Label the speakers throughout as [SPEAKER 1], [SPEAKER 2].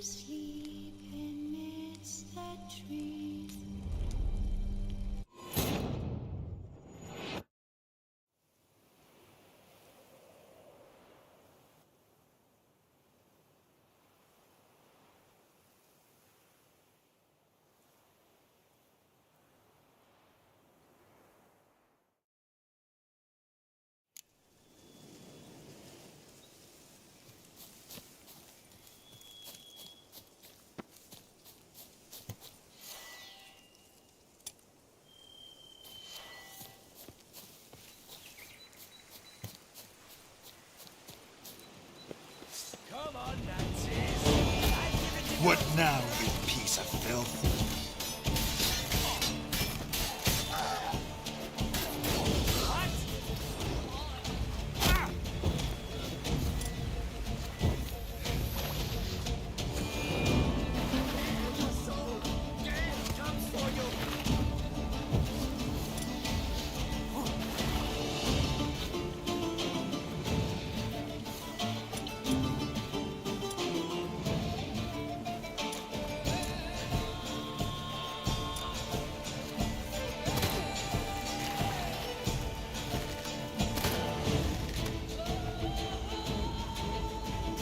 [SPEAKER 1] sleep amidst the trees.
[SPEAKER 2] Come on, Nazis!
[SPEAKER 3] What now, you piece of filth?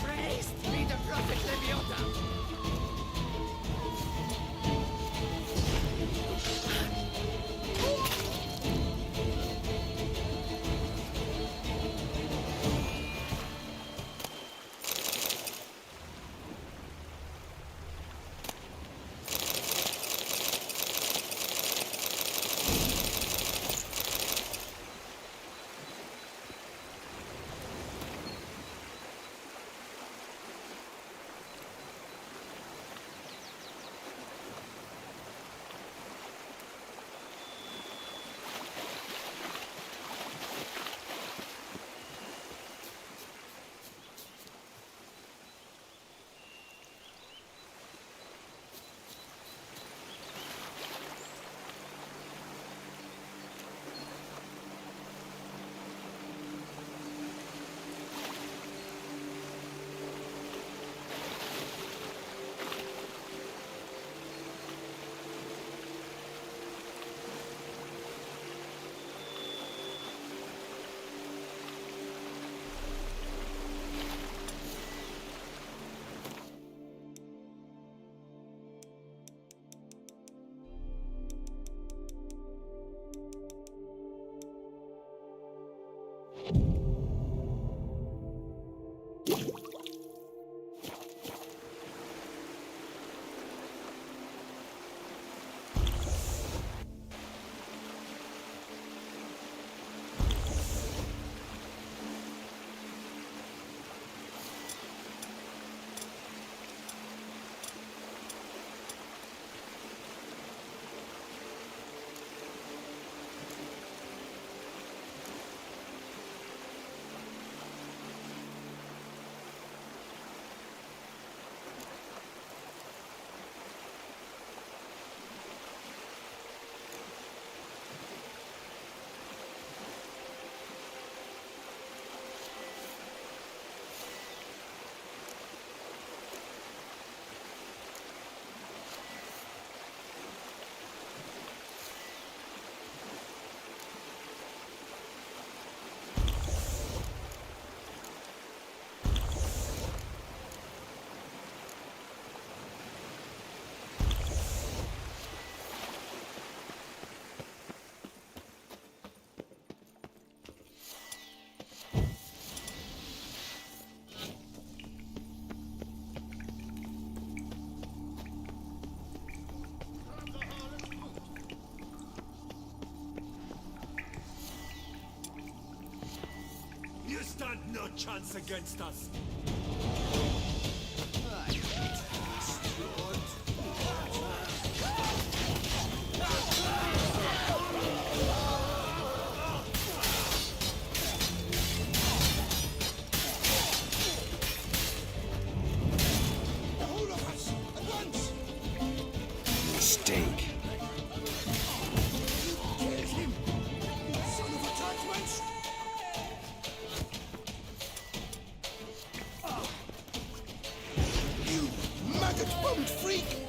[SPEAKER 2] Praised be the Prophet Leviathan!
[SPEAKER 4] You stand no chance against us.
[SPEAKER 3] The whole of us, at once! Mistake.
[SPEAKER 4] Kill him! Son of a Turkmensch!
[SPEAKER 3] You maggot! freak!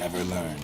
[SPEAKER 3] never learn.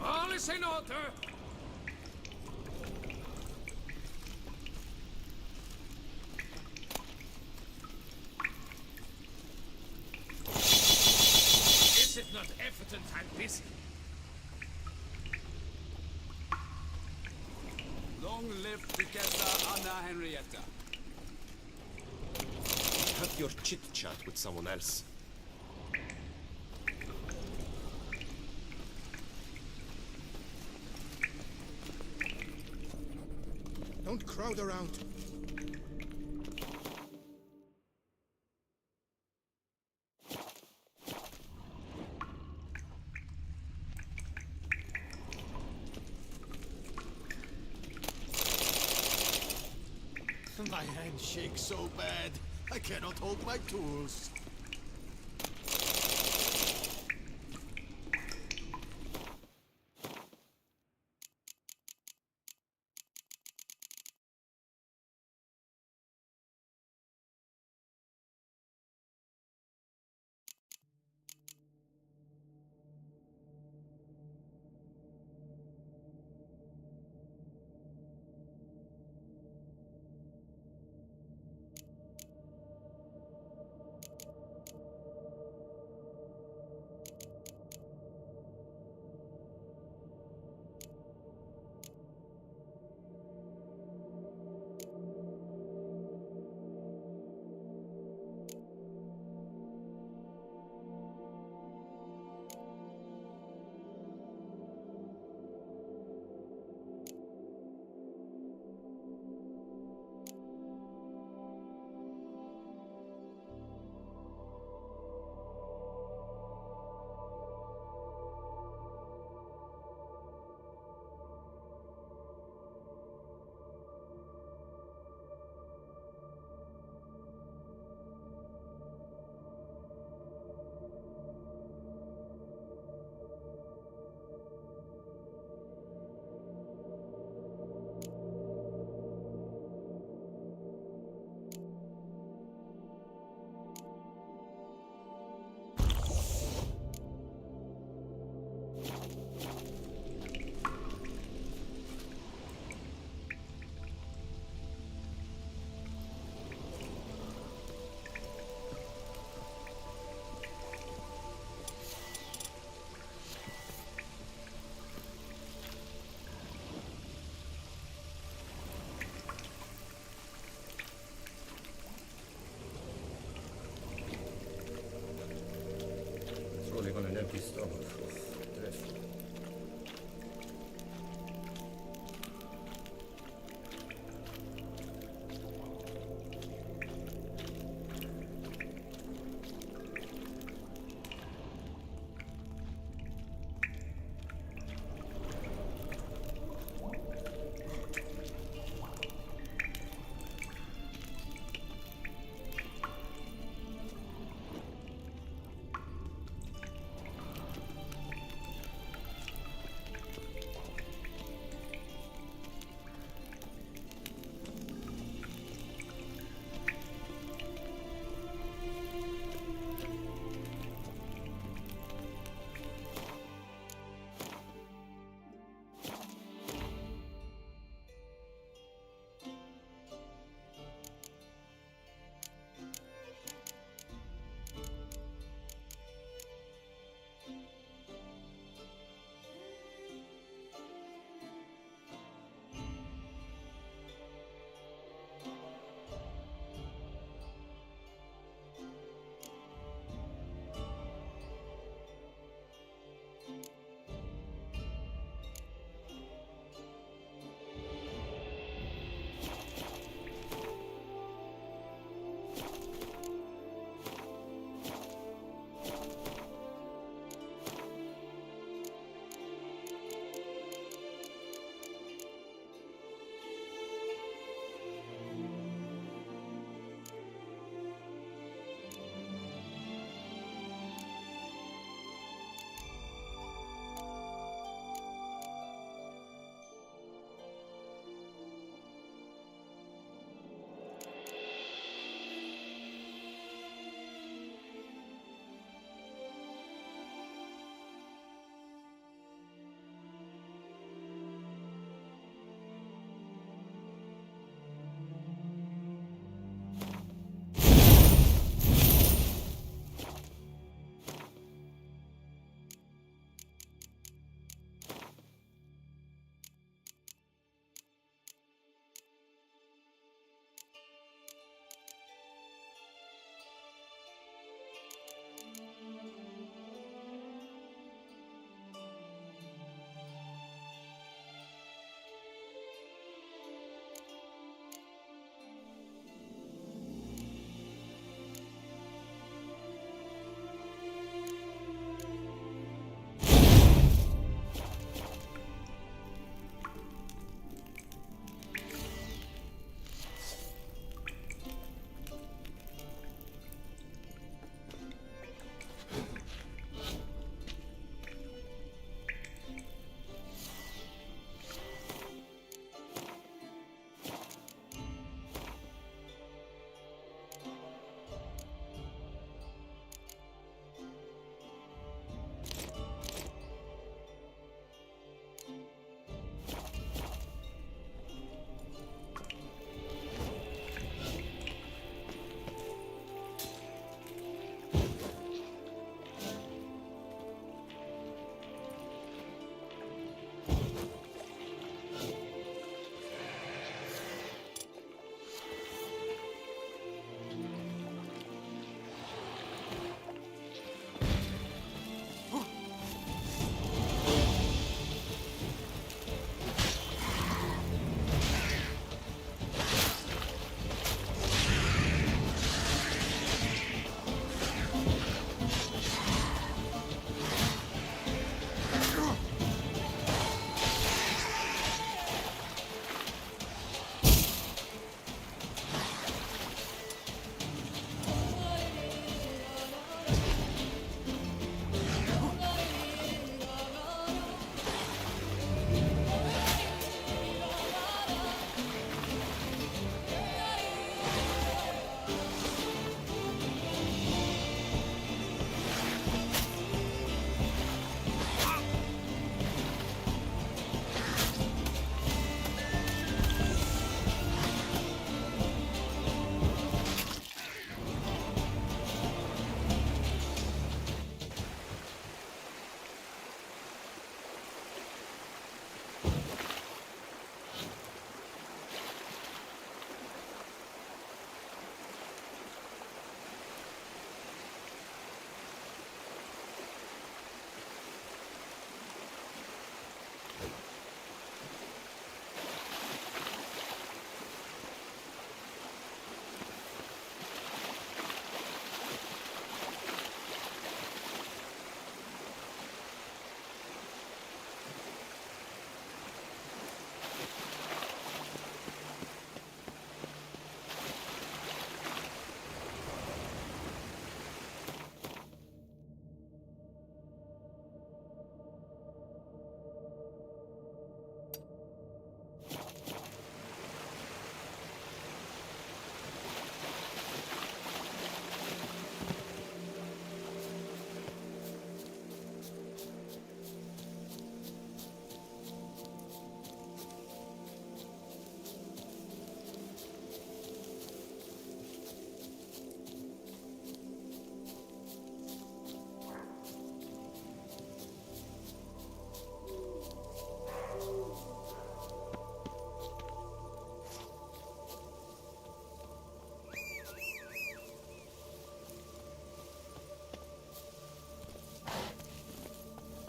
[SPEAKER 2] All is in order. Is it not evident I'm busy?
[SPEAKER 5] Long live Duchessa Anna Henrietta.
[SPEAKER 6] Have your chit-chat with someone else.
[SPEAKER 4] Don't crowd around.
[SPEAKER 3] My hand shakes so bad, I cannot hold my tools.
[SPEAKER 7] Drugi stołek. Wreszcie.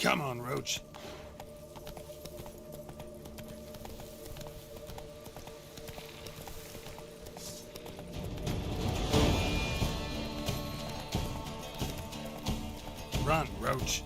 [SPEAKER 4] Come on, Roach. Run, Roach.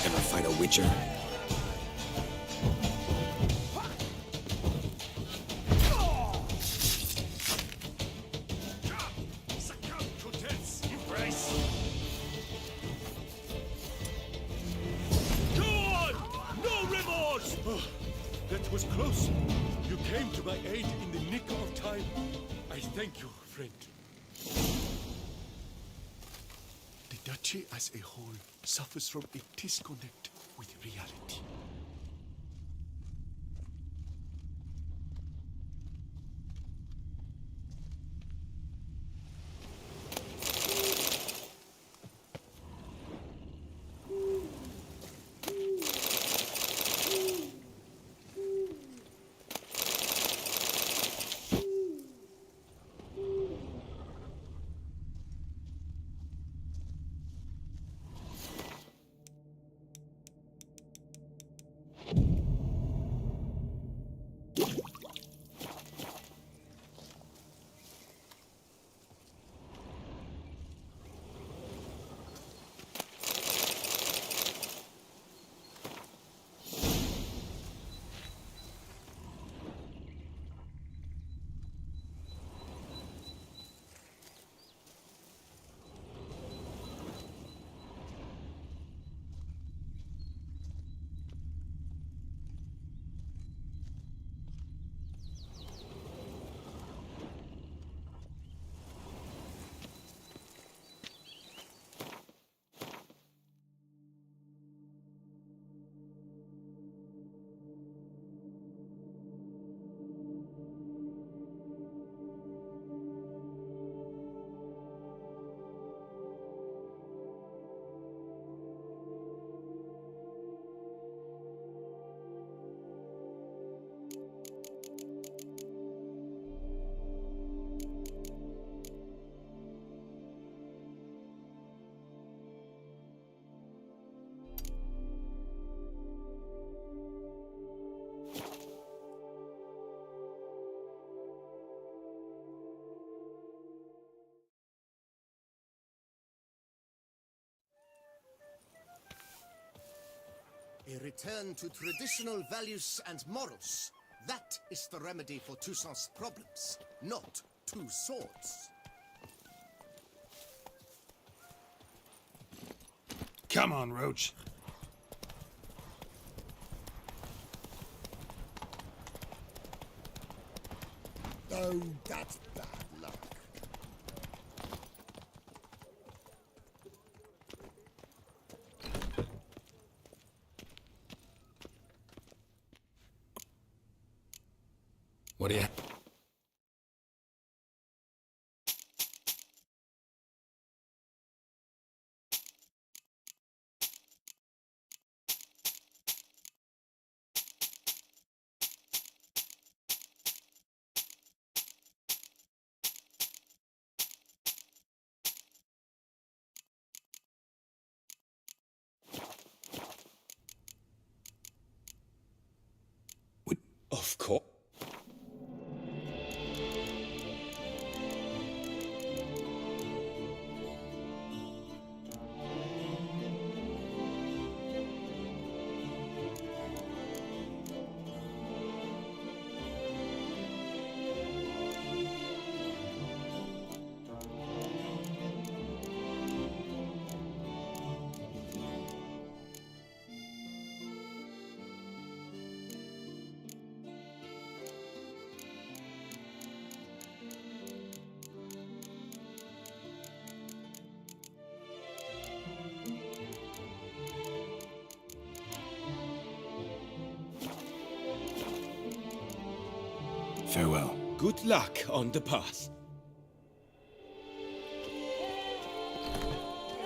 [SPEAKER 6] Ever fight a witcher?
[SPEAKER 2] Succumb to death's embrace.
[SPEAKER 8] Go on! No remorse! Oh, that was close. You came to my aid in the nick of time. I thank you, friend. The Duchy as a whole suffers from a disconnect with reality.
[SPEAKER 3] A return to traditional values and morals. That is the remedy for Toussaint's problems, not two swords.
[SPEAKER 4] Come on, Roach.
[SPEAKER 7] Oh, that's bad luck.
[SPEAKER 6] What do you... Of course. Farewell.
[SPEAKER 8] Good luck on the path.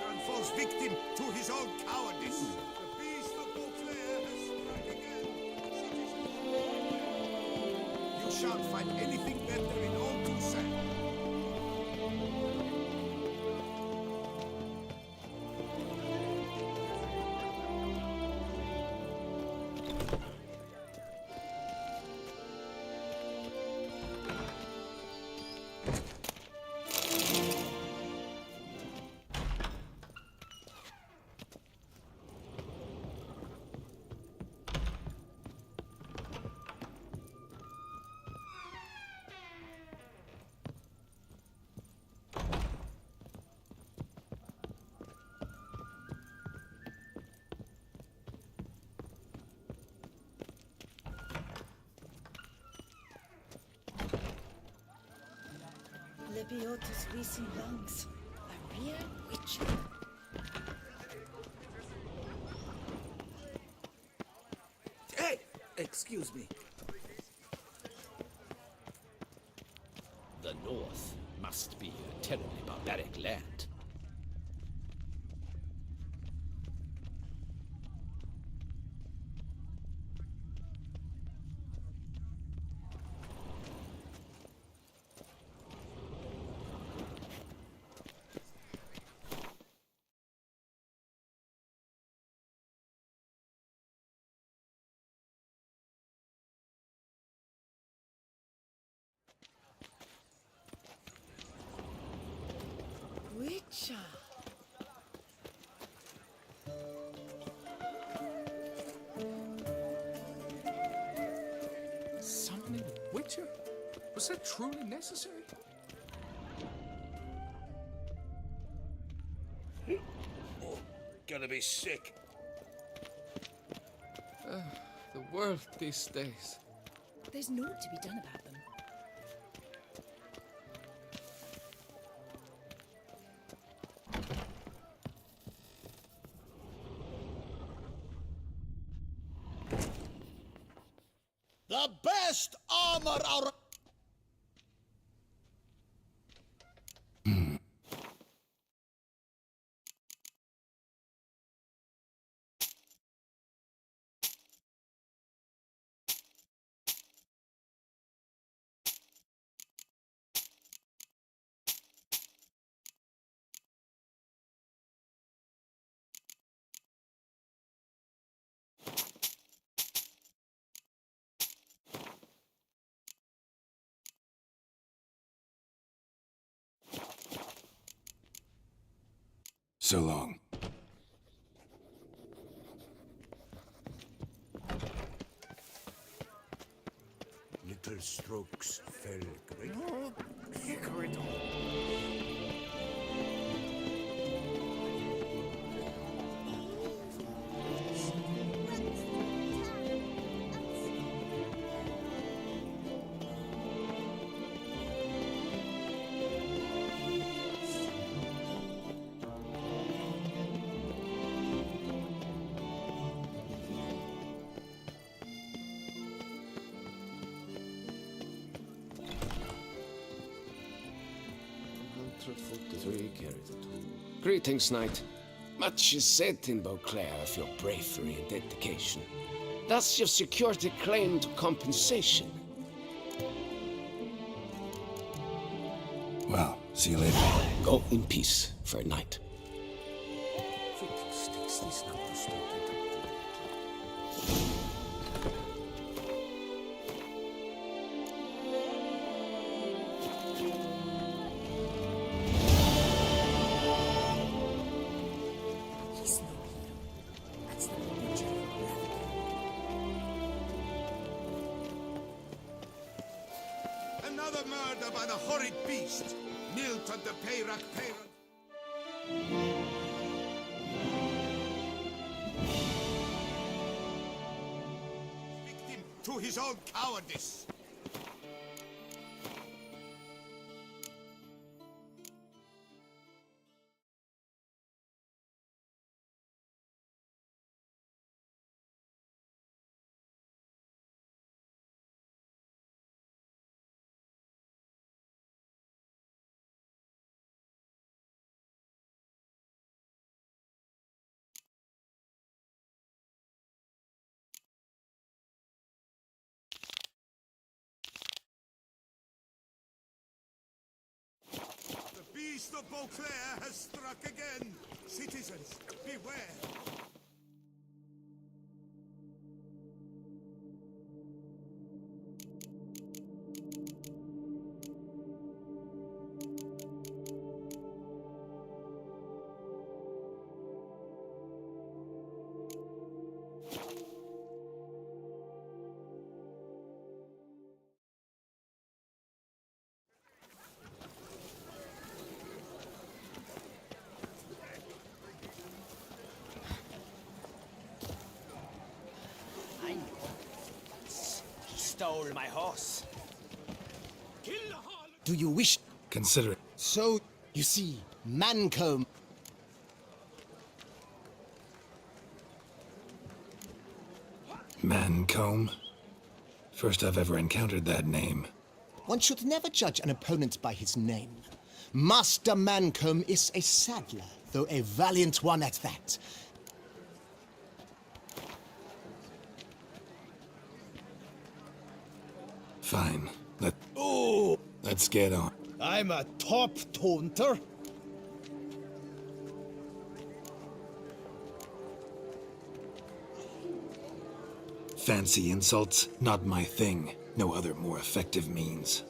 [SPEAKER 2] And falls victim to his own cowardice. The beast of Beauclair has struck again. You shan't find anything better in all Toussaint.
[SPEAKER 1] Lebiotus recent lungs. A real witcher.
[SPEAKER 9] Hey! Excuse me. The North must be a terribly barbaric land.
[SPEAKER 1] Witcher.
[SPEAKER 5] Summoning a Witcher? Was that truly necessary?
[SPEAKER 9] Gonna be sick.
[SPEAKER 5] The world these days.
[SPEAKER 1] There's naught to be done about them.
[SPEAKER 7] The best armor our...
[SPEAKER 6] So long.
[SPEAKER 2] Little strokes fell great.
[SPEAKER 9] Greetings, knight. Much is said in Beauclair of your bravery and dedication. Does your security claimed compensation?
[SPEAKER 6] Well, see you later.
[SPEAKER 9] Go in peace, fair knight.
[SPEAKER 3] Fiddlesticks, this number stupid.
[SPEAKER 1] He's no hero. That's the witcher of Ravnica.
[SPEAKER 2] Another murder by the horrid beast. Milton the Peyrac Peyrac. Victim to his own cowardice. beast of Beauclair has struck again. Citizens, beware.
[SPEAKER 10] I know. He stole my horse.
[SPEAKER 3] Do you wish?
[SPEAKER 4] Consider it.
[SPEAKER 3] So, you see, Mancomb.
[SPEAKER 4] Mancomb? First I've ever encountered that name.
[SPEAKER 3] One should never judge an opponent by his name. Master Mancomb is a saddler, though a valiant one at that.
[SPEAKER 4] Fine.
[SPEAKER 7] Oh,
[SPEAKER 4] Let's get on.
[SPEAKER 7] I'm a top taunter.
[SPEAKER 4] Fancy insults? Not my thing. No other more effective means.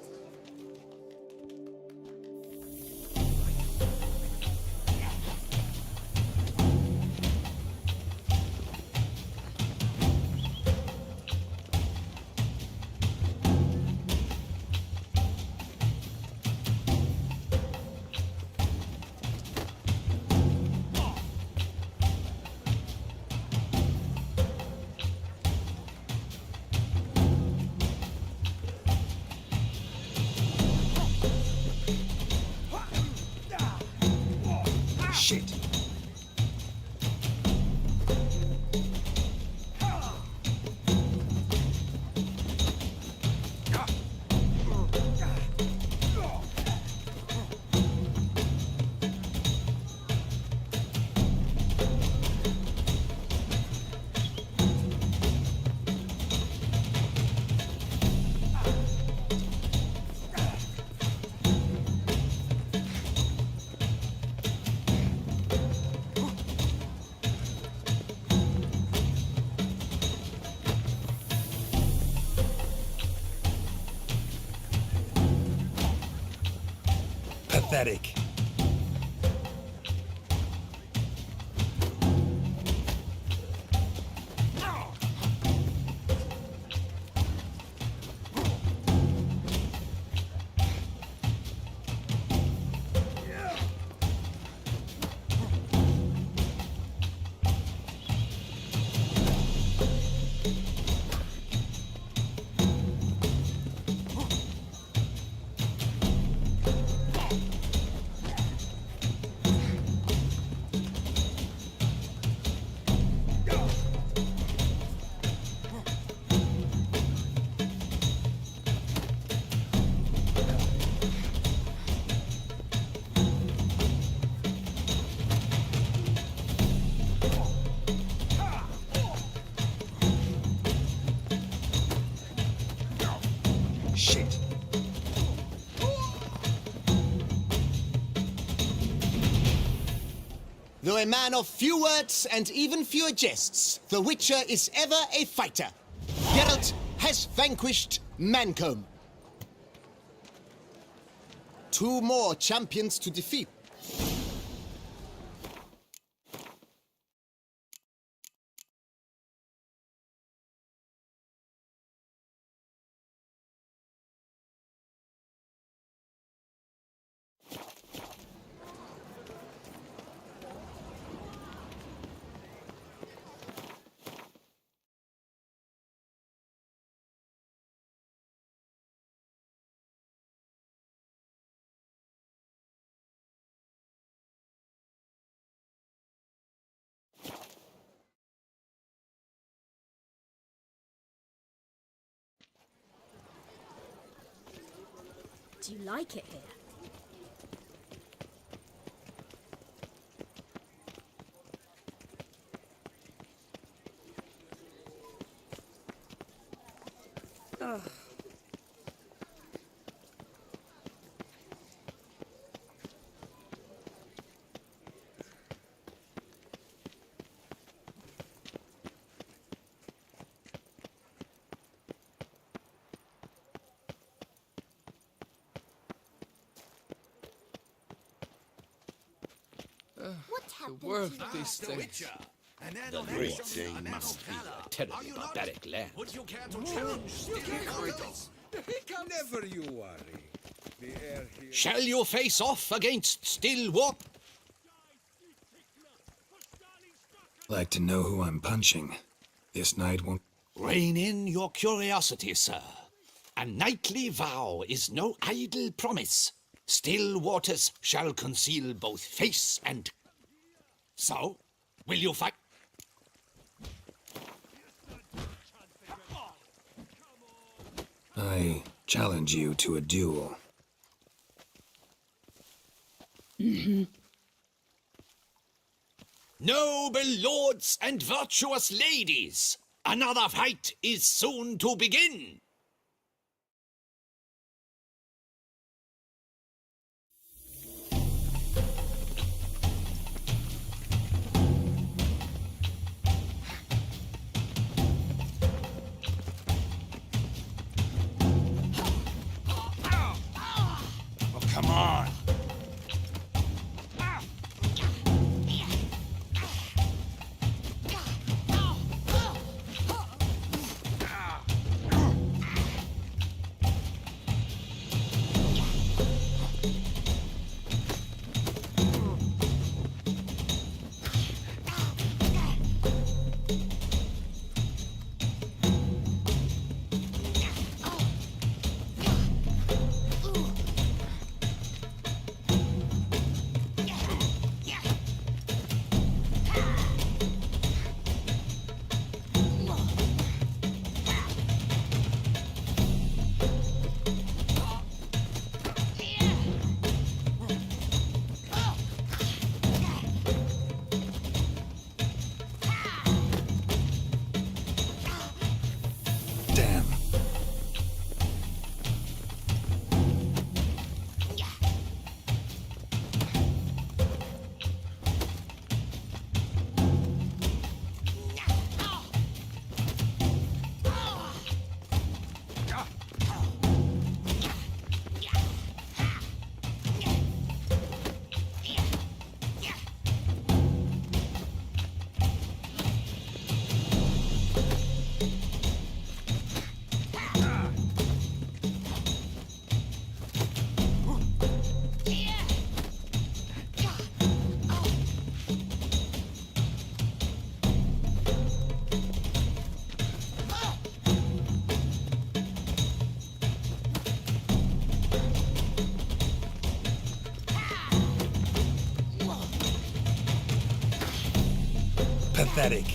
[SPEAKER 3] Shit.
[SPEAKER 4] Pathetic.
[SPEAKER 3] Shit. Though a man of few words and even fewer jests, the Witcher is ever a fighter. Geralt has vanquished Mancomb. 2 more champions to defeat.
[SPEAKER 1] Do you like it here? What happened
[SPEAKER 5] world
[SPEAKER 1] to
[SPEAKER 5] these
[SPEAKER 1] us?
[SPEAKER 5] days.
[SPEAKER 9] The great thing must be a terribly barbaric land.
[SPEAKER 2] Would you care to challenge
[SPEAKER 5] Never you worry. The air here.
[SPEAKER 6] Shall you face off against Stillwater?
[SPEAKER 4] Like to know who I'm punching. This night won't.
[SPEAKER 6] Rein in your curiosity, sir. A knightly vow is no idle promise. Still waters shall conceal both face and... So, will you fight?
[SPEAKER 4] I challenge you to a duel.
[SPEAKER 6] Noble lords and virtuous ladies, another fight is soon to begin.
[SPEAKER 5] Oh, come on.
[SPEAKER 4] Damn. Pathetic.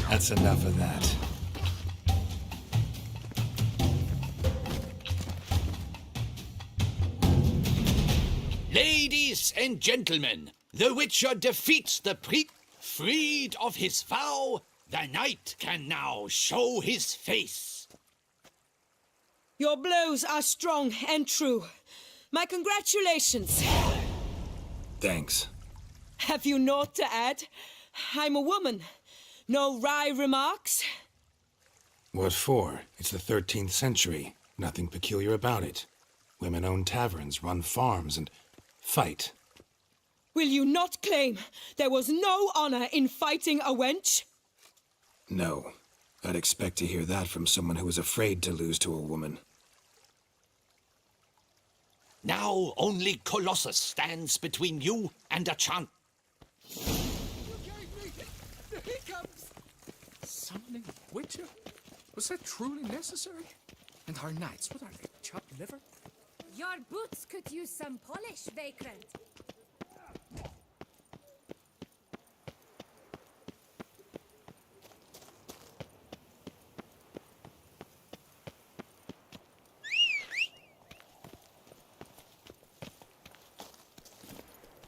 [SPEAKER 4] That's enough of that.
[SPEAKER 6] Ladies and gentlemen, the Witcher defeats the freed of his vow. The knight can now show his face.
[SPEAKER 11] Your blows are strong and true. My congratulations.
[SPEAKER 4] Thanks.
[SPEAKER 11] Have you naught to add? I'm a woman. No wry remarks?
[SPEAKER 4] What for? It's the 13th century. Nothing peculiar about it. Women own taverns, run farms, and fight.
[SPEAKER 11] Will you not claim there was no honor in fighting a wench?
[SPEAKER 4] No. I'd expect to hear that from someone who was afraid to lose to a woman.
[SPEAKER 6] Now only Colossus stands between you and a chance.
[SPEAKER 5] He comes. Summoning Witcher? Was that truly necessary? And our knights, what are they, chopped liver?
[SPEAKER 1] Your boots could use some polish, Vagrant.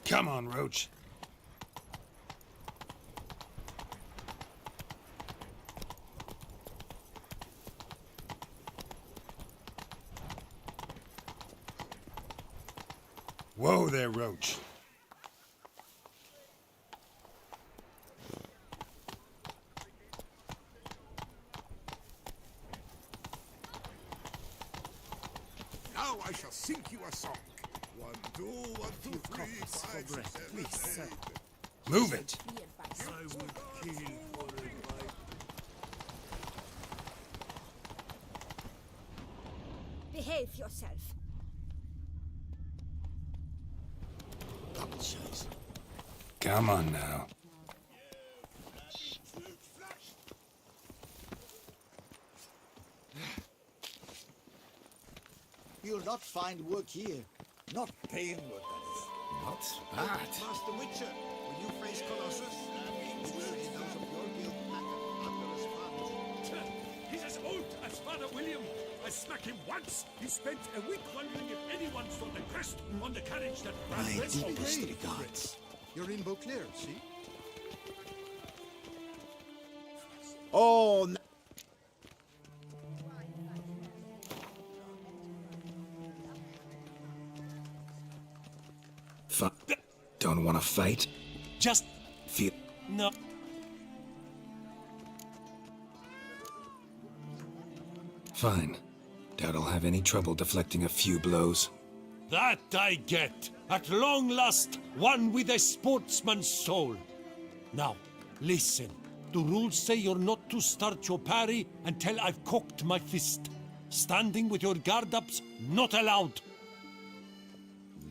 [SPEAKER 4] Come on, Roach. Whoa there, Roach.
[SPEAKER 2] Now I shall sing you a song. 1, 2, 1, 2, 3, 5, 6, 7, 8.
[SPEAKER 4] Move it.
[SPEAKER 2] I would kill for it.
[SPEAKER 1] Behave yourself.
[SPEAKER 4] Come on now.
[SPEAKER 7] You'll not find work here. Not paying work, that is.
[SPEAKER 4] Not bad.
[SPEAKER 3] Master Witcher, will you face Colossus? Usually those of your guild lack Arthur's funds.
[SPEAKER 8] He's as old as Father William. I smacked him once. He spent a week wondering if anyone saw the crest on the carriage that ran west of
[SPEAKER 7] deepest
[SPEAKER 8] Bray.
[SPEAKER 7] regards.
[SPEAKER 3] You're in Beauclair, see?
[SPEAKER 7] Oh,
[SPEAKER 4] Don't want to fight?
[SPEAKER 6] Just
[SPEAKER 4] Feel.
[SPEAKER 6] no.
[SPEAKER 4] Fine. Doubt I'll have any trouble deflecting a few blows.
[SPEAKER 6] That I get. At long last, one with a sportsman's soul. Now, listen. The rules say you're not to start your parry until I've cocked my fist. Standing with your guard ups, not allowed.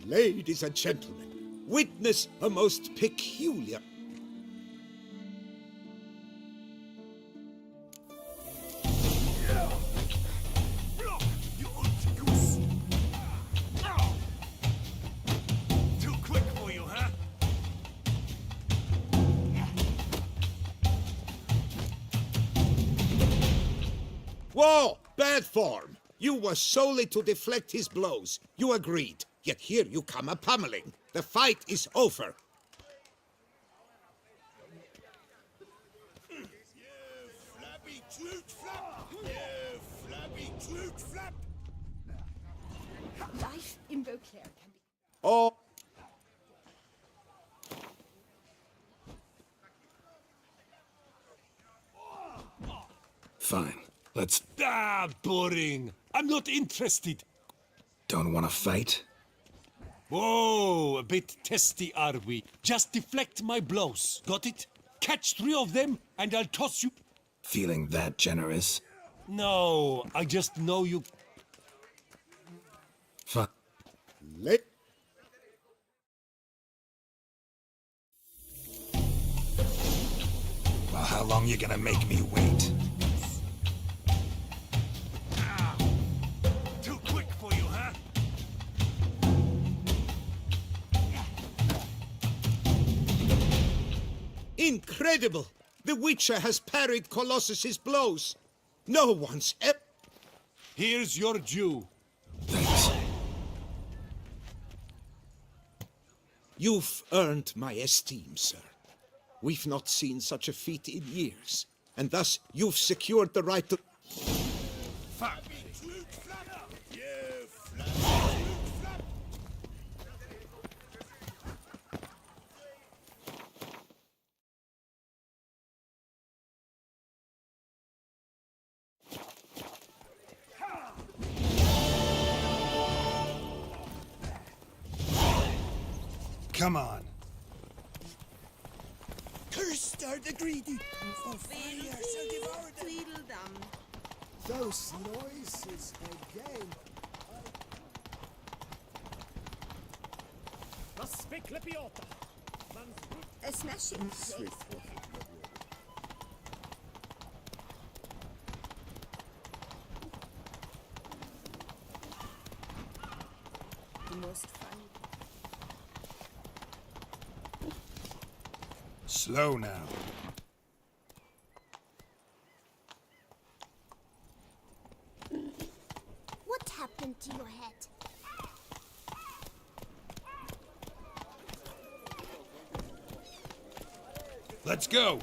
[SPEAKER 7] ladies and gentlemen, witness a most peculiar...
[SPEAKER 2] You old goose! Too quick for you, huh?
[SPEAKER 7] Whoa! Bad form! You were solely to deflect his blows. You agreed. Yet here you come a pummeling. The fight is over.
[SPEAKER 2] Flappy toot flap! Yeah, flappy toot flap!
[SPEAKER 1] Life in Beauclair can be...
[SPEAKER 7] Oh...
[SPEAKER 4] Fine. Let's.
[SPEAKER 6] Ah, boring. I'm not interested.
[SPEAKER 4] Don't want to fight?
[SPEAKER 6] Whoa, a bit testy are we? Just deflect my blows. Got it? Catch 3 of them, and I'll toss you.
[SPEAKER 4] Feeling that generous?
[SPEAKER 6] No, I just know you.
[SPEAKER 7] Well,
[SPEAKER 4] Well, how long you gonna make me wait?
[SPEAKER 2] Too quick for you, huh?
[SPEAKER 7] Incredible! The Witcher has parried Colossus's blows. No one's ever...
[SPEAKER 6] Here's your due.
[SPEAKER 4] Thanks.
[SPEAKER 7] You've earned my esteem, sir. We've not seen such a feat in years, and thus you've secured the right to...
[SPEAKER 2] Flappy toot flap! Yeah, flappy toot flap!
[SPEAKER 4] Come on.
[SPEAKER 2] Cursed are the greedy, for fire shall devour them.
[SPEAKER 11] Tweedledum.
[SPEAKER 2] Those noises again.
[SPEAKER 1] A smashing place. The most fun.
[SPEAKER 4] Slow now.
[SPEAKER 1] What happened to your head?
[SPEAKER 4] Let's go.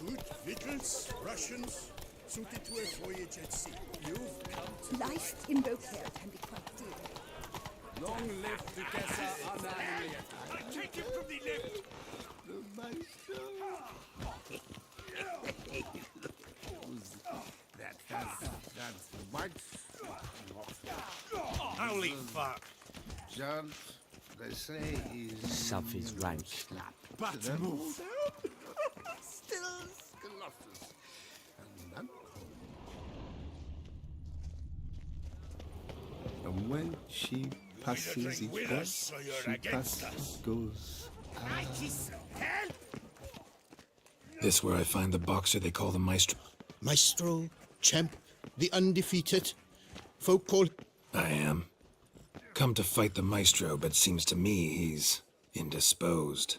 [SPEAKER 2] Good victuals, Russians, suited to a voyage at sea. You've come to
[SPEAKER 1] Life in Beauclair can be quite dear.
[SPEAKER 10] Long live Duquesa Ananilia.
[SPEAKER 8] Take him from the left!
[SPEAKER 2] That's much.
[SPEAKER 8] Holy fuck!
[SPEAKER 2] Judge, they say he's.
[SPEAKER 10] Selfies rank.
[SPEAKER 8] But move!
[SPEAKER 2] Still Colossus. And that.
[SPEAKER 12] And when she passes, it
[SPEAKER 8] with
[SPEAKER 12] goes.
[SPEAKER 8] us, so you're
[SPEAKER 12] She
[SPEAKER 8] against
[SPEAKER 12] passes, goes.
[SPEAKER 4] This where I find the boxer they call the Maestro.
[SPEAKER 3] Maestro, champ, the undefeated. Folk call.
[SPEAKER 4] I am. Come to fight the Maestro, but seems to me he's indisposed.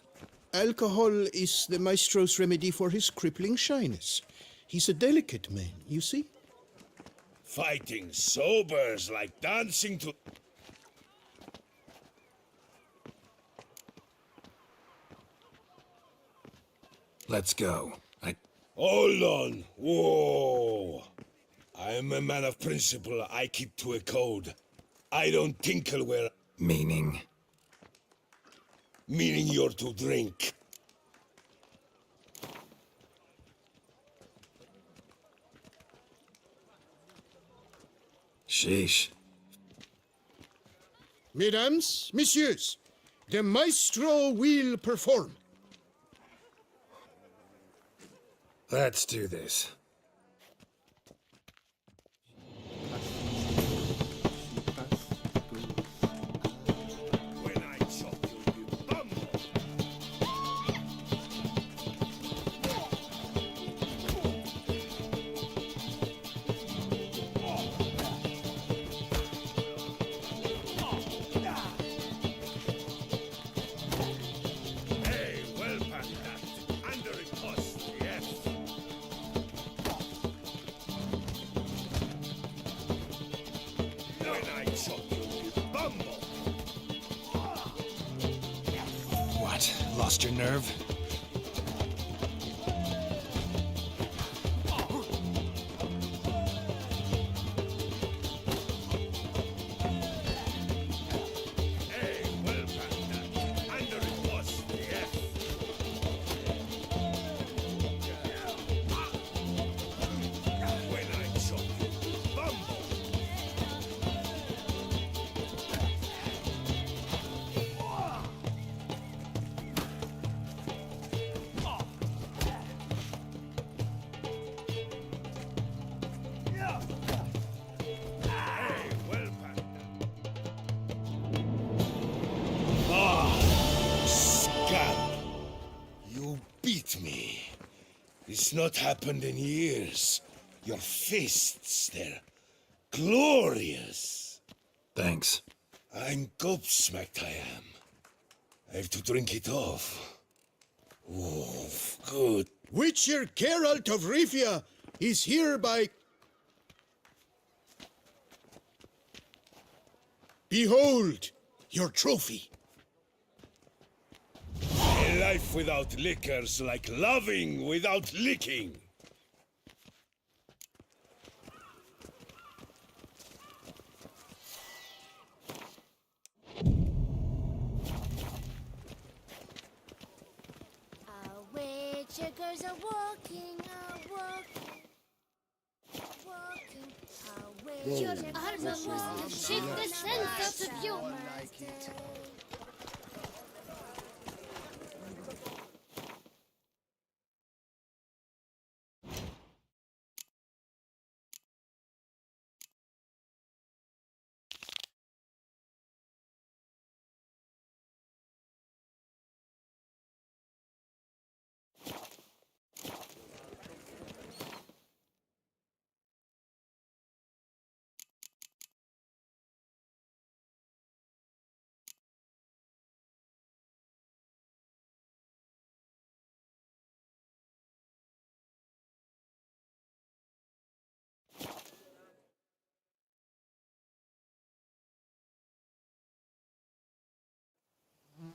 [SPEAKER 3] Alcohol is the Maestro's remedy for his crippling shyness. He's a delicate man, you see?
[SPEAKER 8] Fighting sobers like dancing to.
[SPEAKER 4] Let's go.
[SPEAKER 8] Hold on. Whoa. I'm a man of principle. I keep to a code. I don't tinkle where.
[SPEAKER 4] Meaning?
[SPEAKER 8] Meaning you're to drink.
[SPEAKER 4] Sheesh.
[SPEAKER 3] Mesdames, messieurs, the Maestro will perform.
[SPEAKER 4] Let's do this.
[SPEAKER 8] When I chop you, you bumble. Hey, well packed that. Under impost, yes. When I chop you, you bumble.
[SPEAKER 4] What? Lost your nerve?
[SPEAKER 8] Hey, well packed that. Under impost, yes. When I chop you, you bumble. Hey, well packed. Ah, scum! You beat me. It's not happened in years. Your fists, they're glorious.
[SPEAKER 4] Thanks.
[SPEAKER 8] I'm gobsmacked, I am. I have to drink it off. Oh, good.
[SPEAKER 3] Witcher Geralt of Rivia is hereby. Behold your trophy.
[SPEAKER 8] A life without liquor's like loving without licking.
[SPEAKER 1] Witcher girls are walking,
[SPEAKER 13] Your armor must shift the sense of you.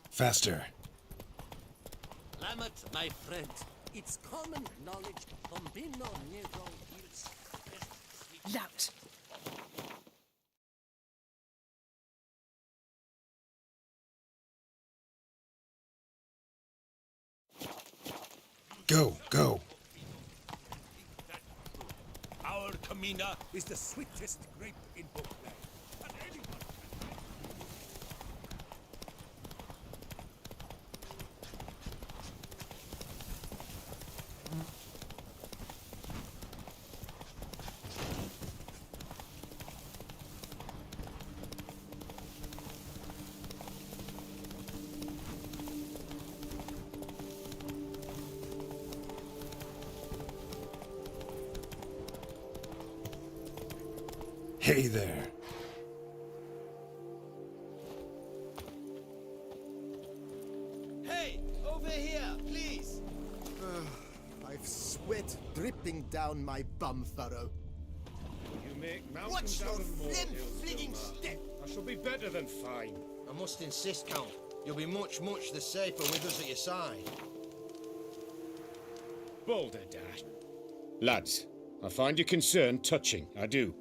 [SPEAKER 4] Faster.
[SPEAKER 3] Lamet, my friend, it's common knowledge Bombino Nero yields.
[SPEAKER 11] Lout.
[SPEAKER 4] Go, go.
[SPEAKER 8] Our Camina
[SPEAKER 2] Is the sweetest grape in Beauclair. And anyone
[SPEAKER 4] Hey there.
[SPEAKER 3] Hey, over here, please. I've sweat dripping down my bum furrow.
[SPEAKER 8] You make
[SPEAKER 3] Watch
[SPEAKER 8] mountains
[SPEAKER 3] your
[SPEAKER 8] out of molehills,
[SPEAKER 3] flim-fligging
[SPEAKER 8] Vilma.
[SPEAKER 3] step.
[SPEAKER 8] I shall be better than fine.
[SPEAKER 3] I must insist, Count. You'll be much, much the safer with us at your side.
[SPEAKER 8] Balderdash. Lads, I find your concern touching, I do.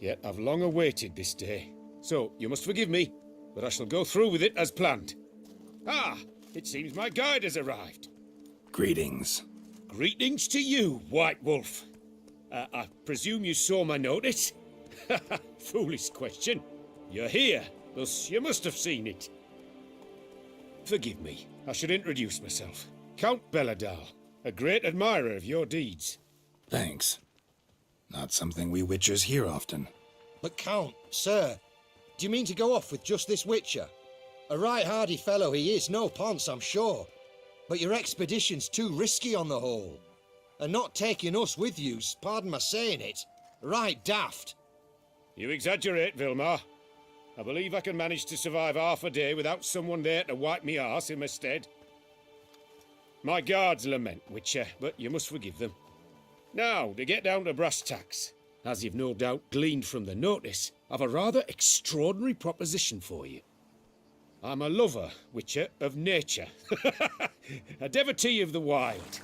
[SPEAKER 8] Yet I've long awaited this day. So, you must forgive me, but I shall go through with it as planned. Ah, it seems my guide has arrived.
[SPEAKER 4] Greetings.
[SPEAKER 8] Greetings to you, White Wolf. I presume you saw my notice? Foolish question. You're here, thus you must have seen it. Forgive me, I should introduce myself. Count Belladal, a great admirer of your deeds.
[SPEAKER 4] Thanks. Not something we Witchers hear often.
[SPEAKER 3] But Count, sir, do you mean to go off with just this Witcher? A right hardy fellow he is, no ponce, I'm sure. But your expedition's too risky on the whole. And not taking us with you's, pardon my saying it, right daft.
[SPEAKER 8] You exaggerate, Vilmar. I believe I can manage to survive half a day without someone there to wipe me arse in my stead. My guards lament, Witcher, but you must forgive them. Now, to get down to brass tacks, as you've no doubt gleaned from the notice, I've a rather extraordinary proposition for you. I'm a lover, Witcher, of nature. A devotee of the wild.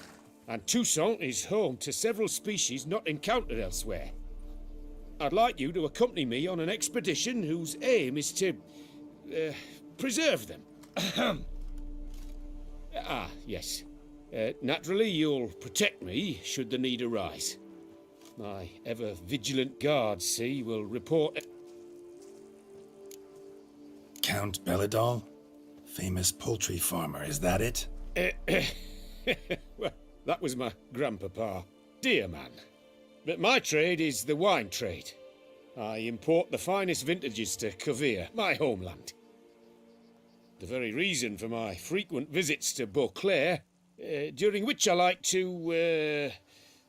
[SPEAKER 8] And Toussaint is home to several species not encountered elsewhere. I'd like you to accompany me on an expedition whose aim is to preserve them. Yes. Naturally, you'll protect me should the need arise. My ever-vigilant guards, see, will report...
[SPEAKER 4] Count Belladal? Famous poultry farmer, is that it?
[SPEAKER 8] Well, that was my grandpapa. Dear man. But my trade is the wine trade. I import the finest vintages to Kovir, my homeland. The very reason for my frequent visits to Beauclair, during which I like to,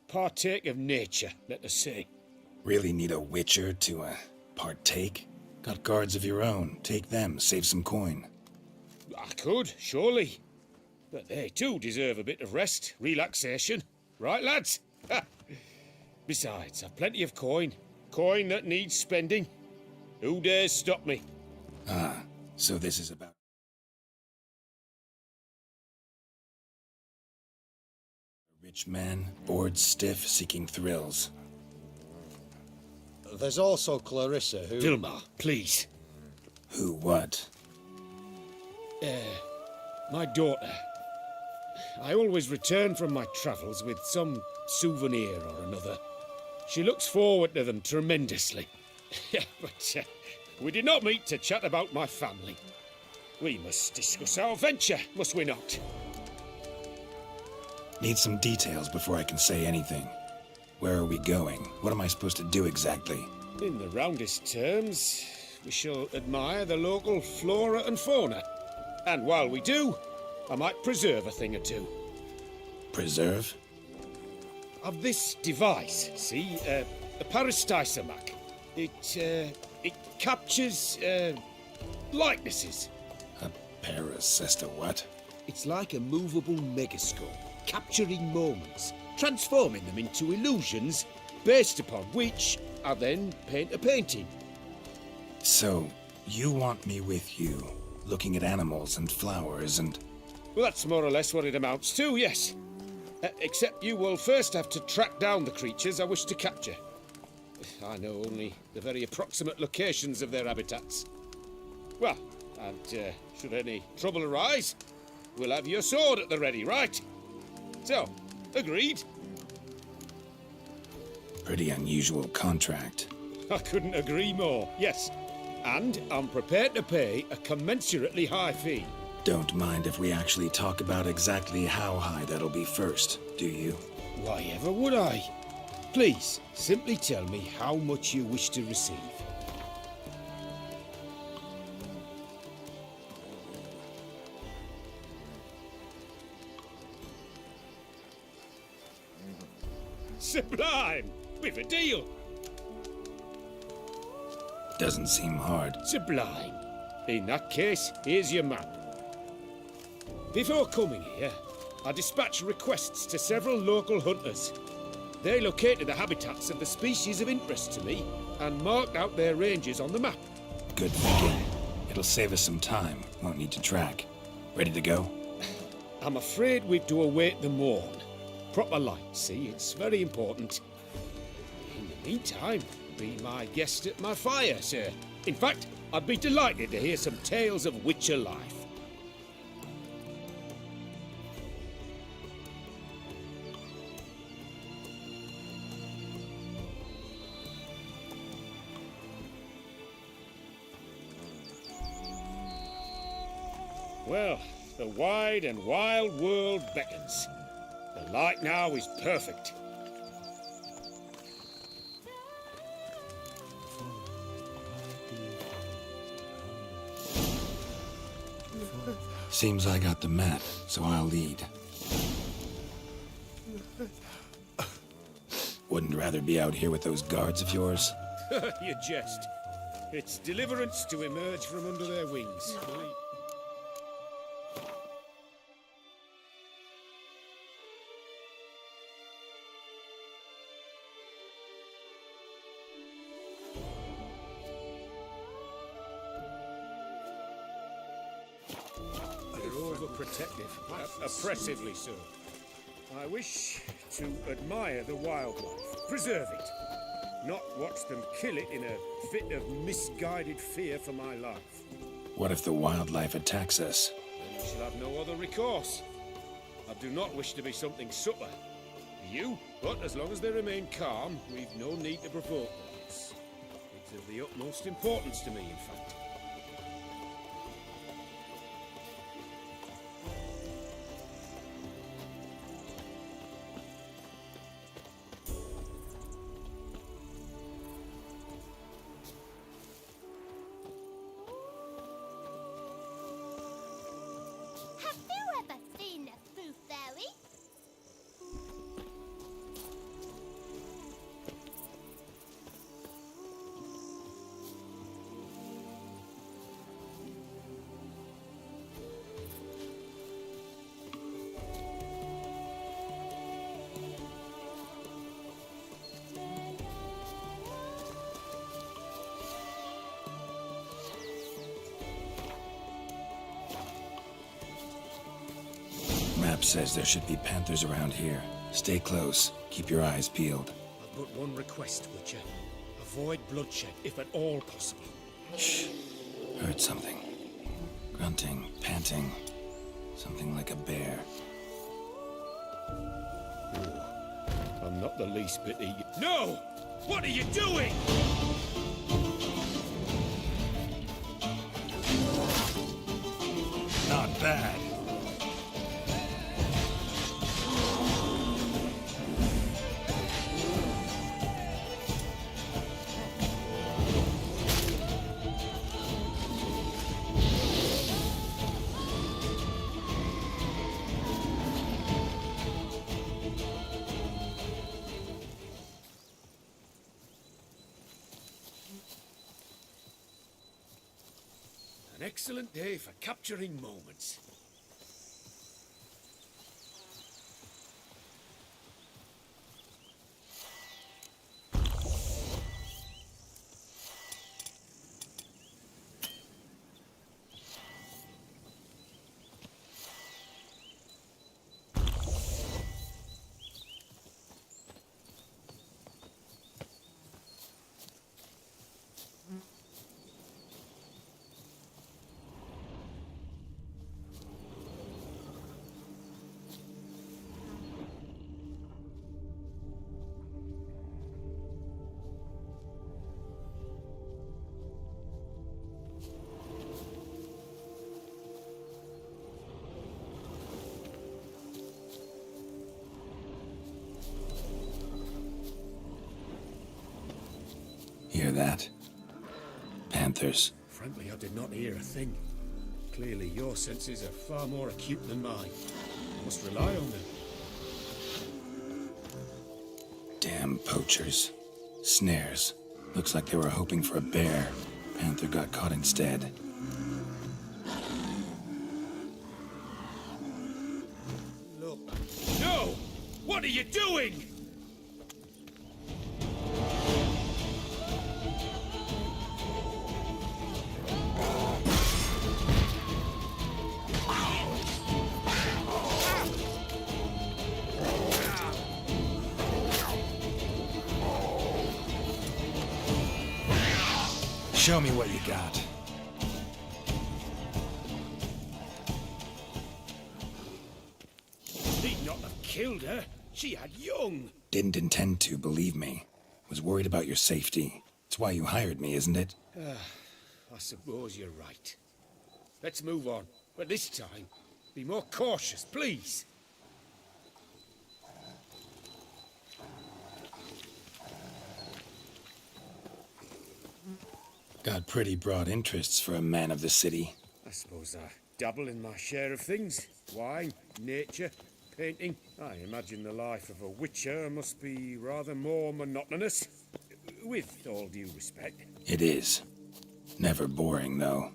[SPEAKER 8] partake of nature, let us say.
[SPEAKER 4] Really need a Witcher to, partake? Got guards of your own. Take them, save some coin.
[SPEAKER 8] I could, surely. But they too deserve a bit of rest, relaxation. Right, lads? Besides, I've plenty of coin. Coin that needs spending. Who dares stop me?
[SPEAKER 4] Ah, so this is about... a rich man, bored stiff, seeking thrills.
[SPEAKER 3] There's also Clarissa, who...
[SPEAKER 8] Vilma, please.
[SPEAKER 4] Who what?
[SPEAKER 8] My daughter. I always return from my travels with some souvenir or another. She looks forward to them tremendously. But we did not meet to chat about my family. We must discuss our venture, must we not?
[SPEAKER 4] Need some details before I can say anything. Where are we going? What am I supposed to do exactly?
[SPEAKER 8] In the roundest terms, we shall admire the local flora and fauna. And while we do, I might preserve a thing or two.
[SPEAKER 4] Preserve?
[SPEAKER 8] Of this device, see, a Parastysamac. It captures, likenesses.
[SPEAKER 4] A parasesta what?
[SPEAKER 8] It's like a movable megascope, capturing moments, transforming them into illusions, based upon which I then paint a painting.
[SPEAKER 4] So, you want me with you, looking at animals and flowers and...
[SPEAKER 8] Well, that's more or less what it amounts to, yes. Except you will first have to track down the creatures I wish to capture. I know only the very approximate locations of their habitats. Well, and should any trouble arise, we'll have your sword at the ready, right? So, agreed?
[SPEAKER 4] Pretty unusual contract.
[SPEAKER 8] I couldn't agree more, yes. And I'm prepared to pay a commensurately high fee.
[SPEAKER 4] Don't mind if we actually talk about exactly how high that'll be first, do you?
[SPEAKER 8] Why ever would I? Please, simply tell me how much you wish to receive. Sublime! We've a deal!
[SPEAKER 4] Doesn't seem hard.
[SPEAKER 8] Sublime. In that case, here's your map. Before coming here, I dispatched requests to several local hunters. They located the habitats of the species of interest to me and marked out their ranges on the map.
[SPEAKER 4] Good thinking. It'll save us some time. Won't need to track. Ready to go?
[SPEAKER 8] I'm afraid we've to await the morn. Proper light, see? It's very important. In the meantime, be my guest at my fire, sir. In fact, I'd be delighted to hear some tales of Witcher life. Well, the wide and wild world beckons. The light now is perfect.
[SPEAKER 4] Seems I got the map, so I'll lead. Wouldn't rather be out here with those guards of yours?
[SPEAKER 8] You jest. It's deliverance to emerge from under their wings. They're overprotective, oppressively so. I wish to admire the wildlife, preserve it, not watch them kill it in a fit of misguided fear for my life.
[SPEAKER 4] What if the wildlife attacks us?
[SPEAKER 8] Then we shall have no other recourse. I do not wish to be something subtler. You, but as long as they remain calm, we've no need to provoke them. It's of the utmost importance to me, in fact.
[SPEAKER 13] Have you ever seen a Foo Fairy?
[SPEAKER 4] Map says there should be panthers around here. Stay close. Keep your eyes peeled.
[SPEAKER 8] I've but one request, Witcher. Avoid bloodshed, if at all possible.
[SPEAKER 4] Shh. Heard something. Grunting, panting. Something like a bear.
[SPEAKER 8] I'm not the least bit eager. No! What are you doing?
[SPEAKER 4] Not bad.
[SPEAKER 8] An excellent day for capturing moments.
[SPEAKER 4] that? Panthers.
[SPEAKER 8] Frankly, I did not hear a thing. Clearly, your senses are far more acute than mine. Must rely on them.
[SPEAKER 4] Damn poachers. Snares. Looks like they were hoping for a bear. Panther got caught instead.
[SPEAKER 8] Look. No! What are you doing?
[SPEAKER 4] Show me what you got.
[SPEAKER 8] He'd not have killed her. She had young.
[SPEAKER 4] Didn't intend to, believe me. Was worried about your safety. It's why you hired me, isn't it?
[SPEAKER 8] I suppose you're right. Let's move on. But this time, be more cautious, please.
[SPEAKER 4] Got pretty broad interests for a man of the city.
[SPEAKER 8] I suppose I dabble in my share of things. Wine, nature, painting. I imagine the life of a witcher must be rather more monotonous. With all due respect.
[SPEAKER 4] It is. Never boring, though.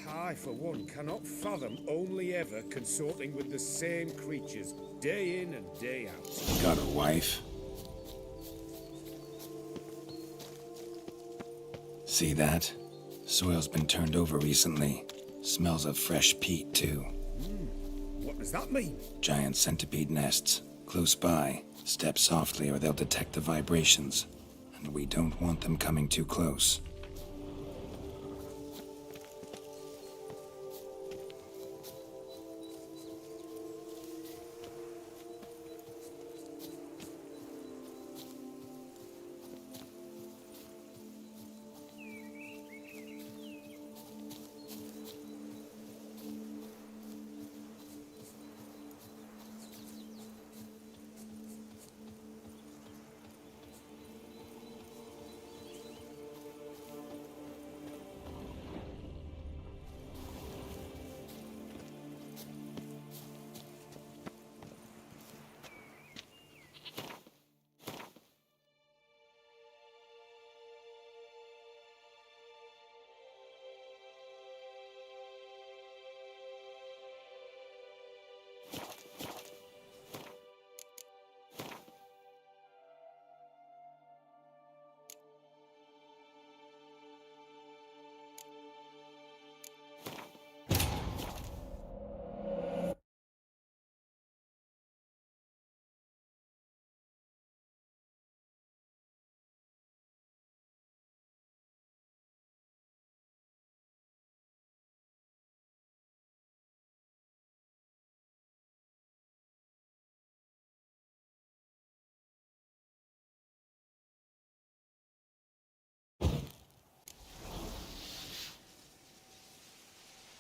[SPEAKER 8] I, for one, cannot fathom only ever consorting with the same creatures, day in and day out.
[SPEAKER 4] Got a wife? See that? Soil's been turned over recently. Smells of fresh peat, too.
[SPEAKER 8] What does that mean?
[SPEAKER 4] Giant centipede nests. Close by. Step softly or they'll detect the vibrations. And we don't want them coming too close.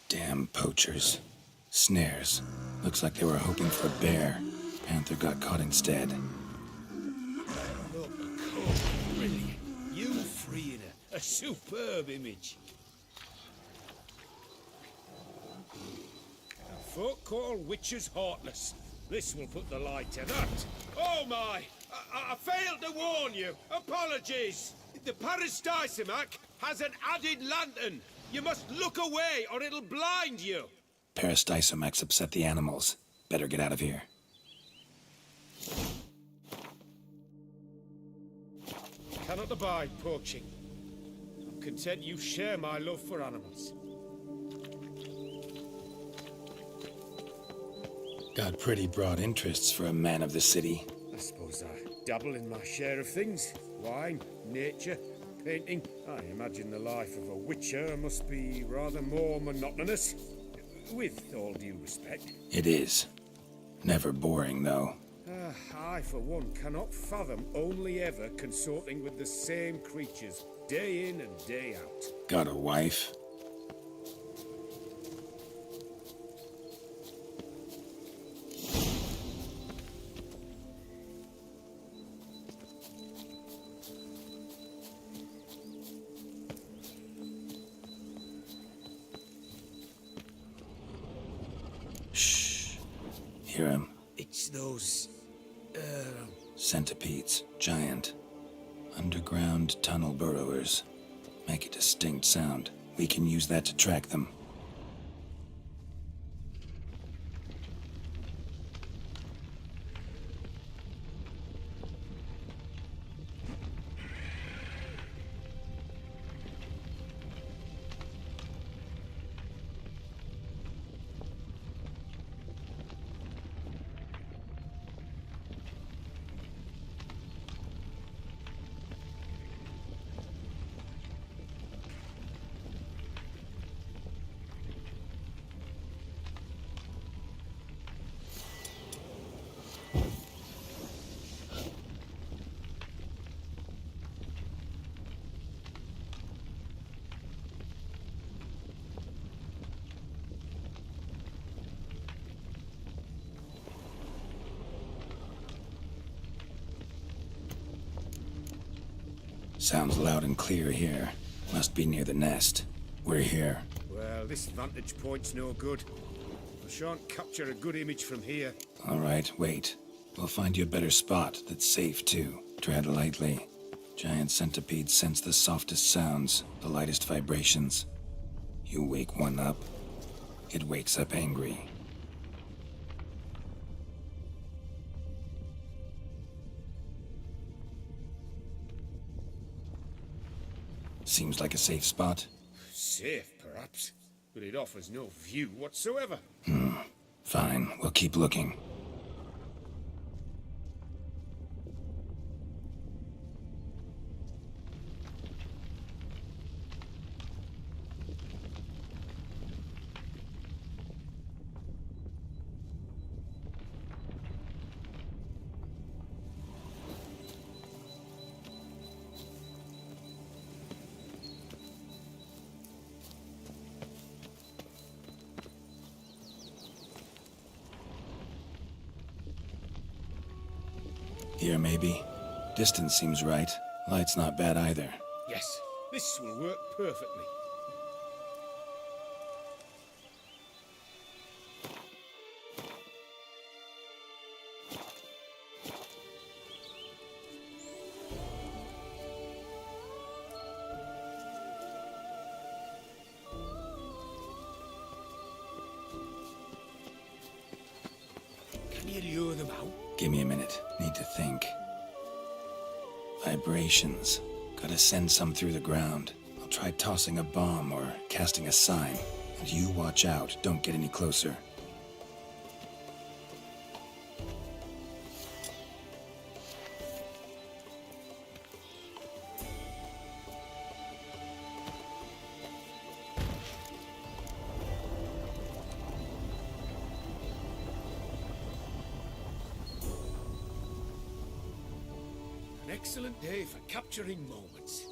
[SPEAKER 4] Damn poachers. Snares. Looks like they were hoping for a bear. Panther got caught instead.
[SPEAKER 8] Look, brilliant. You freeing her. A superb image. Folk call witches heartless. This will put the light to that. Oh my! I failed to warn you. Apologies. The Parastysomac has an added lantern. You must look away or it'll blind you.
[SPEAKER 4] Parastysomacs upset the animals. Better get out of here.
[SPEAKER 8] Cannot abide poaching. I'm content you share my love for animals.
[SPEAKER 4] Got pretty broad interests for a man of the city.
[SPEAKER 8] I suppose I dabble in my share of things. Wine, nature, painting. I imagine the life of a witcher must be rather more monotonous. With all due respect.
[SPEAKER 4] It is. Never boring, though.
[SPEAKER 8] I, for one, cannot fathom only ever consorting with the same creatures, day in and day out.
[SPEAKER 4] Got a wife? Hear him?
[SPEAKER 8] It's those...
[SPEAKER 4] Centipedes. Giant. Underground tunnel burrowers. Make a distinct sound. We can use that to track them. Sounds loud and clear here. Must be near the nest. We're here.
[SPEAKER 8] Well, this vantage point's no good. I shan't capture a good image from here.
[SPEAKER 4] All right, wait. We'll find you a better spot that's safe, too. Tread lightly. Giant centipedes sense the softest sounds, the lightest vibrations. You wake one up, it wakes up angry. Seems like a safe spot.
[SPEAKER 8] Safe, perhaps, but it offers no view whatsoever.
[SPEAKER 4] Fine, we'll keep looking. Here, maybe. Distance seems right. Light's not bad either.
[SPEAKER 8] Yes, this will work perfectly. Can you lure them out?
[SPEAKER 4] Give me a minute. Need to think. Vibrations. Gotta send some through the ground. I'll try tossing a bomb or casting a sign. And you watch out. Don't get any closer.
[SPEAKER 8] An excellent day for capturing moments.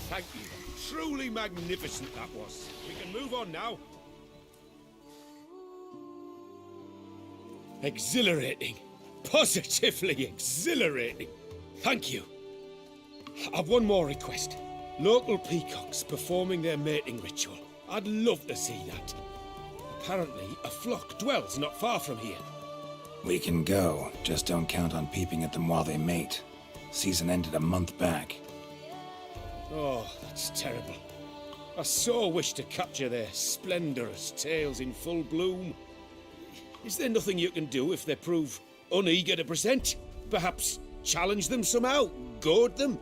[SPEAKER 8] Thank you. Truly magnificent that was. We can move on now. Exhilarating. Positively exhilarating. Thank you. I've one more request. Local peacocks performing their mating ritual. I'd love to see that. Apparently, a flock dwells not far from here.
[SPEAKER 4] We can go. Just don't count on peeping at them while they mate. Season ended a month back.
[SPEAKER 8] Oh, that's terrible. I so wish to capture their splendorous tails in full bloom. Is there nothing you can do if they prove uneager to present? Perhaps challenge them somehow? Goad them?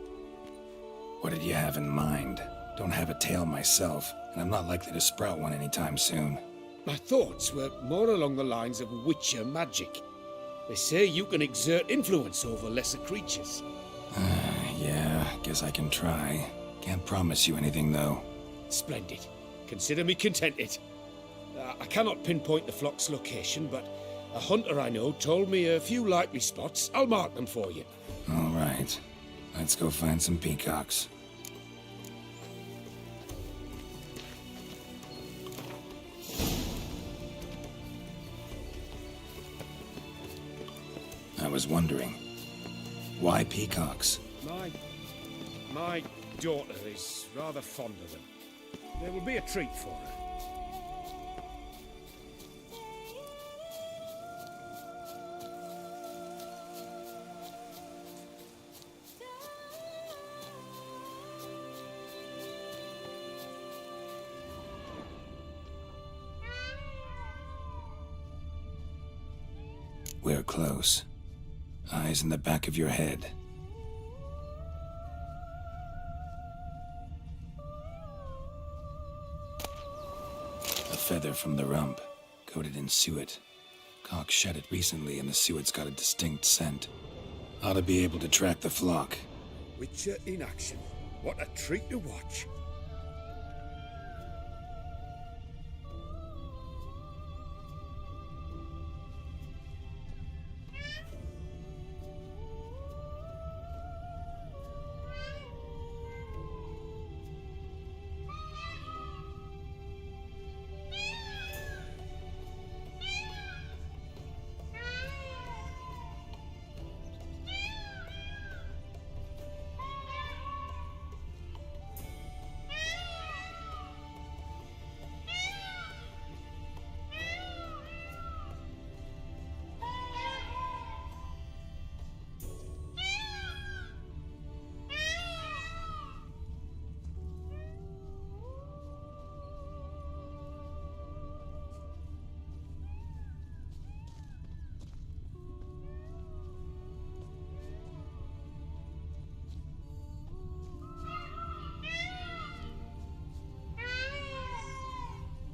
[SPEAKER 4] What did you have in mind? Don't have a tail myself, and I'm not likely to sprout one anytime soon.
[SPEAKER 8] My thoughts were more along the lines of witcher magic. They say you can exert influence over lesser creatures.
[SPEAKER 4] Yeah, guess I can try. Can't promise you anything, though.
[SPEAKER 8] Splendid. Consider me contented. I cannot pinpoint the flock's location, but a hunter I know told me a few likely spots. I'll mark them for you.
[SPEAKER 4] All right. Let's go find some peacocks. I was wondering, why peacocks?
[SPEAKER 8] My daughter is rather fond of them. There will be a treat for her.
[SPEAKER 4] We're close. Eyes in the back of your head. A feather from the rump, coated in suet. Cock shed it recently and the suet's got a distinct scent. Ought to be able to track the flock.
[SPEAKER 8] Witcher in action. What a treat to watch.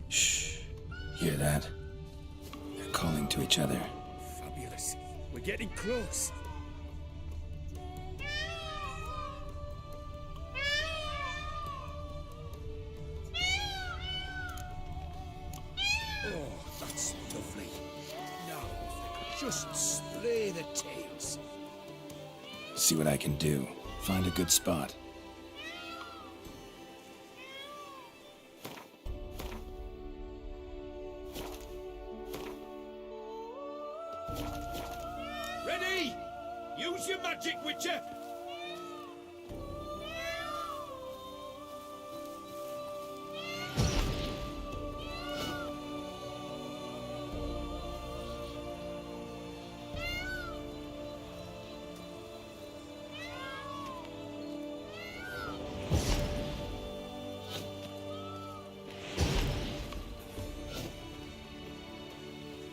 [SPEAKER 4] Shh. Hear that? They're calling to each other.
[SPEAKER 8] Fabulous. We're getting close. Oh, that's lovely. Now, just splay the tails.
[SPEAKER 4] See what I can do. Find a good spot.
[SPEAKER 8] Ready? Use your magic, Witcher!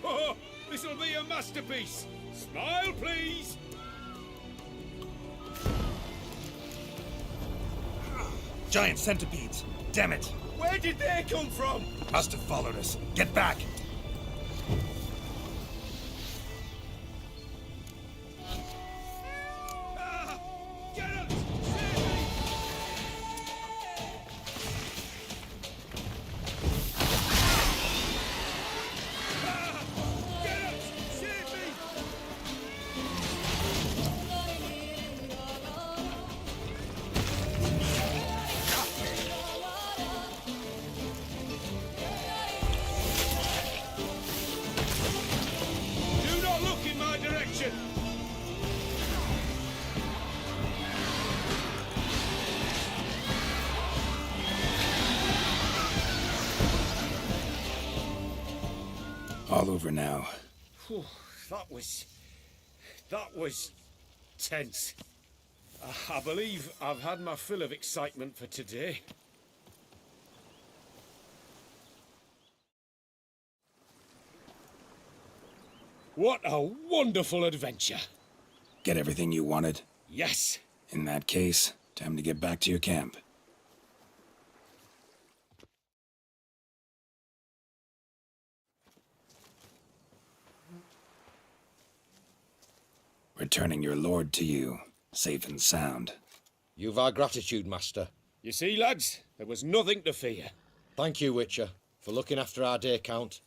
[SPEAKER 8] Oh, this'll be a masterpiece! Smile, please!
[SPEAKER 14] Giant centipedes. Damn it.
[SPEAKER 8] Where did they come from?
[SPEAKER 14] Must have followed us. Get back.
[SPEAKER 8] Ah! Geralt! Save me! Ah! Geralt! Save me! Do not look in my direction!
[SPEAKER 4] All over now.
[SPEAKER 8] Whew, that was tense. I believe I've had my fill of excitement for today. What a wonderful adventure!
[SPEAKER 4] Get everything you wanted?
[SPEAKER 8] Yes.
[SPEAKER 4] In that case, time to get back to your camp. Returning your lord to you, safe and sound.
[SPEAKER 3] You've our gratitude, Master.
[SPEAKER 8] You see, lads, there was nothing to fear.
[SPEAKER 3] Thank you, Witcher, for looking after our day count.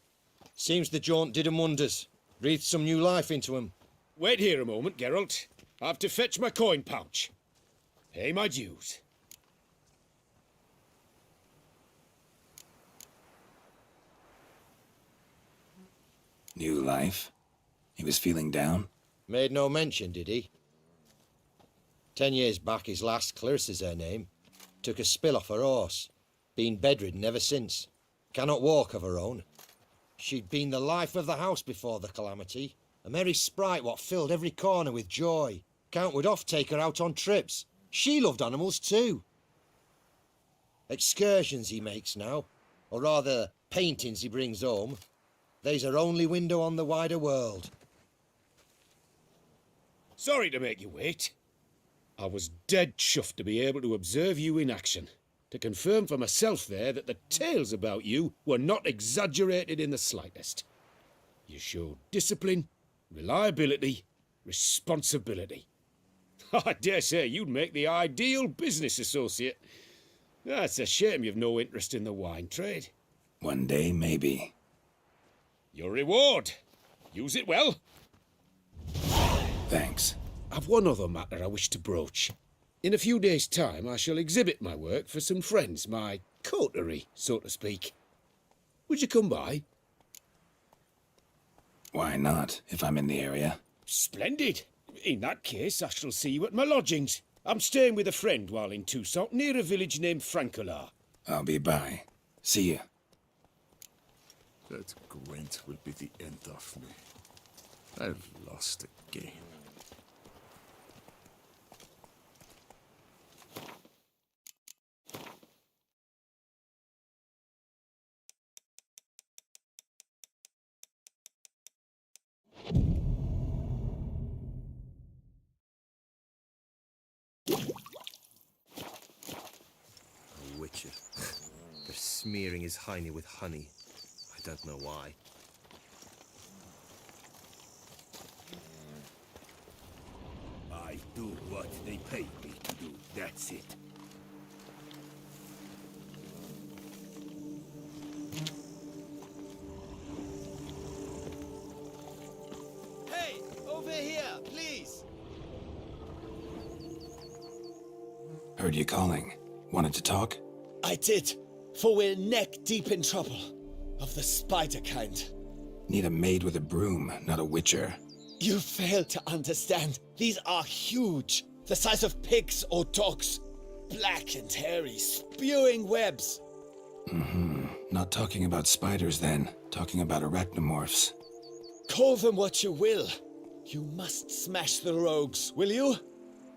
[SPEAKER 3] Seems the jaunt did 'em wonders. Breathed some new life into 'em.
[SPEAKER 8] Wait here a moment, Geralt. I have to fetch my coin pouch. Pay my dues.
[SPEAKER 4] New life? He was feeling down?
[SPEAKER 3] Made no mention, did he? 10 years back, his last, Clarice is her name. Took a spill off her horse. Been bedridden ever since. Cannot walk of her own. She'd been the life of the house before the calamity. A merry sprite what filled every corner with joy. Count would oft take her out on trips. She loved animals too. Excursions he makes now, or rather paintings he brings home. They's her only window on the wider world.
[SPEAKER 8] Sorry to make you wait. I was dead chuffed to be able to observe you in action. To confirm for myself there that the tales about you were not exaggerated in the slightest. You showed discipline, reliability, responsibility. I dare say you'd make the ideal business associate. It's a shame you've no interest in the wine trade.
[SPEAKER 4] One day, maybe.
[SPEAKER 8] Your reward. Use it well.
[SPEAKER 4] Thanks.
[SPEAKER 8] I've one other matter I wish to broach. In a few days' time, I shall exhibit my work for some friends, my coterie, so to speak. Would you come by?
[SPEAKER 4] Why not, if I'm in the area?
[SPEAKER 8] Splendid. In that case, I shall see you at my lodgings. I'm staying with a friend while in Toussaint, near a village named Francois.
[SPEAKER 4] I'll be by. See you.
[SPEAKER 12] That Gwent will be the end of me. I've lost again.
[SPEAKER 10] A witcher. They're smearing his hiney with honey. I don't know why.
[SPEAKER 2] I do what they paid me to do, that's it.
[SPEAKER 6] Hey, over here, please!
[SPEAKER 4] Heard you calling. Wanted to talk?
[SPEAKER 6] I did, for we're neck deep in trouble. Of the spider kind.
[SPEAKER 4] Need a maid with a broom, not a witcher.
[SPEAKER 6] You fail to understand. These are huge. The size of pigs or dogs. Black and hairy, spewing webs.
[SPEAKER 4] Not talking about spiders then. Talking about arachnomorphs.
[SPEAKER 6] Call them what you will. You must smash the rogues, will you?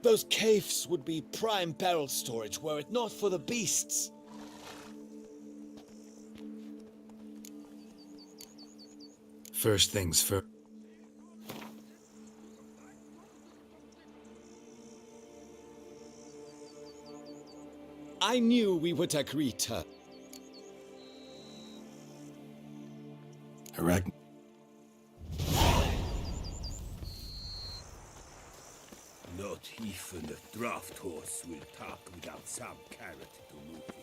[SPEAKER 6] Those caves would be prime barrel storage were it not for the beasts.
[SPEAKER 4] First things first.
[SPEAKER 6] I knew we would agree to.
[SPEAKER 4] Arachn...
[SPEAKER 2] Not even a draft horse will talk without some carrot to move it.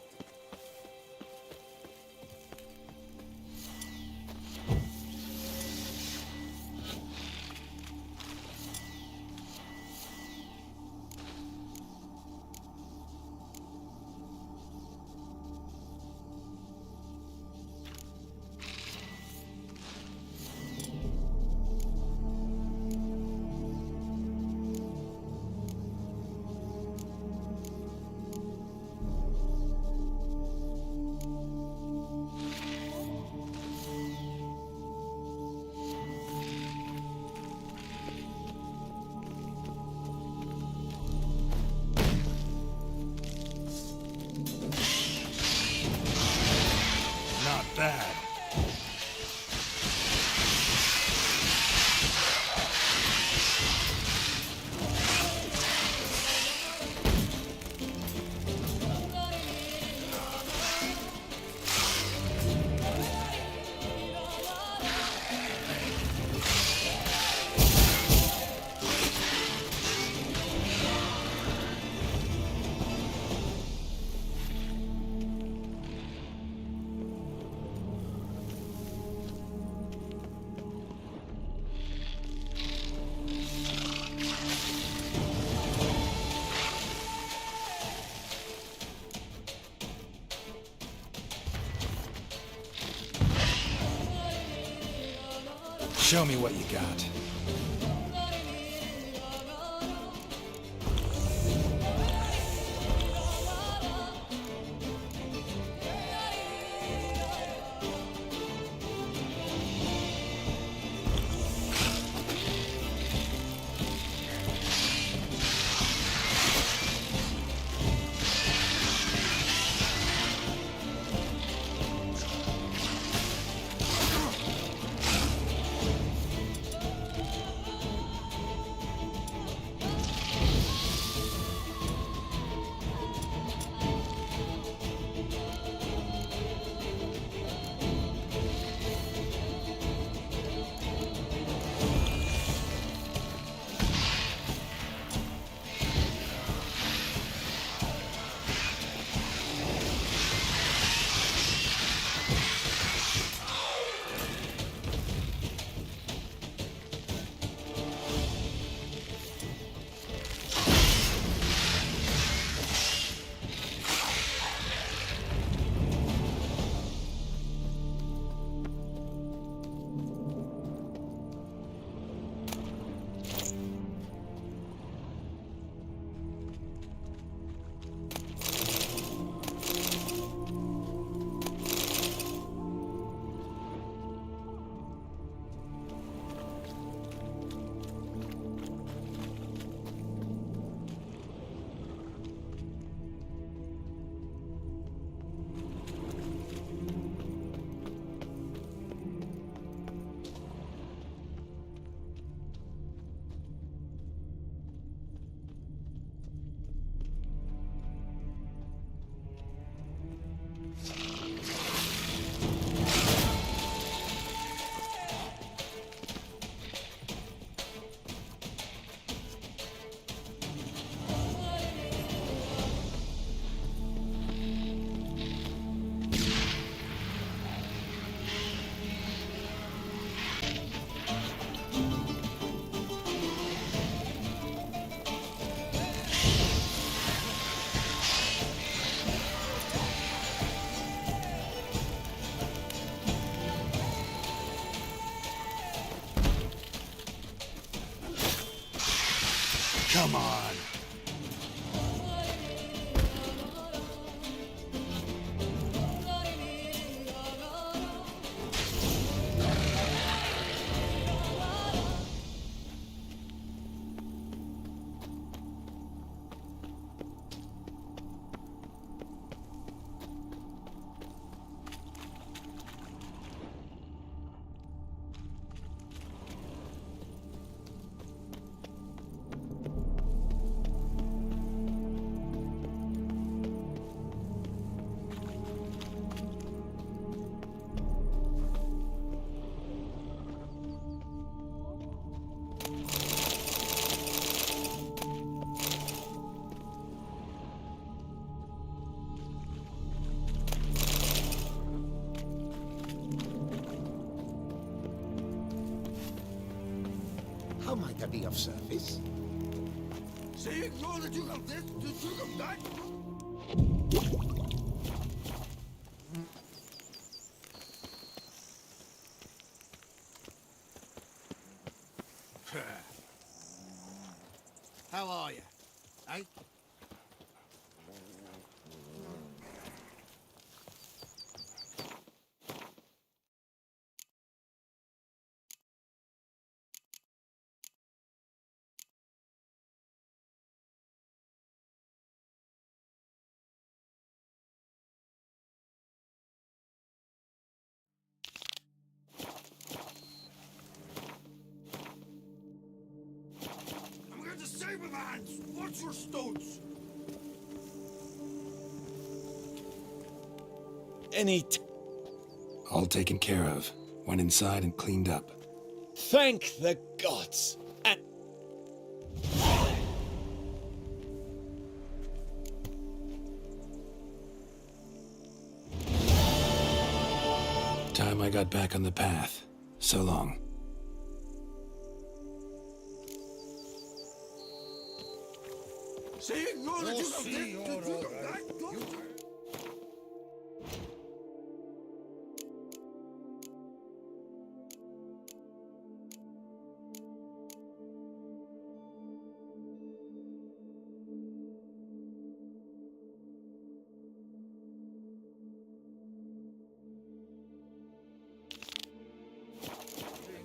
[SPEAKER 14] Not bad. Show me what you got. Come on.
[SPEAKER 7] How might I be of service?
[SPEAKER 2] Say no that you have this, that you have that.
[SPEAKER 7] How are you? Eh?
[SPEAKER 2] I'm going to save my hands. Watch your stones.
[SPEAKER 4] All taken care of. Went inside and cleaned up.
[SPEAKER 6] Thank the gods. And
[SPEAKER 4] Time I got back on the path. So long.
[SPEAKER 2] Say no that you have this, that you have that.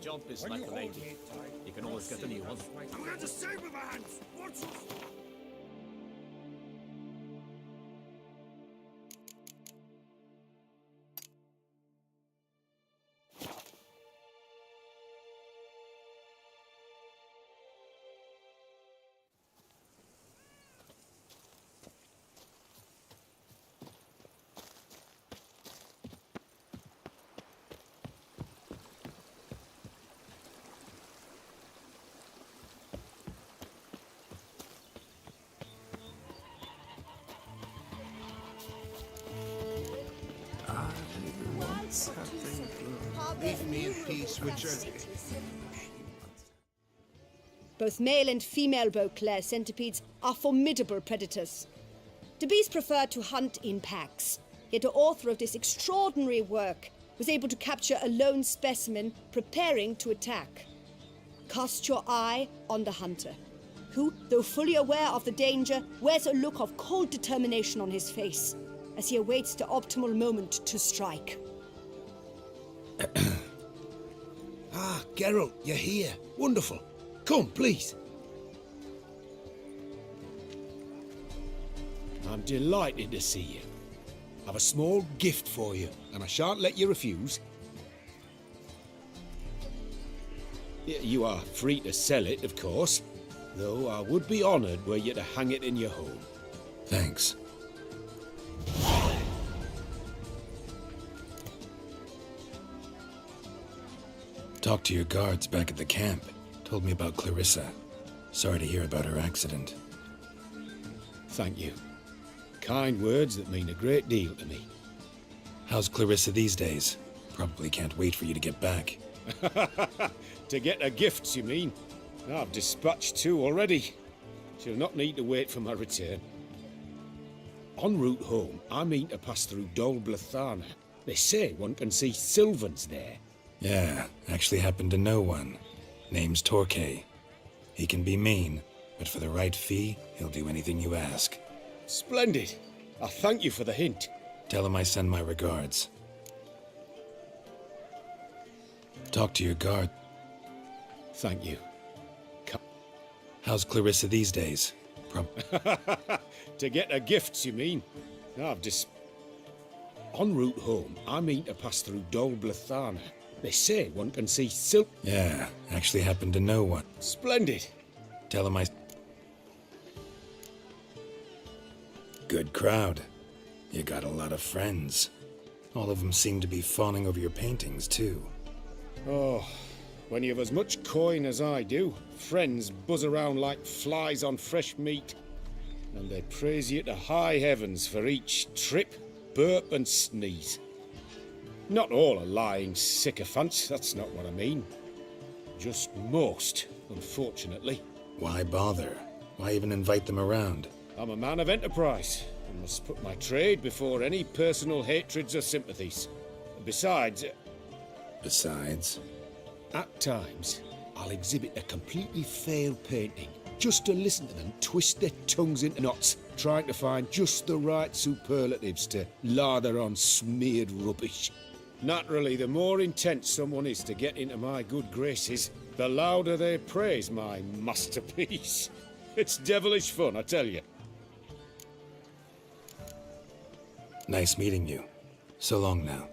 [SPEAKER 15] Jump is like a lady. You can always get a new one.
[SPEAKER 2] I'm going to save my hands. Watch your
[SPEAKER 7] Leave me in peace, Witcher.
[SPEAKER 16] Both male and female Beauclair centipedes are formidable predators. The bees prefer to hunt in packs, yet the author of this extraordinary work was able to capture a lone specimen preparing to attack. Cast your eye on the hunter, who, though fully aware of the danger, wears a look of cold determination on his face as he awaits the optimal moment to strike.
[SPEAKER 7] Ah, Geralt, you're here. Wonderful. Come, please. I'm delighted to see you. I've a small gift for you, and I shan't let you refuse. You are free to sell it, of course, though I would be honoured were you to hang it in your home.
[SPEAKER 4] Thanks. Talked to your guards back at the camp. Told me about Clarissa. Sorry to hear about her accident.
[SPEAKER 7] Thank you. Kind words that mean a great deal to me.
[SPEAKER 4] How's Clarissa these days? Probably can't wait for you to get back.
[SPEAKER 8] To get her gifts, you mean? I've dispatched 2 already. She'll not need to wait for my return. En route home, I mean to pass through Dol Blathana. They say one can see Sylvans there.
[SPEAKER 4] Yeah, actually happen to know one. Name's Torquay. He can be mean, but for the right fee, he'll do anything you ask.
[SPEAKER 8] Splendid. I thank you for the hint.
[SPEAKER 4] Tell him I send my regards. Talk to your guard.
[SPEAKER 8] Thank you.
[SPEAKER 4] How's Clarissa these days?
[SPEAKER 8] To get her gifts, you mean? En route home, I mean to pass through Dol Blathana. They say one can see silk.
[SPEAKER 4] Yeah, actually happen to know one.
[SPEAKER 8] Splendid.
[SPEAKER 4] Tell him I... Good crowd. You got a lot of friends. All of them seem to be fawning over your paintings, too.
[SPEAKER 8] Oh, when you've as much coin as I do, friends buzz around like flies on fresh meat. And they praise you to high heavens for each trip, burp and sneeze. Not all are lying sycophants, that's not what I mean. Just most, unfortunately.
[SPEAKER 4] Why bother? Why even invite them around?
[SPEAKER 8] I'm a man of enterprise, and must put my trade before any personal hatreds or sympathies. Besides... At times, I'll exhibit a completely failed painting, just to listen to them twist their tongues into knots, trying to find just the right superlatives to lather on smeared rubbish. Naturally, the more intent someone is to get into my good graces, the louder they praise my masterpiece. It's devilish fun, I tell you.
[SPEAKER 4] Nice meeting you. So long now.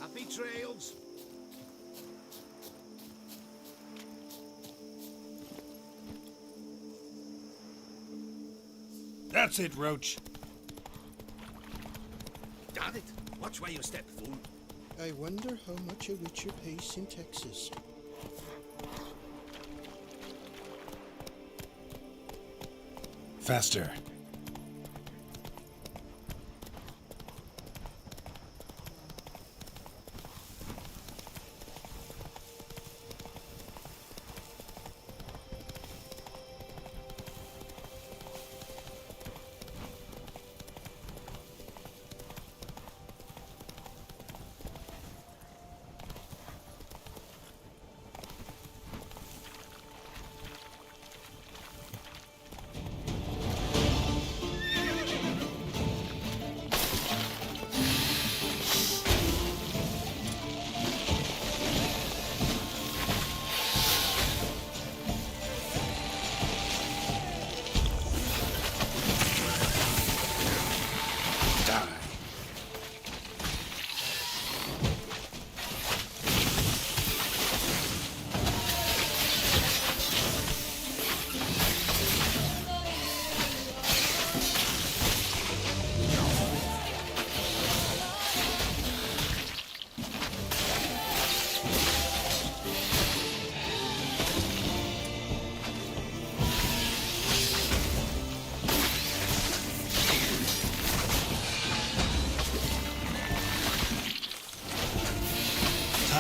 [SPEAKER 7] Happy trails.
[SPEAKER 14] That's it, Roach.
[SPEAKER 7] Damn it! Watch where you step, fool.
[SPEAKER 3] I wonder how much a witcher pays in Texas.
[SPEAKER 4] Faster.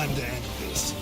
[SPEAKER 14] Time to end this.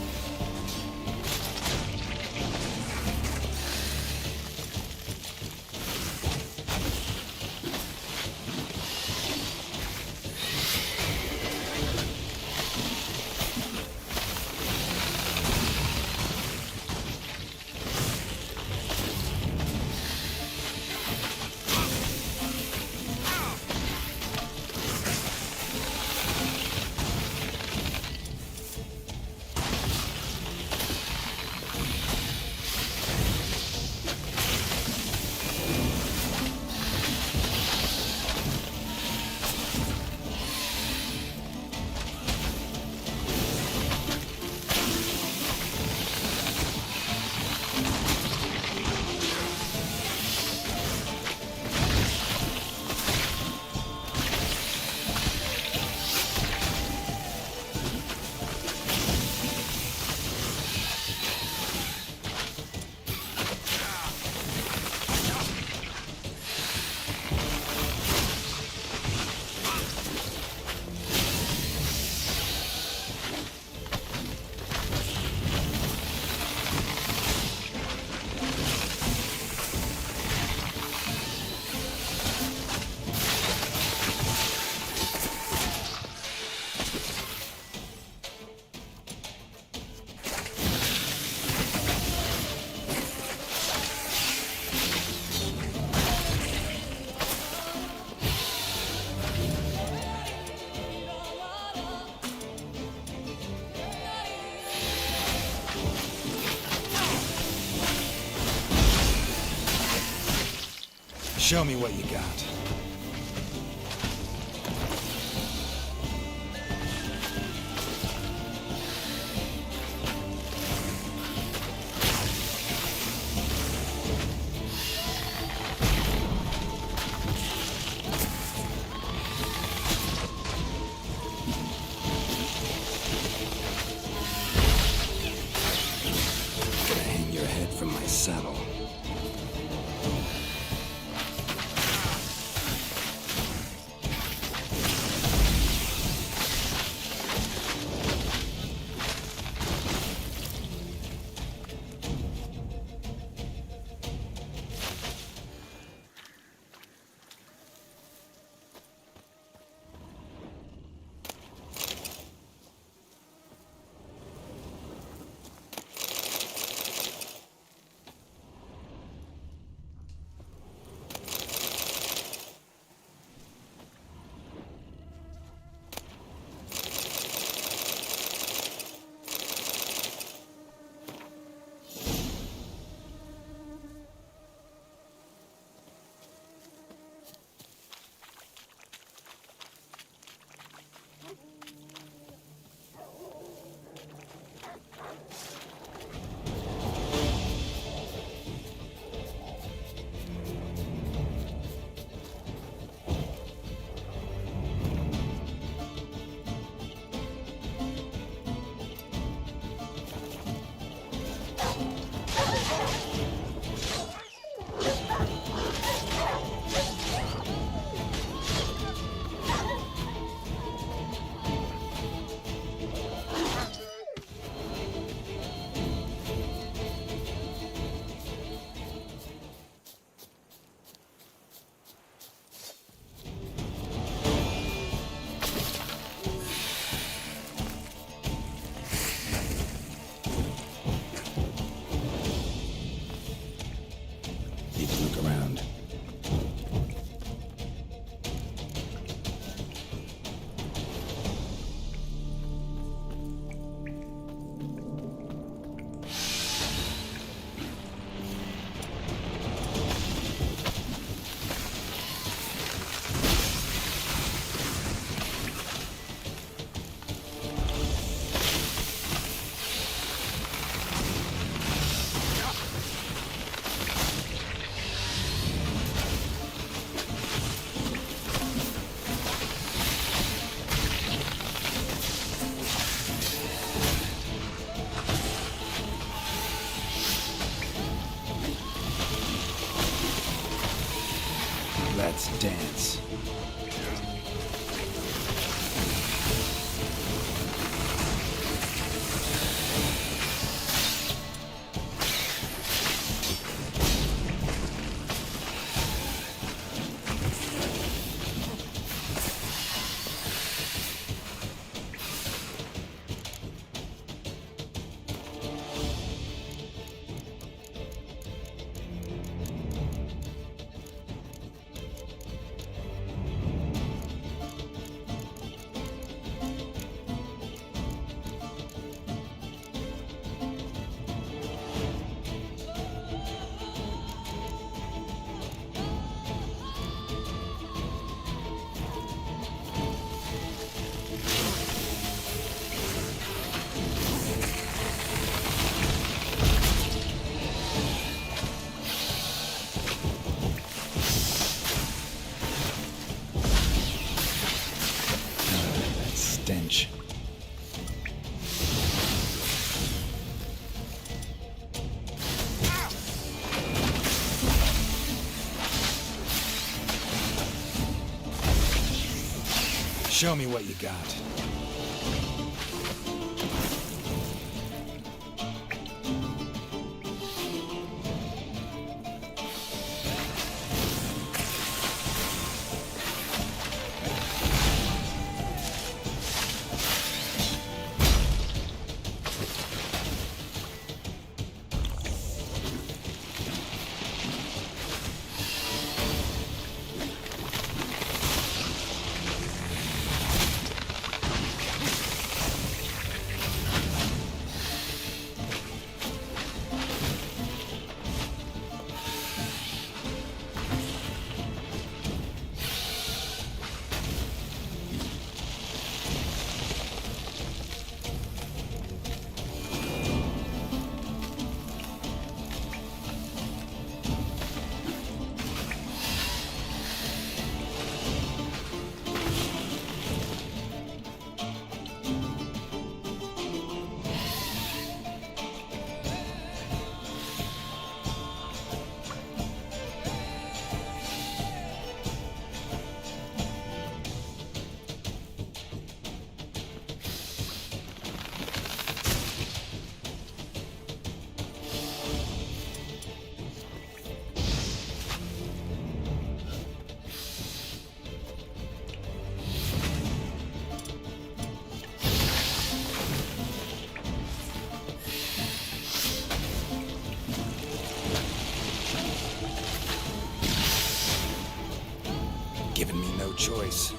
[SPEAKER 14] Show me what you got.
[SPEAKER 4] Gonna hang your head from my saddle. Let's dance. stench.
[SPEAKER 14] Show me what you got. Giving me no choice.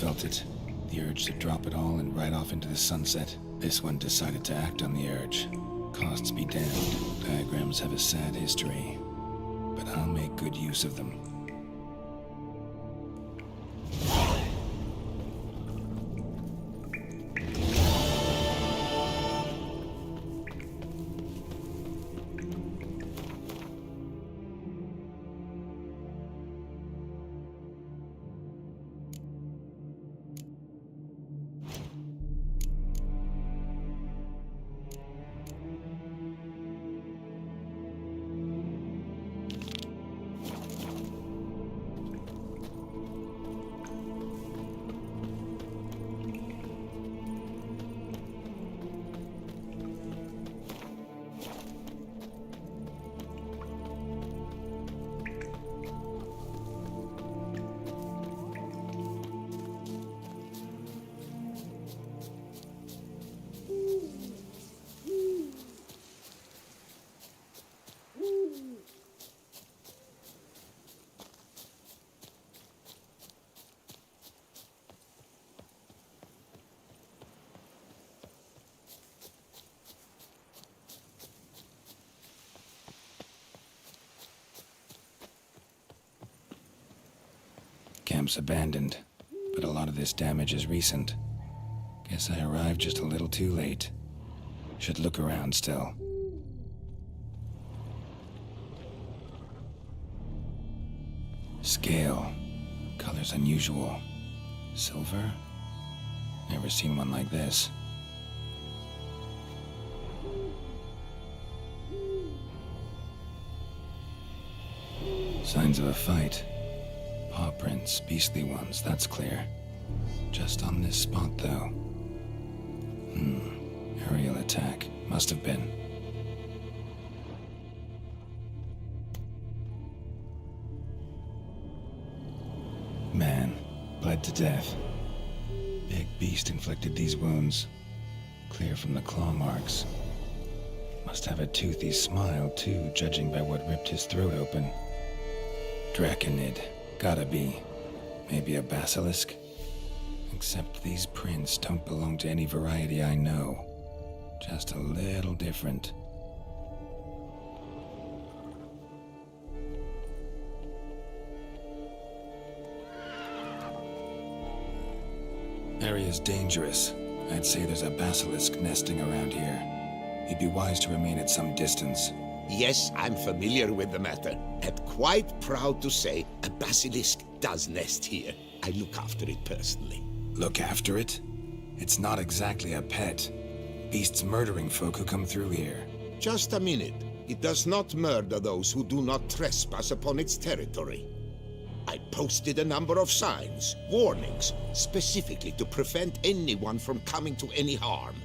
[SPEAKER 14] Felt it. The urge to drop it all and ride off into the sunset. This one decided to act on the urge. Costs be damned. Diagrams have a sad history. But I'll make good use of them. camp's abandoned, but a lot of this damage is recent. Guess I arrived just a little too late. Should look around still. Scale. Color's unusual. Silver? Never seen one like this. Signs of a fight. Paw prints, beastly ones, that's clear. Just on this spot, though. Aerial attack. Must have been. Man, bled to death. Big beast inflicted these wounds. Clear from the claw marks. Must have a toothy smile, too, judging by what ripped his throat open. Draconid. Gotta be. Maybe a basilisk? Except these prints don't belong to any variety I know. Just a little different. Area's dangerous. I'd say there's a basilisk nesting around here. You'd be wise to remain at some distance.
[SPEAKER 7] Yes, I'm familiar with the matter, and quite proud to say a basilisk does nest here. I look after it personally.
[SPEAKER 14] Look after it? It's not exactly a pet. Beasts murdering folk who come through here.
[SPEAKER 7] Just a minute. It does not murder those who do not trespass upon its territory. I posted a number of signs, warnings, specifically to prevent anyone from coming to any harm.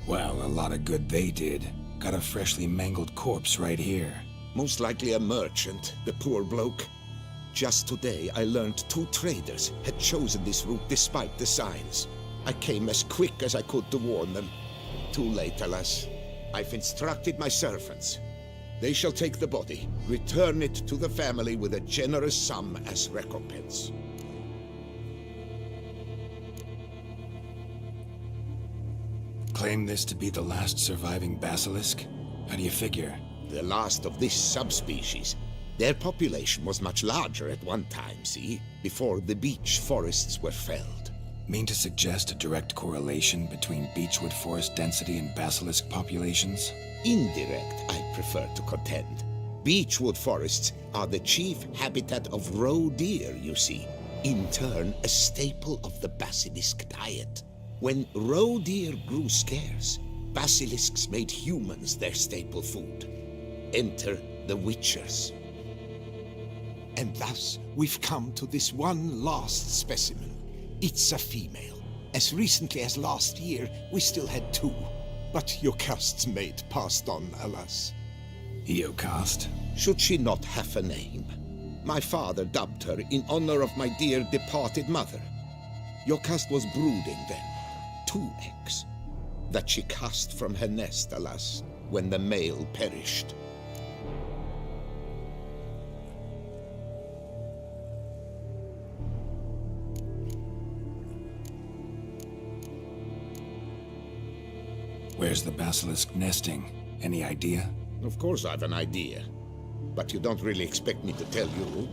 [SPEAKER 14] Well, a lot of good they did. Got a freshly mangled corpse right here.
[SPEAKER 7] Most likely a merchant, the poor bloke. Just today, I learned 2 traders had chosen this route despite the signs. I came as quick as I could to warn them. Too late, alas. I've instructed my servants. They shall take the body, return it to the family with a generous sum as recompense.
[SPEAKER 14] Claim this to be the last surviving basilisk? How do you figure?
[SPEAKER 7] The last of this subspecies. Their population was much larger at one time, see? Before the beech forests were felled.
[SPEAKER 14] Mean to suggest a direct correlation between beechwood forest density and basilisk populations?
[SPEAKER 7] Indirect, I prefer to contend. Beechwood forests are the chief habitat of roe deer, you see. In turn, a staple of the basilisk diet. When roe deer grew scarce, basilisks made humans their staple food. Enter the Witchers. And thus, we've come to this one last specimen. It's a female. As recently as last year, we still had 2. But Jocast's mate passed on, alas.
[SPEAKER 14] Jocast?
[SPEAKER 7] Should she not have a name? My father dubbed her in honor of my dear departed mother. Jocast was brooding then. 2 eggs. That she cast from her nest, alas, when the male perished.
[SPEAKER 14] Where's the basilisk nesting? Any idea?
[SPEAKER 7] Of course I've an idea. But you don't really expect me to tell you.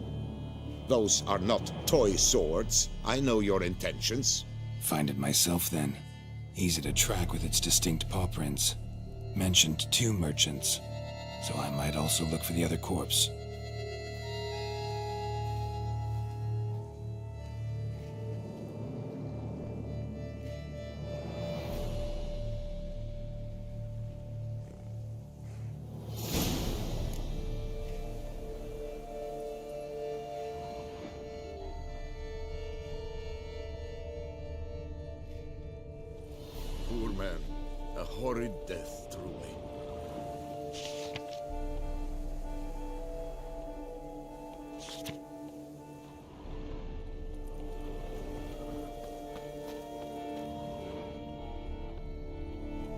[SPEAKER 7] Those are not toy swords. I know your intentions.
[SPEAKER 14] Find it myself then. Easy to track with its distinct paw prints. Mentioned 2 merchants, so I might also look for the other corpse.
[SPEAKER 12] Poor man. A horrid death, truly.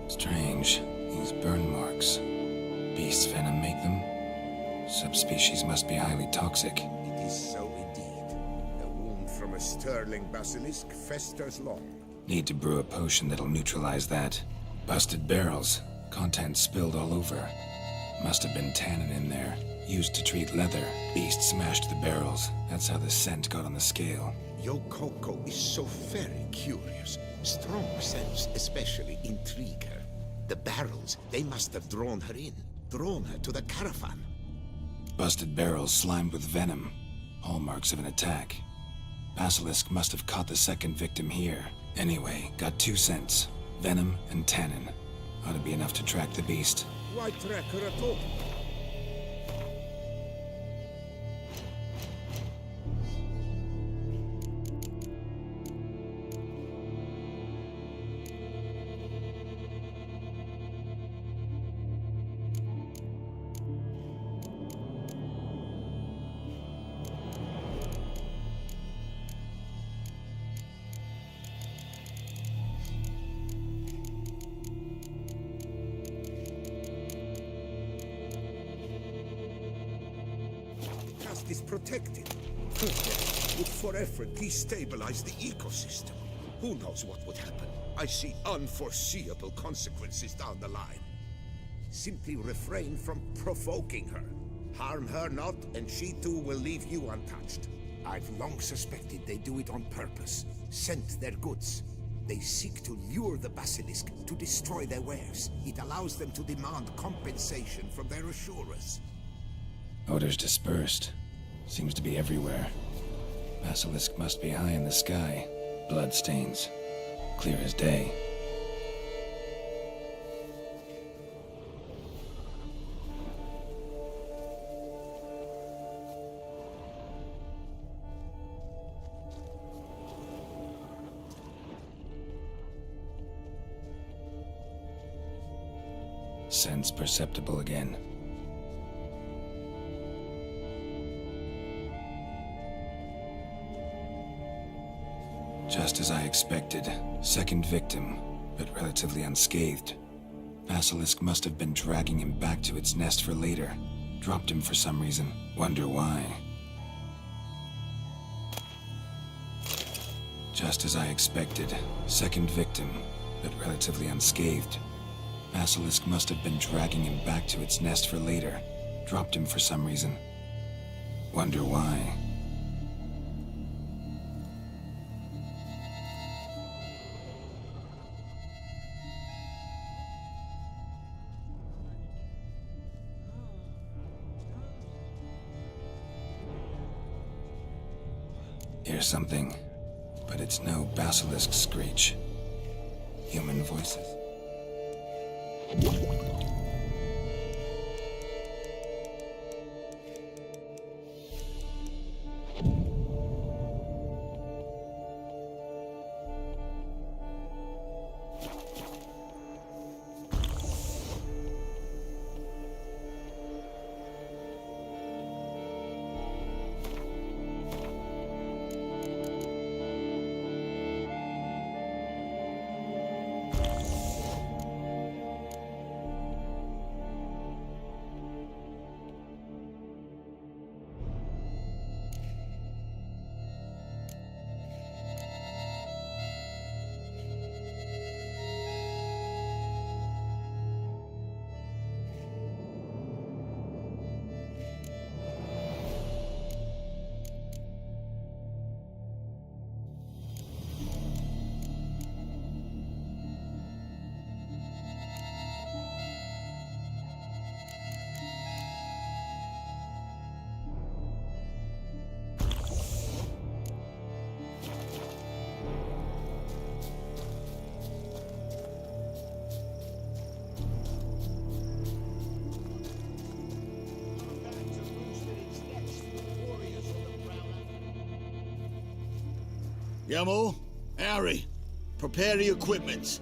[SPEAKER 14] Strange. These burn marks. Beast's venom make them? Subspecies must be highly toxic.
[SPEAKER 7] It is so indeed. A wound from a sterling basilisk festers long.
[SPEAKER 14] Need to brew a potion that'll neutralize that. Busted barrels. Contents spilled all over.
[SPEAKER 4] Must have been tannin in there. Used to treat leather. Beast smashed the barrels. That's how the scent got on the scale.
[SPEAKER 7] Yokoko is so very curious. Strong scents especially intrigue her. The barrels, they must have drawn her in. Drawn her to the caravan.
[SPEAKER 4] Busted barrels slimed with venom. Hallmarks of an attack. Basilisk must have caught the second victim here. Anyway, got 2 scents. Venom and tannin. Ought to be enough to track the beast.
[SPEAKER 2] Why track her at all? Is protected. Would forever destabilize the ecosystem. Who knows what would happen? I see unforeseeable consequences down the line. Simply refrain from provoking her. Harm her not, and she too will leave you untouched. I've long suspected they do it on purpose. Scent their goods. They seek to lure the basilisk to destroy their wares. It allows them to demand compensation from their assurers.
[SPEAKER 4] Odors dispersed. Seems to be everywhere. Basilisk must be high in the sky. Bloodstains. Clear as day. Sense perceptible again. Just as I expected. Second victim, but relatively unscathed. Basilisk must have been dragging him back to its nest for later. Dropped him for some reason. Wonder why. Just as I expected. Second victim, but relatively unscathed. Basilisk must have been dragging him back to its nest for later. Dropped him for some reason. Wonder why. Hear something, but it's no basilisk screech. Human voices.
[SPEAKER 17] Yamo, Harry, prepare the equipment.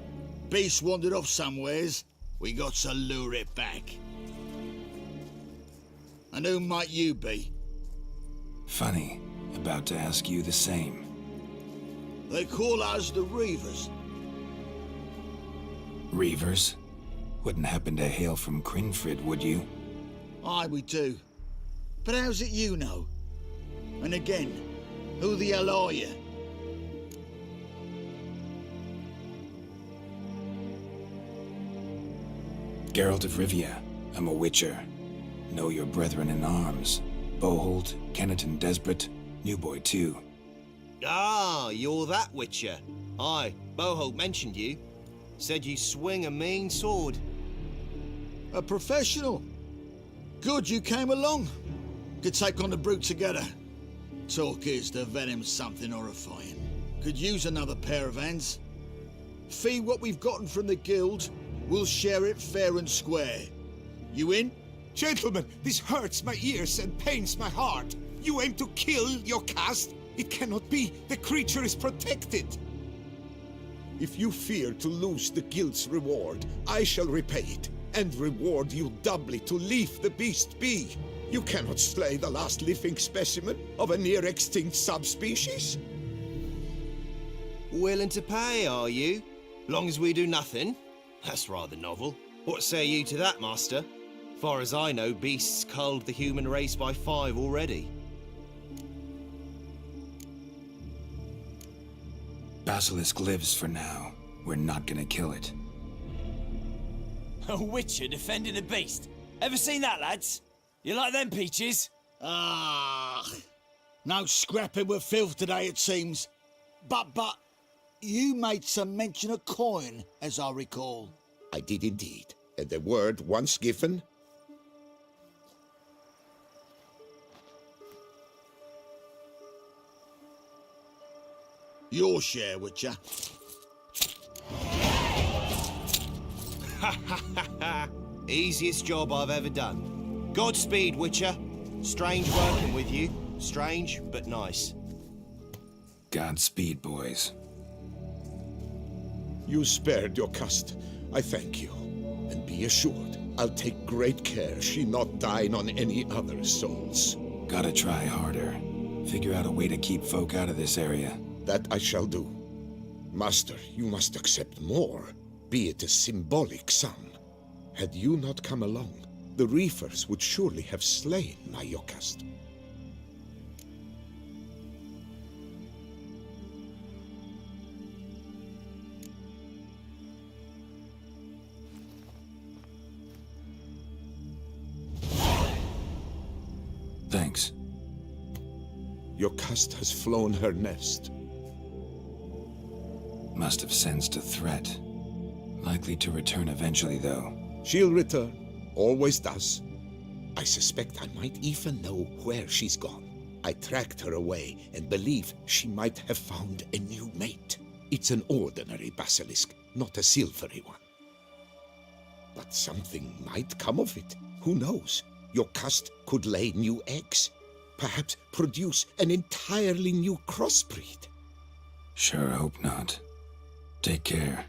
[SPEAKER 17] Beast wandered off somewheres. We got to lure it back. And who might you be?
[SPEAKER 4] Funny. About to ask you the same.
[SPEAKER 17] They call us the Reavers.
[SPEAKER 4] Reavers? Wouldn't happen to hail from Crinfrid, would you?
[SPEAKER 17] Aye, we do. But how's it you know? And again, who the hell are you?
[SPEAKER 4] Geralt of Rivia, I'm a witcher. Know your brethren in arms. Boholt, Kenneton Desperate, New Boy too.
[SPEAKER 10] Ah, you're that witcher. Aye, Boholt mentioned you. Said you swing a mean sword.
[SPEAKER 17] A professional. Good you came along. Could take on the brute together. Talk is the venom's something horrifying. Could use another pair of hands. Fee what we've gotten from the guild, we'll share it fair and square. You in?
[SPEAKER 2] Gentlemen, this hurts my ears and pains my heart. You aim to kill your caste? It cannot be. The creature is protected. If you fear to lose the guild's reward, I shall repay it, and reward you doubly to leave the beast be. You cannot slay the last living specimen of a near-extinct subspecies.
[SPEAKER 10] Willing to pay, are you? Long as we do nothing? That's rather novel. What say you to that, master? Far as I know, beasts culled the human race by 5 already.
[SPEAKER 4] Basilisk lives for now. We're not gonna kill it.
[SPEAKER 18] A witcher defending a beast. Ever seen that, lads? You like them peaches?
[SPEAKER 17] Ah, no scrapping with filth today, it seems. But, you made some mention of coin, as I recall.
[SPEAKER 7] I did indeed. And the word once given...
[SPEAKER 17] Your share, Witcher.
[SPEAKER 10] Easiest job I've ever done. Godspeed, Witcher. Strange working with you. Strange, but nice.
[SPEAKER 4] Godspeed, boys.
[SPEAKER 2] You spared your caste. I thank you. And be assured, I'll take great care she not dine on any other souls.
[SPEAKER 4] Gotta try harder. Figure out a way to keep folk out of this area.
[SPEAKER 2] That I shall do. Master, you must accept more, be it a symbolic sum. Had you not come along, the Reefers would surely have slain my Yokast.
[SPEAKER 4] Thanks.
[SPEAKER 2] Your caste has flown her nest.
[SPEAKER 4] Must have sensed a threat. Likely to return eventually, though.
[SPEAKER 2] She'll return. Always does. I suspect I might even know where she's gone. I tracked her away and believe she might have found a new mate. It's an ordinary basilisk, not a silvery one. But something might come of it. Who knows? Your caste could lay new eggs. Perhaps produce an entirely new crossbreed.
[SPEAKER 4] Sure hope not. Take care.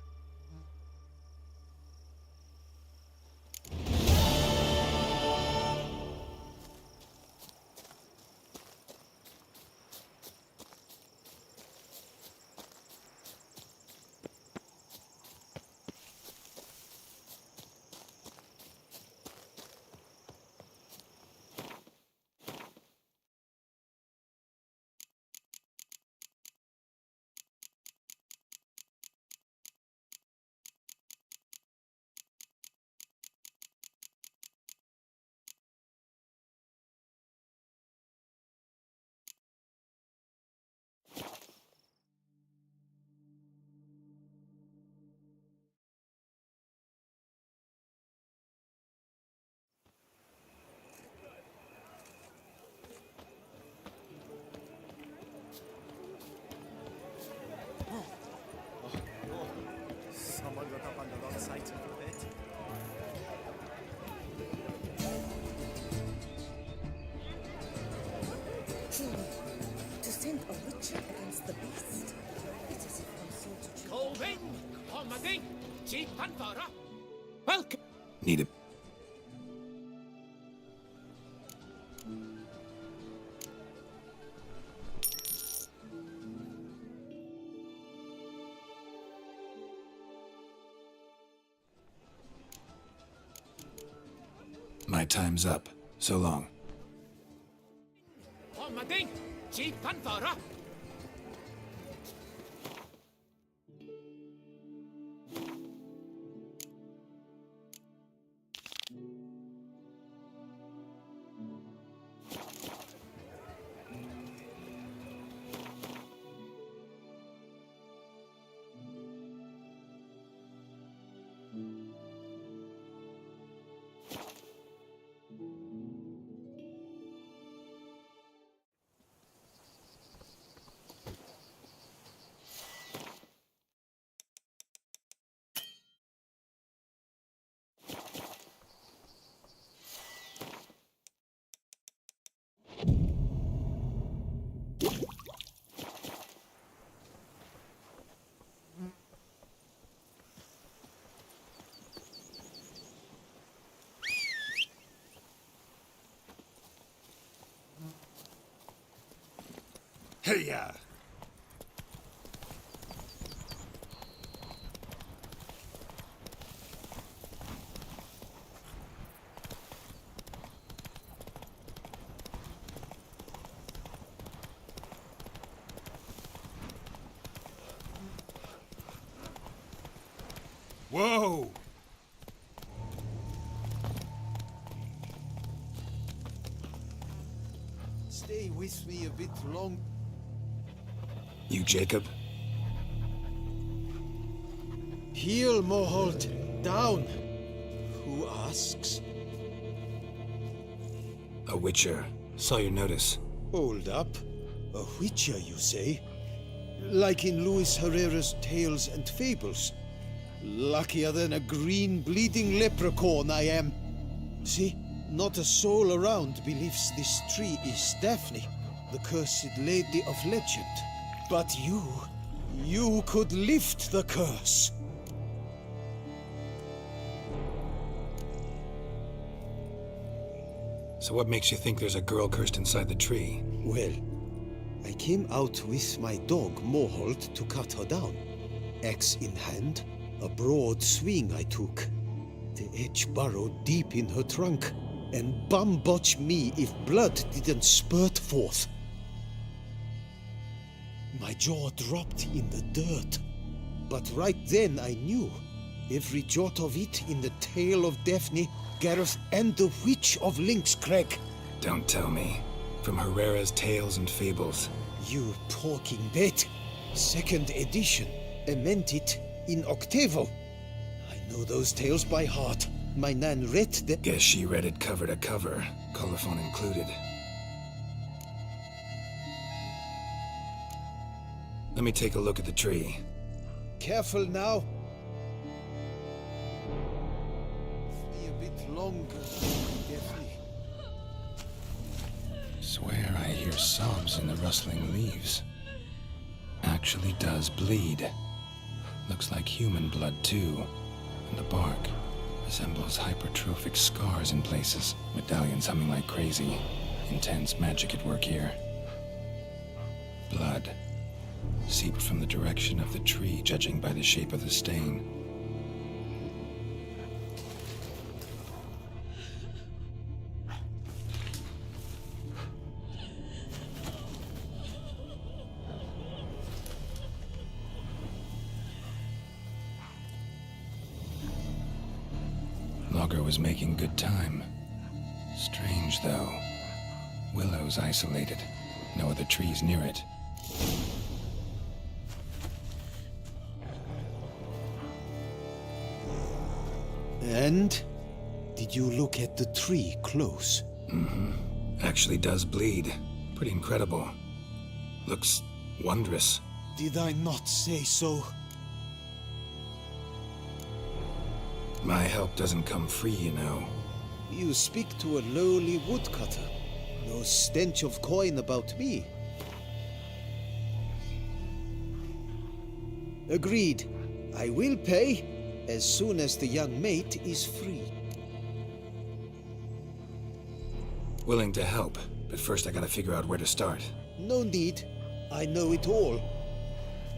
[SPEAKER 10] Someone got up on the wrong side of the bed.
[SPEAKER 1] Truly, to send a witcher against the beast, it is as if one soul to choose.
[SPEAKER 5] Colvin, Comedy, Chief Panthera. Welcome.
[SPEAKER 4] Need a... My time's up. So long.
[SPEAKER 5] Comedy, Chief Panthera.
[SPEAKER 12] Hey-ya! Whoa!
[SPEAKER 17] Stay with me a bit long.
[SPEAKER 4] You, Jacob?
[SPEAKER 17] Heel, Moholt. Down. Who asks?
[SPEAKER 4] A witcher. Saw your notice.
[SPEAKER 19] Hold up. A witcher, you say? Like in Luis Herrera's Tales and Fables. Luckier than a green bleeding leprechaun I am. See, not a soul around believes this tree is Daphne, the cursed lady of legend. But you could lift the curse.
[SPEAKER 4] So what makes you think there's a girl cursed inside the tree?
[SPEAKER 19] Well, I came out with my dog Moholt to cut her down. Axe in hand, a broad swing I took. The edge burrowed deep in her trunk, and bum-botch me if blood didn't spurt forth. My jaw dropped in the dirt. But right then I knew. Every jot of it in the tale of Daphne, Gareth, and the Witch of Lynxcrag.
[SPEAKER 4] Don't tell me. From Herrera's Tales and Fables.
[SPEAKER 19] You talking bet. Second edition. I meant it in octavo. I know those tales by heart. My nan read them.
[SPEAKER 4] Guess she read it cover to cover, colophon included. Let me take a look at the tree.
[SPEAKER 19] Careful now. Be a bit longer, Daphne.
[SPEAKER 14] Swear I hear sobs in the rustling leaves. Actually does bleed. Looks like human blood too. And the bark resembles hypertrophic scars in places. Medallions humming like crazy. Intense magic at work here. Blood. Seeped from the direction of the tree, judging by the shape of the stain. Logger was making good time. Strange, though. Willow's isolated. No other trees near it.
[SPEAKER 19] And? Did you look at the tree close?
[SPEAKER 4] Mm-hmm. Actually does bleed. Pretty incredible. Looks wondrous.
[SPEAKER 19] Did I not say so?
[SPEAKER 4] My help doesn't come free, you know.
[SPEAKER 19] You speak to a lowly woodcutter. No stench of coin about me. Agreed. I will pay as soon as the young mate is free.
[SPEAKER 4] Willing to help, but first I gotta figure out where to start.
[SPEAKER 19] No need. I know it all.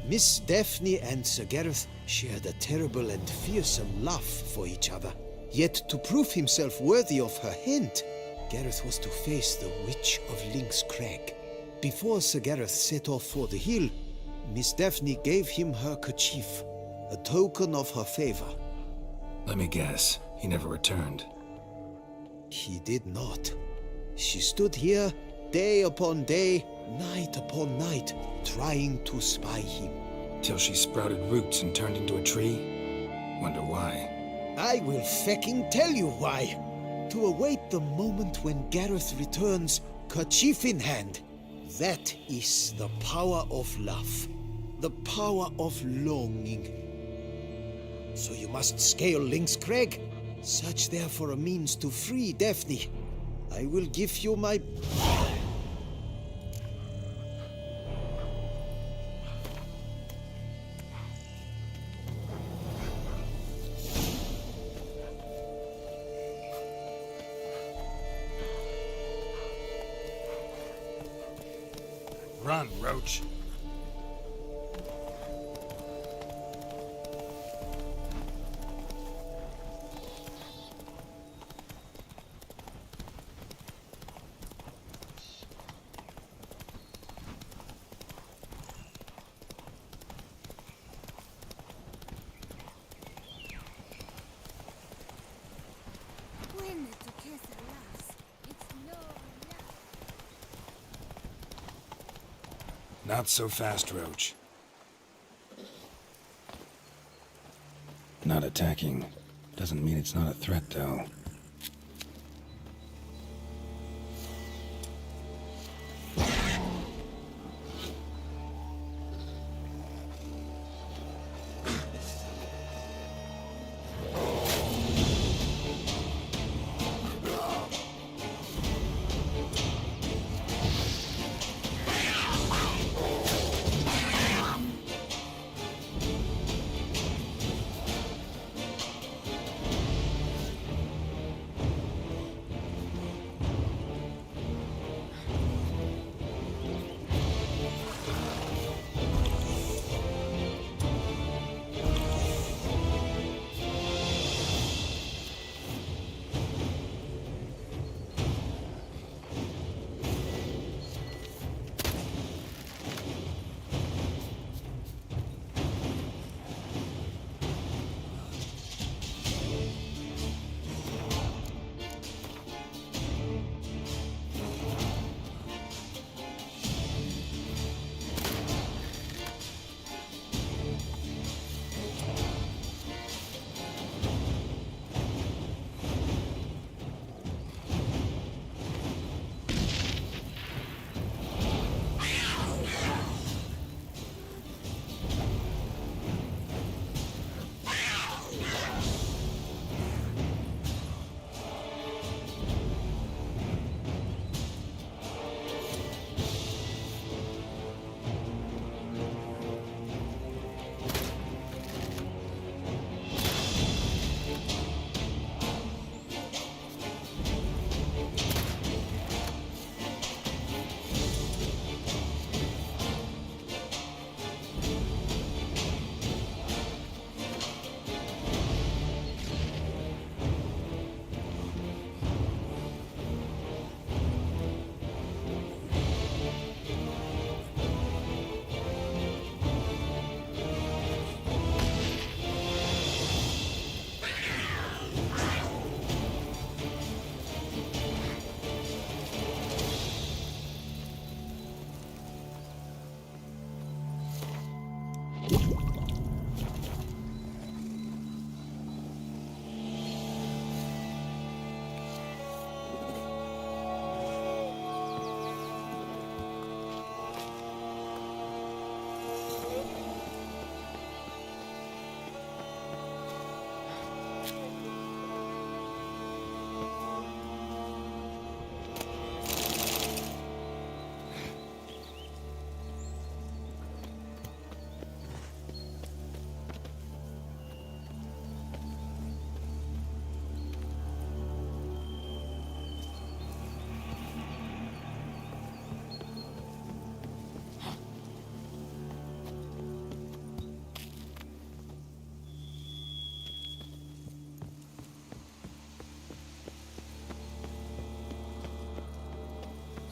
[SPEAKER 19] Miss Daphne and Sir Gareth shared a terrible and fearsome love for each other. Yet to prove himself worthy of her hand, Gareth was to face the Witch of Lynxcrag. Before Sir Gareth set off for the hill, Miss Daphne gave him her kerchief, a token of her favor.
[SPEAKER 4] Let me guess, he never returned.
[SPEAKER 19] He did not. She stood here day upon day, night upon night, trying to spy him.
[SPEAKER 4] Till she sprouted roots and turned into a tree? Wonder why.
[SPEAKER 19] I will fecking tell you why. To await the moment when Gareth returns, kerchief in hand. That is the power of love. The power of longing. So you must scale Lynxcrag. Search there for a means to free Daphne. I will give you my...
[SPEAKER 4] Run, Roach.
[SPEAKER 13] When the Duquesa laughs, it's no laugh.
[SPEAKER 4] Not so fast, Roach. Not attacking doesn't mean it's not a threat, though.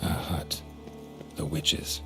[SPEAKER 4] A hut. The witches.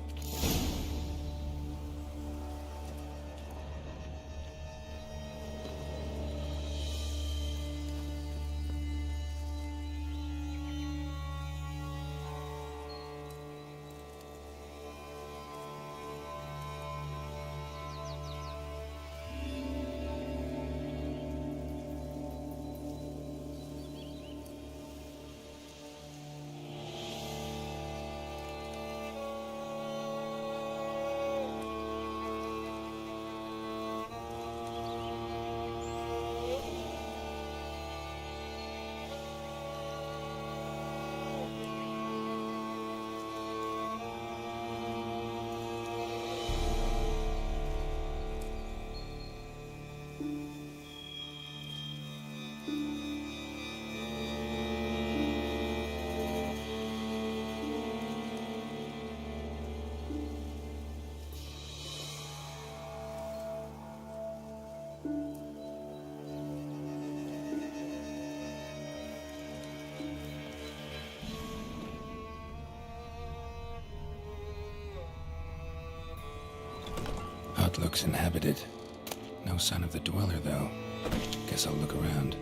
[SPEAKER 14] It looks inhabited. No sign of the dweller, though. Guess I'll look around.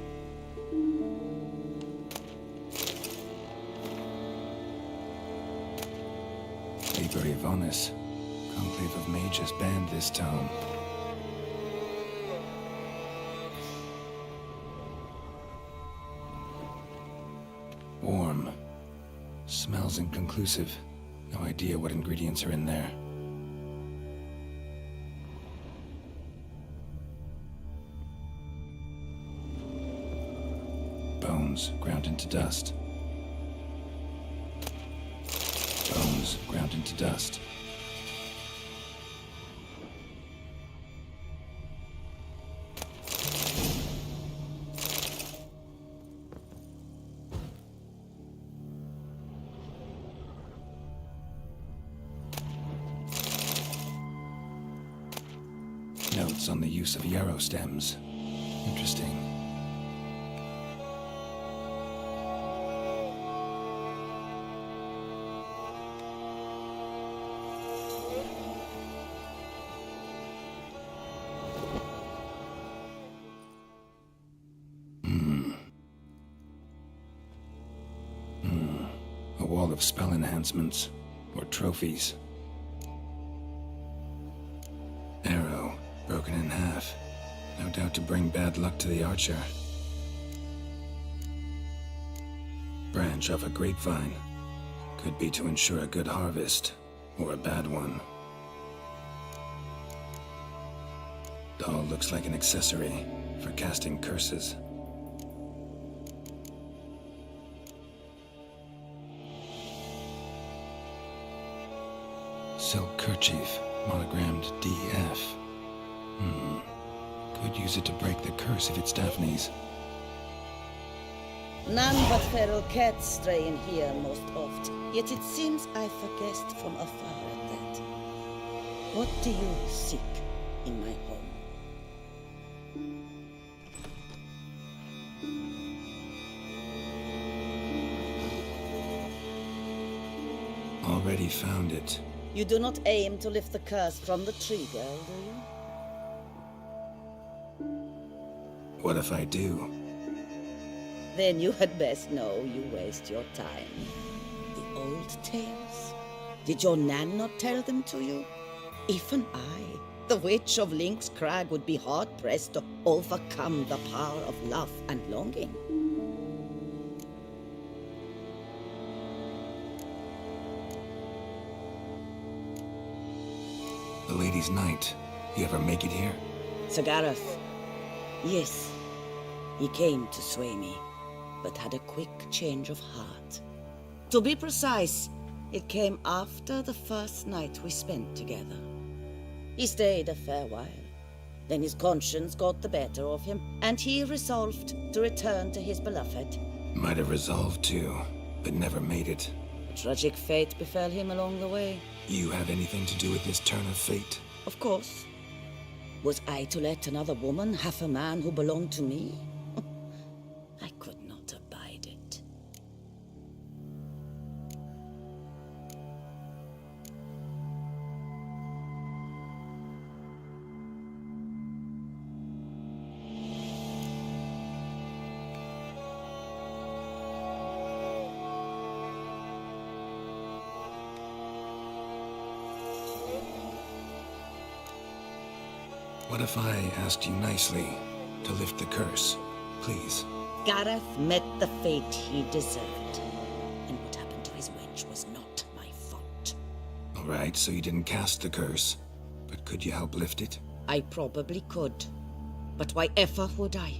[SPEAKER 14] Liber Ivonis. Conclave of mages banned this town. Warm. Smells inconclusive. No idea what ingredients are in there. Bones ground into dust. Bones ground into dust. Notes on the use of yarrow stems. Interesting. A wall of spell enhancements, or trophies. Arrow, broken in half. No doubt to bring bad luck to the archer. Branch off a grapevine. Could be to ensure a good harvest, or a bad one. Doll looks like an accessory for casting curses. Silk kerchief, monogrammed DF. Could use it to break the curse if it's Daphne's.
[SPEAKER 1] None but feral cats stray in here most oft, yet it seems I've a guest from afar at that. What do you seek in my home?
[SPEAKER 14] Already found it.
[SPEAKER 1] You do not aim to lift the curse from the tree, girl, do you?
[SPEAKER 14] What if I do?
[SPEAKER 1] Then you had best know you waste your time. The old tales? Did your Nan not tell them to you? Even I, the witch of Lynx Crag, would be hard-pressed to overcome the power of love and longing.
[SPEAKER 14] The Lady's Knight. You ever make it here?
[SPEAKER 1] Sir Gareth. Yes. He came to sway me, but had a quick change of heart. To be precise, it came after the first night we spent together. He stayed a fair while. Then his conscience got the better of him, and he resolved to return to his beloved.
[SPEAKER 14] Might have resolved to, but never made it.
[SPEAKER 1] A tragic fate befell him along the way.
[SPEAKER 14] You have anything to do with this turn of fate?
[SPEAKER 1] Of course. Was I to let another woman have a man who belonged to me? I could not abide it.
[SPEAKER 14] What if I asked you nicely to lift the curse, please?
[SPEAKER 1] Gareth met the fate he deserved. And what happened to his wench was not my fault.
[SPEAKER 14] All right, so you didn't cast the curse, but could you help lift it?
[SPEAKER 1] I probably could. But why ever would I?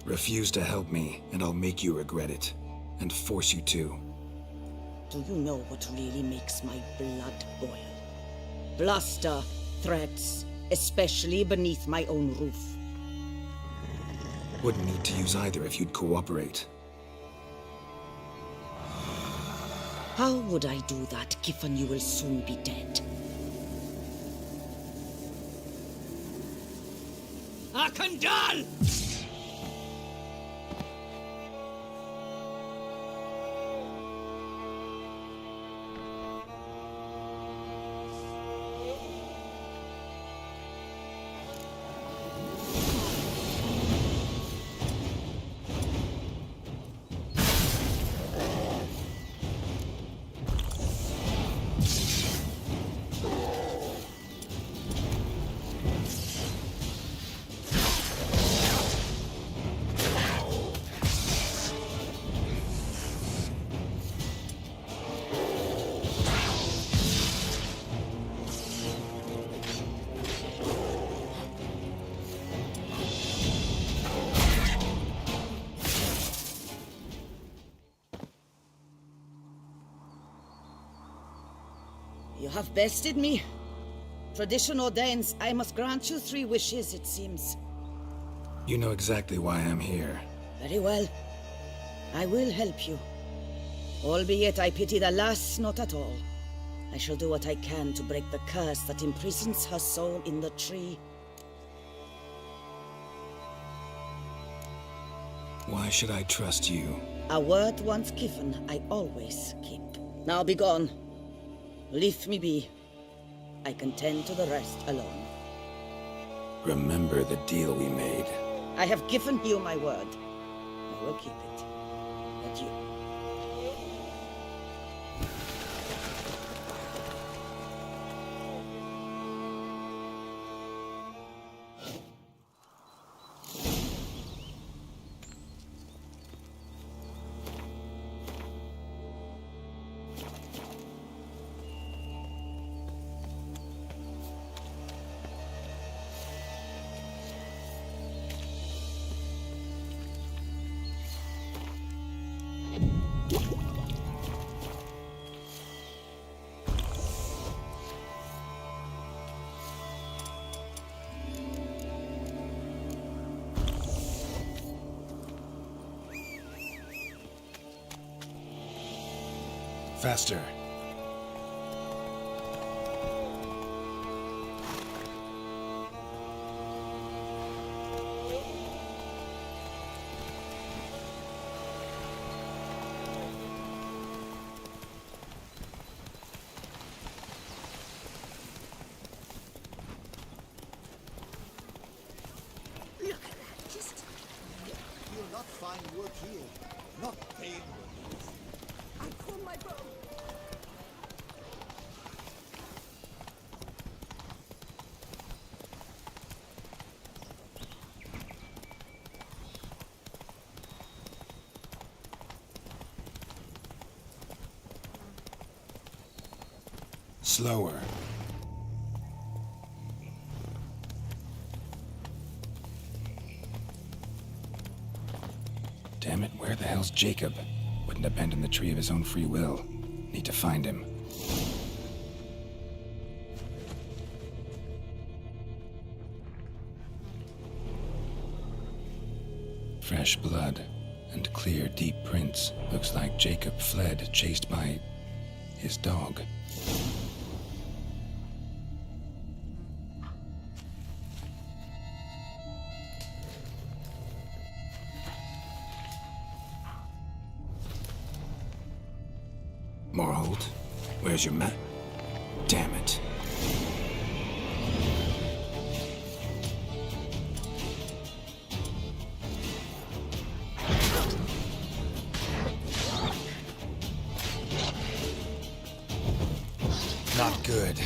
[SPEAKER 14] Refuse to help me, and I'll make you regret it. And force you to.
[SPEAKER 1] Do you know what really makes my blood boil? Bluster, threats, especially beneath my own roof.
[SPEAKER 14] Wouldn't need to use either if you'd cooperate.
[SPEAKER 1] How would I do that, given you will soon be dead?
[SPEAKER 6] Arkandal!
[SPEAKER 1] You have bested me. Tradition ordains I must grant you 3 wishes, it seems.
[SPEAKER 4] You know exactly why I'm here.
[SPEAKER 1] Very well. I will help you. Albeit I pity the lass not at all. I shall do what I can to break the curse that imprisons her soul in the tree.
[SPEAKER 4] Why should I trust you?
[SPEAKER 1] A word once given, I always keep. Now be gone. Leave me be. I can tend to the rest alone.
[SPEAKER 4] Remember the deal we made.
[SPEAKER 1] I have given you my word. I will keep it. Adieu.
[SPEAKER 4] Faster.
[SPEAKER 17] Look at that, just... You'll not find work here. Not paid work. I pull my bow.
[SPEAKER 4] Slower. Damn it, where the hell's Jacob? Wouldn't abandon the tree of his own free will. Need to find him. Fresh blood and clear, deep prints. Looks like Jacob fled, chased by his dog. Morhold, where's your map? Damn it. Not good.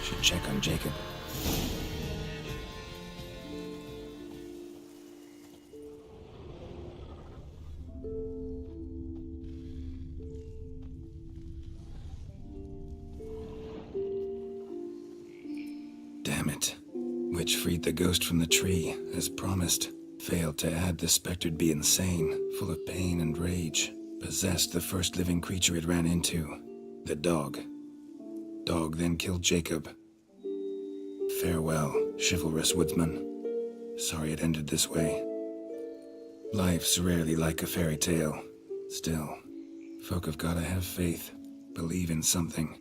[SPEAKER 4] Should check on Jacob. Damn it. Witch freed the ghost from the tree, as promised. Failed to add the spectered be insane, full of pain and rage. Possessed the first living creature it ran into. The dog. Dog then killed Jacob. Farewell, chivalrous woodsman. Sorry it ended this way. Life's rarely like a fairy tale. Still, folk have gotta have faith. Believe in something.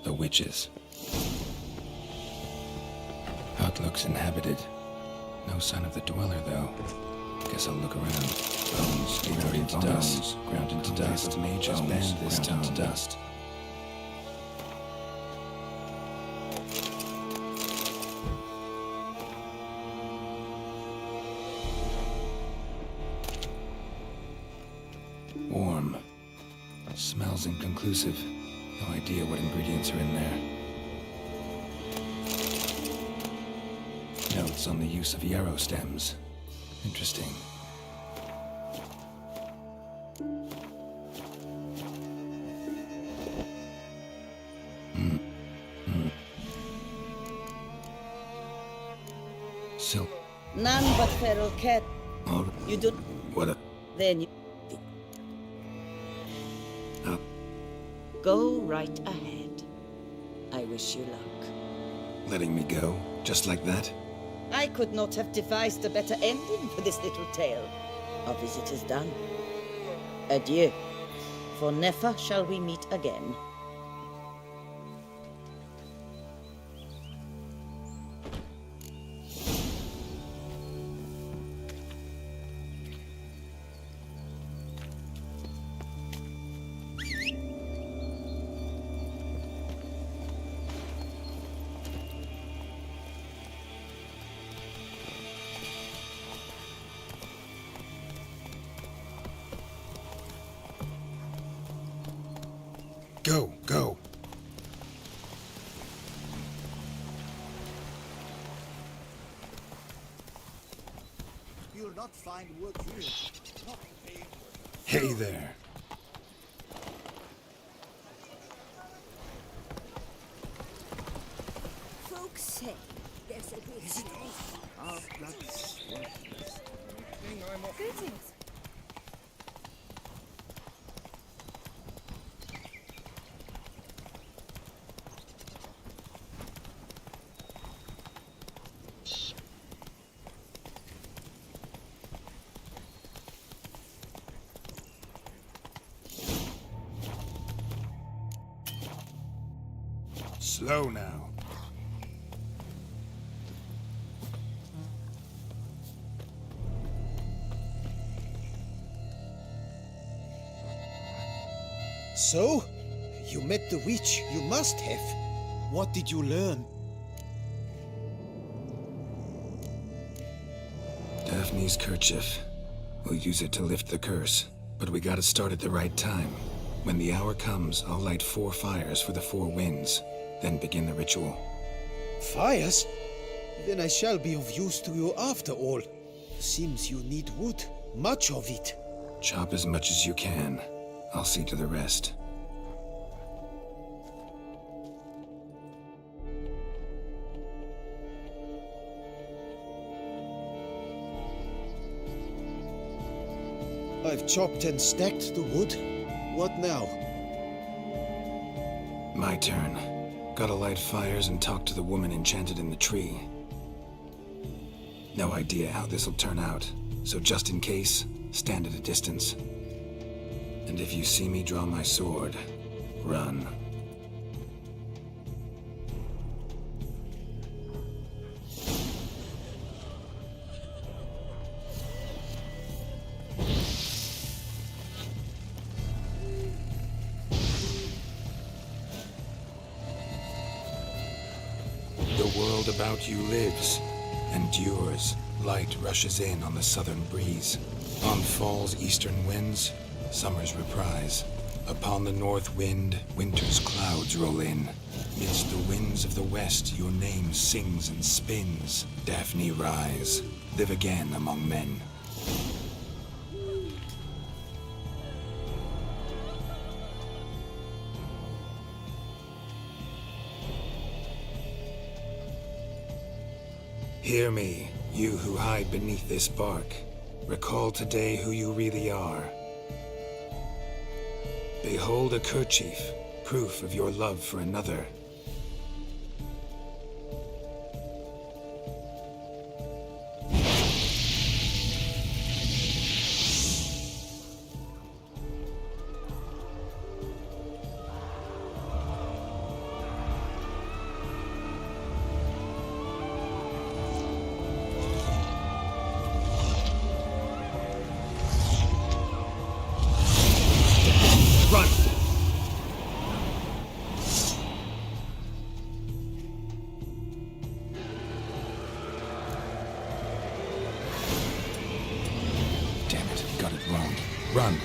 [SPEAKER 4] The witches. Hut looks inhabited. No sign of the dweller, though. Guess I'll look around. Bones ground into dust. Ground into dust. The mage has banned this town to dust. Warm. Smells inconclusive. No idea what ingredients are in there. Notes on the use of yarrow stems. Interesting. Silk.
[SPEAKER 1] None but feral cat.
[SPEAKER 4] Oh,
[SPEAKER 1] You do.
[SPEAKER 4] what a...
[SPEAKER 1] Then you. Go right ahead. I wish you luck.
[SPEAKER 4] Letting me go? Just like that?
[SPEAKER 1] I could not have devised a better ending for this little tale. Our visit is done. Adieu. For never shall we meet again.
[SPEAKER 4] Go, go.
[SPEAKER 17] You'll not find work here. Not paid.
[SPEAKER 4] Hey there.
[SPEAKER 16] Folks say there's a good chance.
[SPEAKER 13] Greetings.
[SPEAKER 4] Slow now.
[SPEAKER 19] So, you met the witch. You must have. What did you learn?
[SPEAKER 4] Daphne's kerchief. We'll use it to lift the curse. But we gotta start at the right time. When the hour comes, I'll light 4 fires for the 4 winds. Then begin the ritual.
[SPEAKER 19] Fires? Then I shall be of use to you after all. Seems you need wood. Much of it.
[SPEAKER 4] Chop as much as you can. I'll see to the rest.
[SPEAKER 19] I've chopped and stacked the wood. What now?
[SPEAKER 4] My turn. Gotta light fires and talk to the woman enchanted in the tree. No idea how this'll turn out, so just in case, stand at a distance. And if you see me draw my sword, run. The world about you lives, endures. Light rushes in on the southern breeze. On fall's eastern winds, summer's reprise. Upon the north wind, winter's clouds roll in. Midst the winds of the west, your name sings and spins. Daphne, rise, live again among men. Hear me, you who hide beneath this bark. Recall today who you really are. Behold a kerchief, proof of your love for another. Run! Damn it, got it wrong. Run!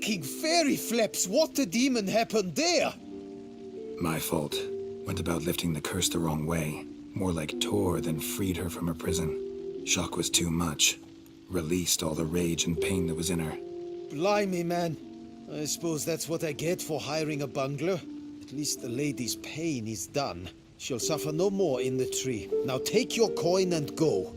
[SPEAKER 19] freaking fairy flaps! What the demon happened there?
[SPEAKER 4] My fault. Went about lifting the curse the wrong way. More like tore than freed her from her prison. Shock was too much. Released all the rage and pain that was in her.
[SPEAKER 19] Blimey, man. I suppose that's what I get for hiring a bungler. At least the lady's pain is done. She'll suffer no more in the tree. Now take your coin and go.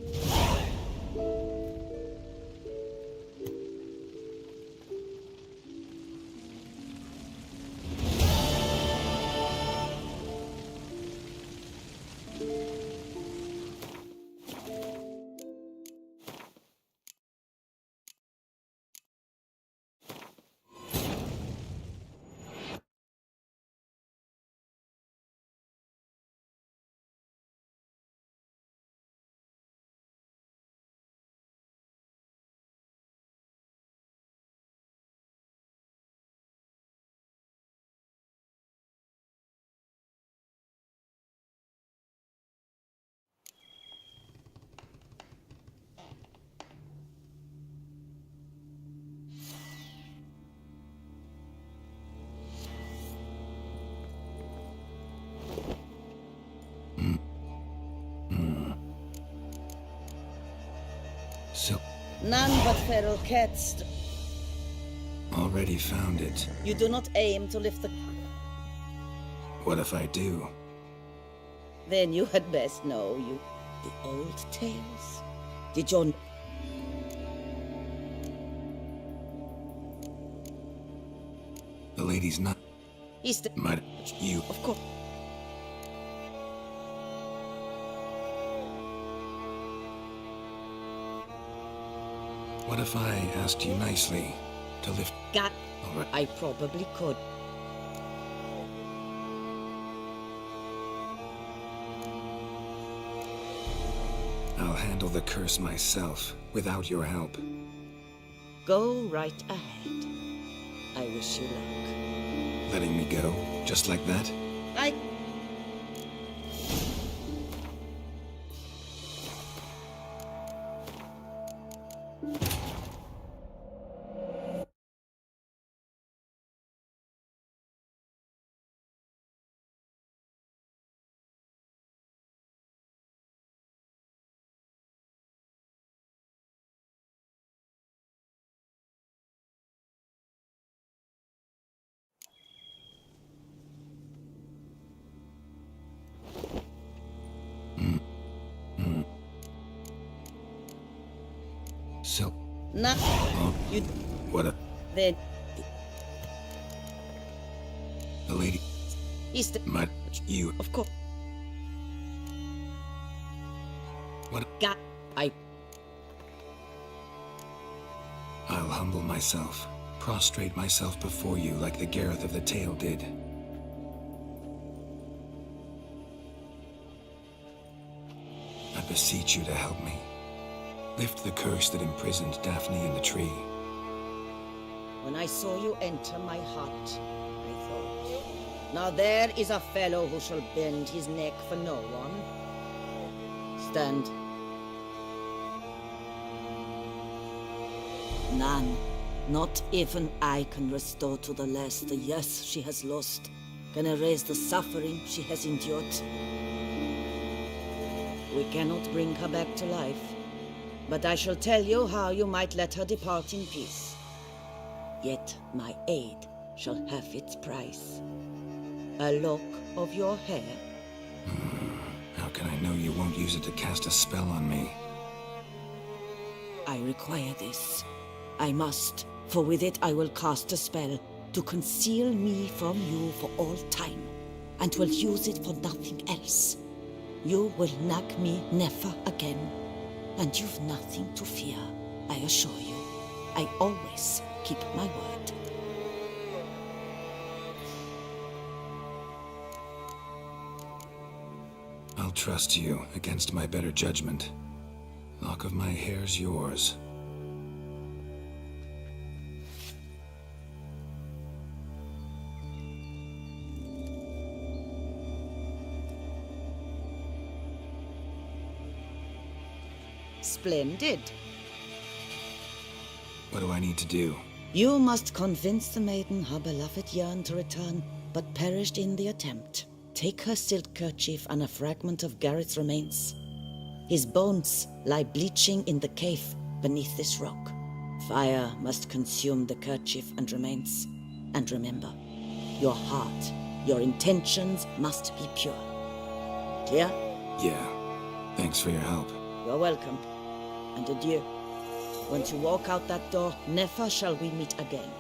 [SPEAKER 4] So,
[SPEAKER 1] None but feral cats.
[SPEAKER 4] already found it.
[SPEAKER 1] You do not aim to lift the...
[SPEAKER 4] What if I do?
[SPEAKER 1] Then you had best know you... The old tales? Did your...
[SPEAKER 4] The lady's not...
[SPEAKER 1] He's the...
[SPEAKER 4] Might... You...
[SPEAKER 1] Of course.
[SPEAKER 4] What if I asked you nicely to lift...
[SPEAKER 1] God,
[SPEAKER 4] All right.
[SPEAKER 1] I probably could.
[SPEAKER 4] I'll handle the curse myself, without your help.
[SPEAKER 1] Go right ahead. I wish you luck.
[SPEAKER 4] Letting me go, just like that?
[SPEAKER 1] I...
[SPEAKER 4] So...
[SPEAKER 1] Not... You...
[SPEAKER 4] What a...
[SPEAKER 1] Then...
[SPEAKER 4] The lady...
[SPEAKER 1] He's the...
[SPEAKER 4] Might... You...
[SPEAKER 1] Of course.
[SPEAKER 4] What...
[SPEAKER 1] God, I...
[SPEAKER 4] I'll humble myself. Prostrate myself before you like the Gareth of the tale did. I beseech you to help me. Lift the curse that imprisoned Daphne in the tree.
[SPEAKER 1] When I saw you enter my hut, I thought, now there is a fellow who shall bend his neck for no one. Stand. None. Not even I can restore to the lass the years she has lost, can erase the suffering she has endured. We cannot bring her back to life, but I shall tell you how you might let her depart in peace. Yet my aid shall have its price. A lock of your hair.
[SPEAKER 4] How can I know you won't use it to cast a spell on me?
[SPEAKER 1] I require this. I must, for with it I will cast a spell to conceal me from you for all time, and will use it for nothing else. You will nag me never again, and you've nothing to fear, I assure you. I always keep my word.
[SPEAKER 4] I'll trust you against my better judgment. Lock of my hair's yours.
[SPEAKER 1] Splendid.
[SPEAKER 4] What do I need to do?
[SPEAKER 1] You must convince the maiden her beloved yearned to return, but perished in the attempt. Take her silk kerchief and a fragment of Garrett's remains. His bones lie bleaching in the cave beneath this rock. Fire must consume the kerchief and remains. And remember, your heart, your intentions must be pure. Clear?
[SPEAKER 4] Yeah. Thanks for your help.
[SPEAKER 1] You're welcome. And adieu. Once you walk out that door, never shall we meet again.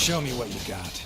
[SPEAKER 4] Show me what you got.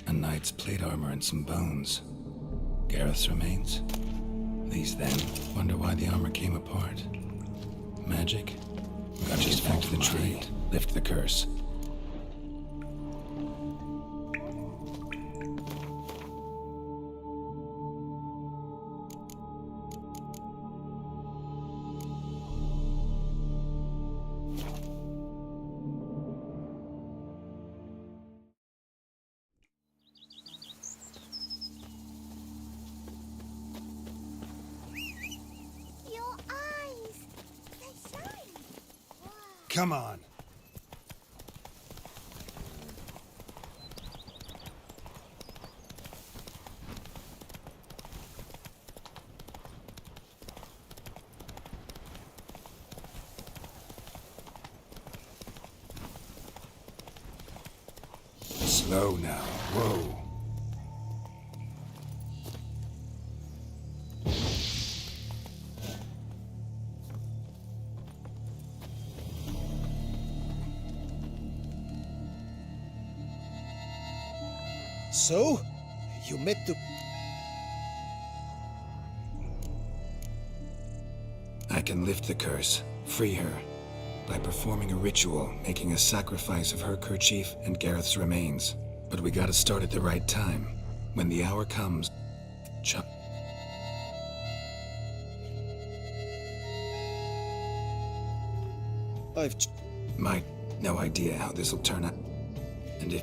[SPEAKER 4] A knight's plate armor and some bones. Gareth's remains. These then. Wonder why the armor came apart. Magic? Got just back to the tree. Lift the curse.
[SPEAKER 13] Your eyes! They shine!
[SPEAKER 14] Come on.
[SPEAKER 4] Slow now. Whoa.
[SPEAKER 19] So, you met the...
[SPEAKER 4] I can lift the curse, free her, by performing a ritual, making a sacrifice of her kerchief and Gareth's remains. But we gotta start at the right time. When the hour comes, Might no idea how this'll turn out. And if...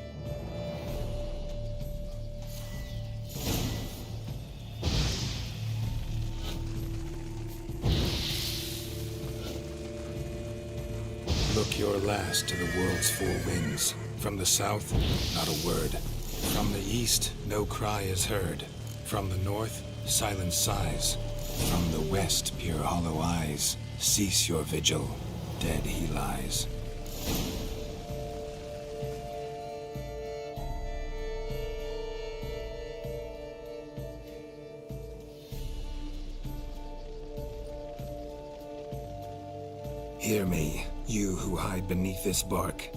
[SPEAKER 4] Look your last to the world's four winds. From the south, not a word. From the east, no cry is heard. From the north, silent sighs. From the west, pure hollow eyes. Cease your vigil. Dead he lies. Hear me, you who hide beneath this bark.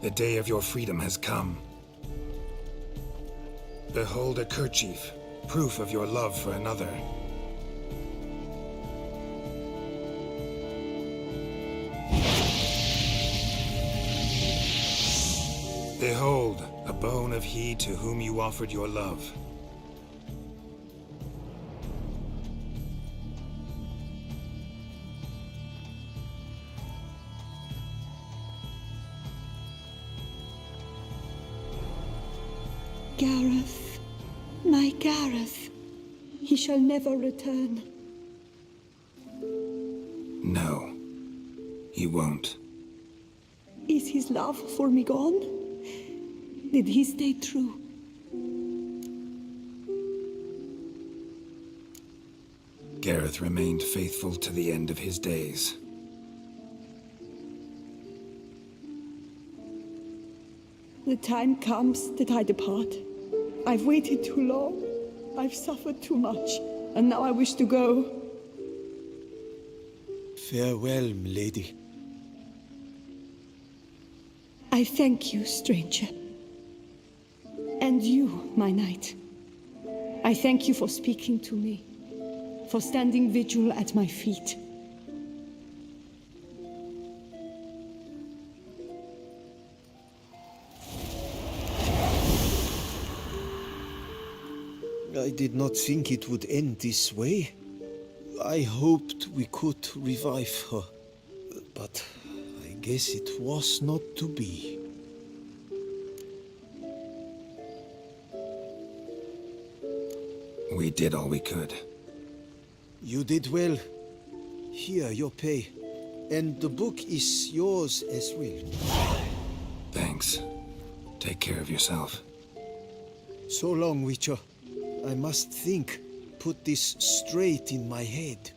[SPEAKER 4] The day of your freedom has come. Behold a kerchief, proof of your love for another. Behold, a bone of he to whom you offered your love.
[SPEAKER 16] Gareth, my Gareth, he shall never return.
[SPEAKER 4] No, he won't.
[SPEAKER 16] Is his love for me gone? Did he stay true?
[SPEAKER 4] Gareth remained faithful to the end of his days.
[SPEAKER 16] The time comes that I depart. I've waited too long. I've suffered too much. And now I wish to go.
[SPEAKER 19] Farewell, milady.
[SPEAKER 16] I thank you, stranger. And you, my knight. I thank you for speaking to me, for standing vigil at my feet.
[SPEAKER 19] I did not think it would end this way. I hoped we could revive her, but I guess it was not to be.
[SPEAKER 4] We did all we could.
[SPEAKER 19] You did well. Here, your pay. And the book is yours as well.
[SPEAKER 4] Thanks. Take care of yourself.
[SPEAKER 19] So long, Witcher. I must think, put this straight in my head.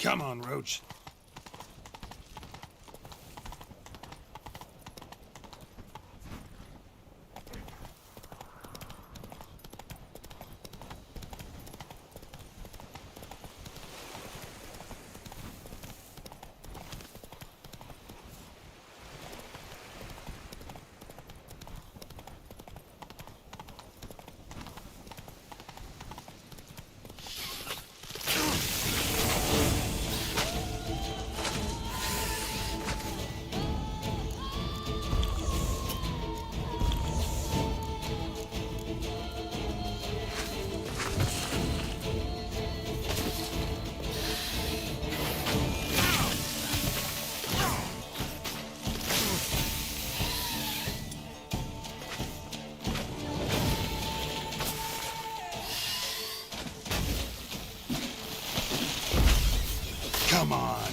[SPEAKER 4] Come on, Roach. Come on.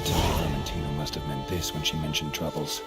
[SPEAKER 4] Vermentino must have meant this when she mentioned troubles.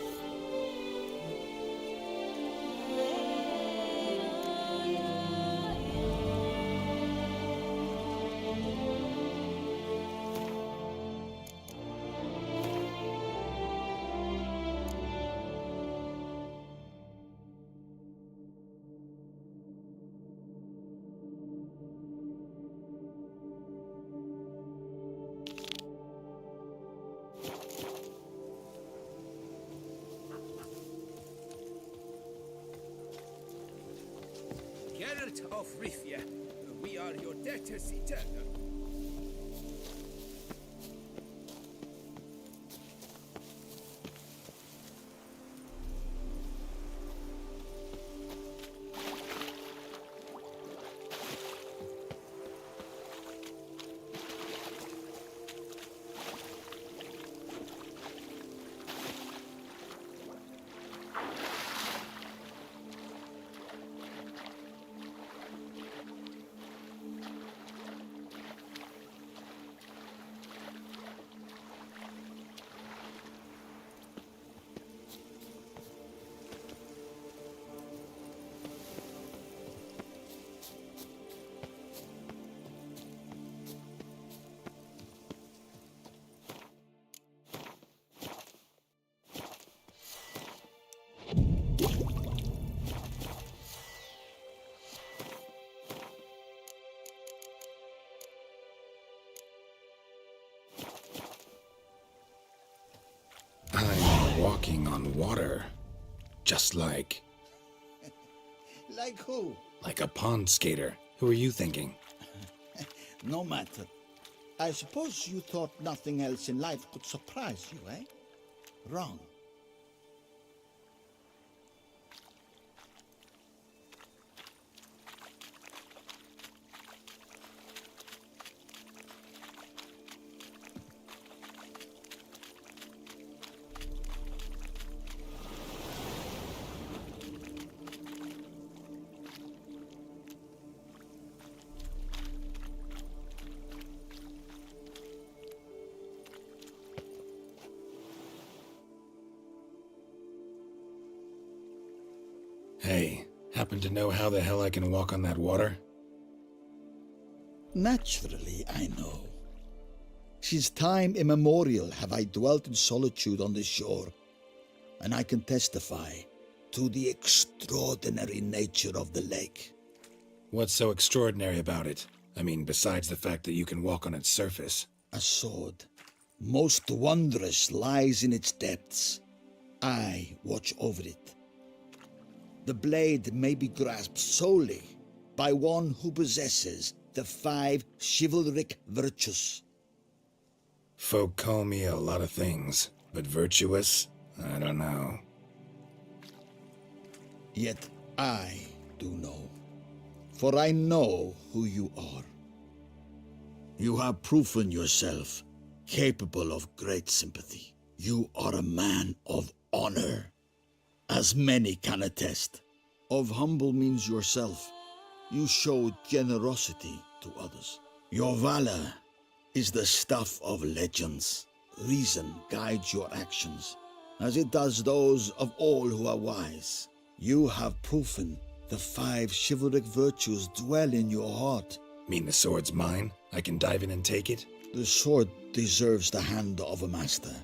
[SPEAKER 20] Geralt of Rithia, we are your debtors eternal.
[SPEAKER 4] I'm walking on water. Just like...
[SPEAKER 17] Like who?
[SPEAKER 4] like a pond skater. Who are you thinking?
[SPEAKER 17] No matter. I suppose you thought nothing else in life could surprise you, eh? Wrong.
[SPEAKER 4] Hey, happen to know how the hell I can walk on that water?
[SPEAKER 17] Naturally, I know. Since time immemorial have I dwelt in solitude on this shore, and I can testify to the extraordinary nature of the lake.
[SPEAKER 4] What's so extraordinary about it? I mean, besides the fact that you can walk on its surface.
[SPEAKER 17] A sword, most wondrous, lies in its depths. I watch over it. The blade may be grasped solely by one who possesses the 5 chivalric virtues.
[SPEAKER 4] Folk call me a lot of things, but virtuous? I don't know.
[SPEAKER 17] Yet I do know, for I know who you are. You have proven yourself capable of great sympathy. You are a man of honor, as many can attest. Of humble means yourself. You showed generosity to others. Your valor is the stuff of legends. Reason guides your actions, as it does those of all who are wise. You have proven the 5 chivalric virtues dwell in your heart.
[SPEAKER 4] Mean the sword's mine? I can dive in and take it?
[SPEAKER 17] The sword deserves the hand of a master.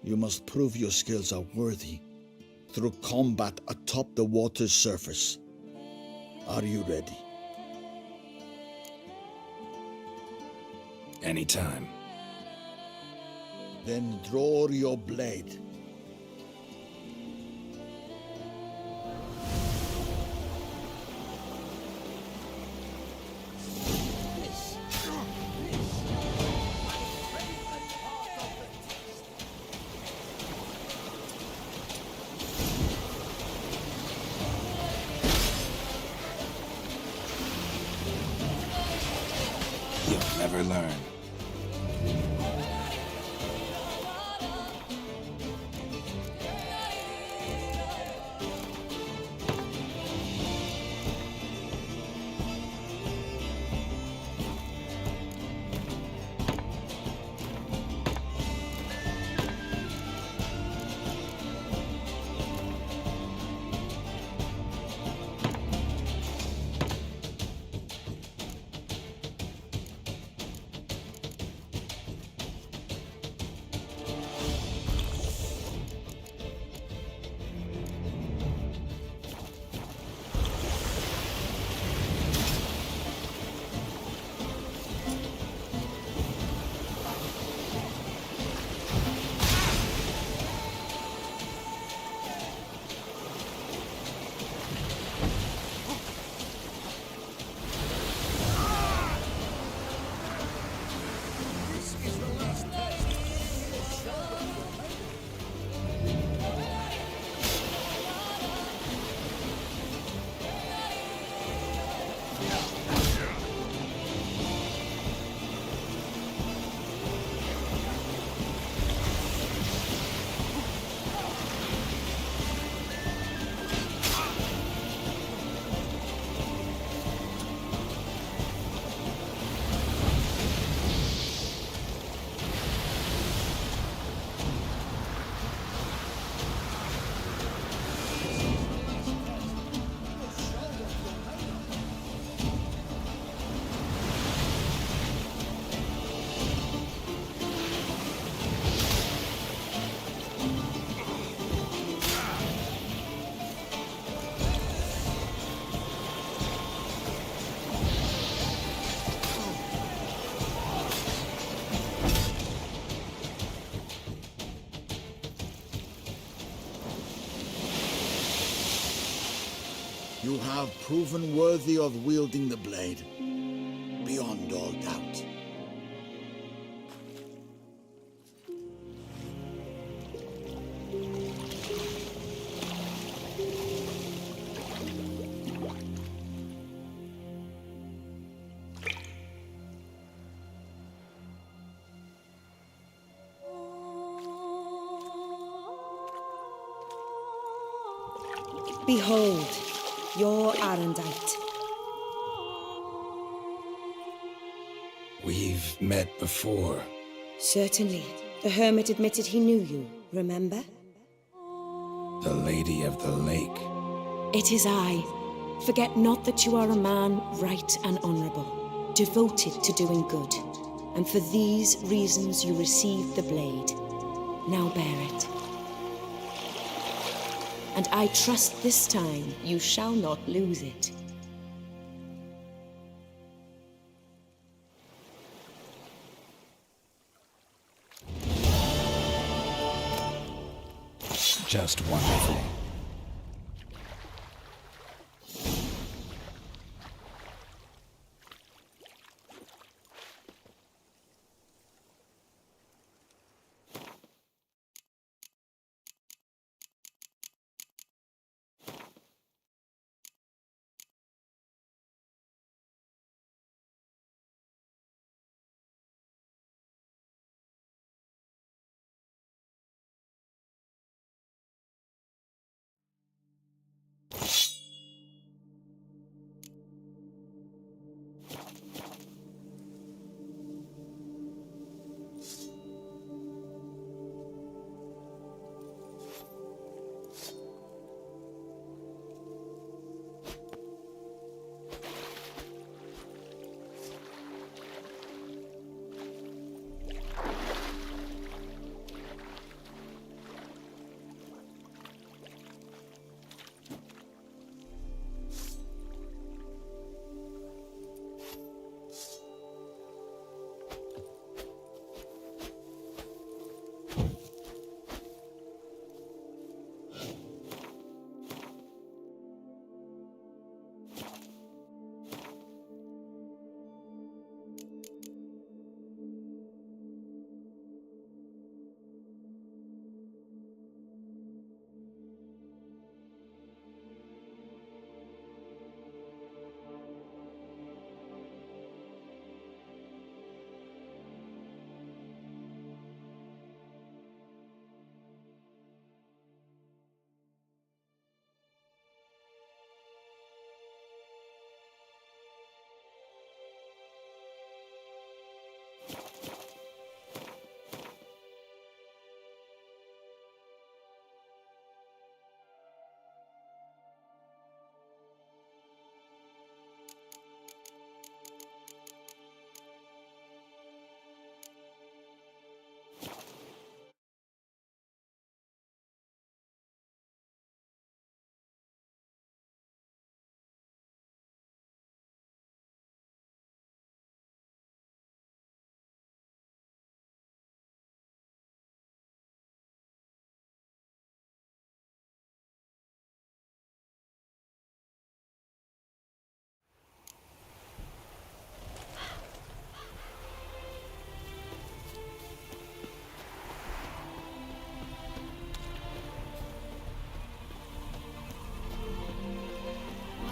[SPEAKER 17] You must prove your skills are worthy through combat atop the water's surface. Are you ready?
[SPEAKER 4] Anytime.
[SPEAKER 17] Then draw your blade.
[SPEAKER 4] You'll never learn.
[SPEAKER 17] You have proven worthy of wielding the blade, beyond all doubt.
[SPEAKER 11] Behold, your Arendite.
[SPEAKER 4] We've met before.
[SPEAKER 11] Certainly. The hermit admitted he knew you, remember?
[SPEAKER 4] The Lady of the Lake.
[SPEAKER 11] It is I. Forget not that you are a man right and honourable, devoted to doing good, and for these reasons you received the blade. Now bear it. And I trust this time you shall not lose it.
[SPEAKER 4] Just wonderful.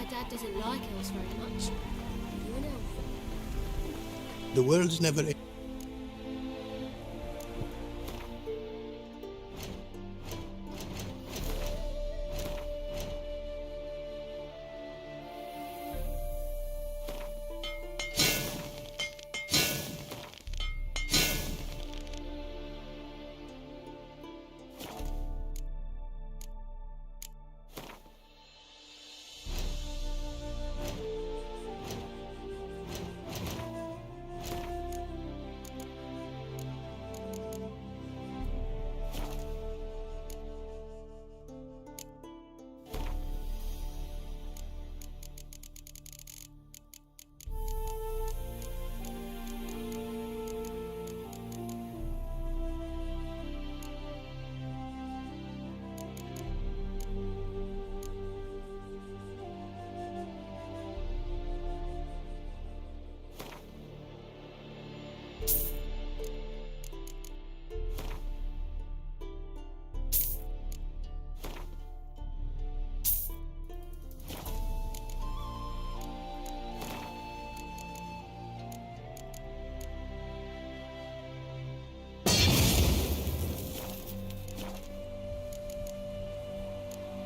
[SPEAKER 13] Dad doesn't like elves very much. Are you an elf?
[SPEAKER 17] The world's never...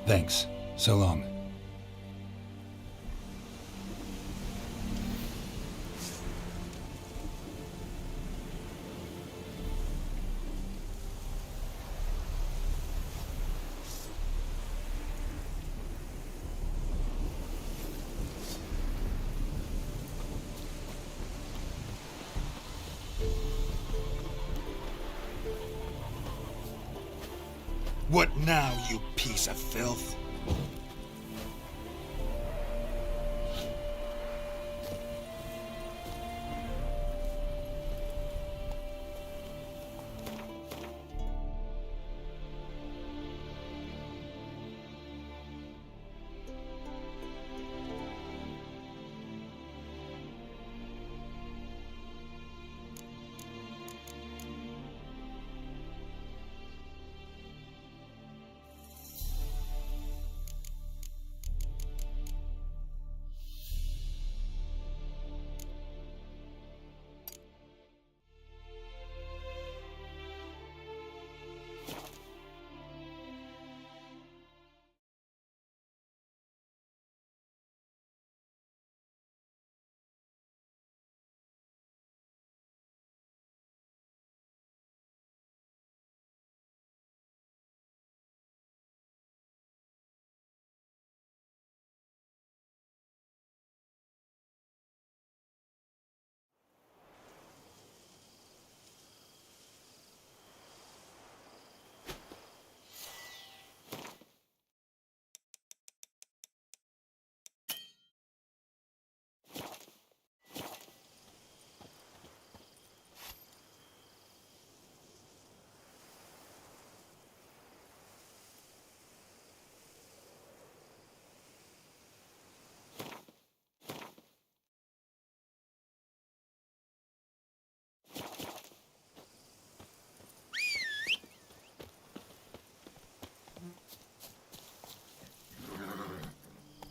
[SPEAKER 4] Thanks. So long.
[SPEAKER 17] What now, you piece of filth?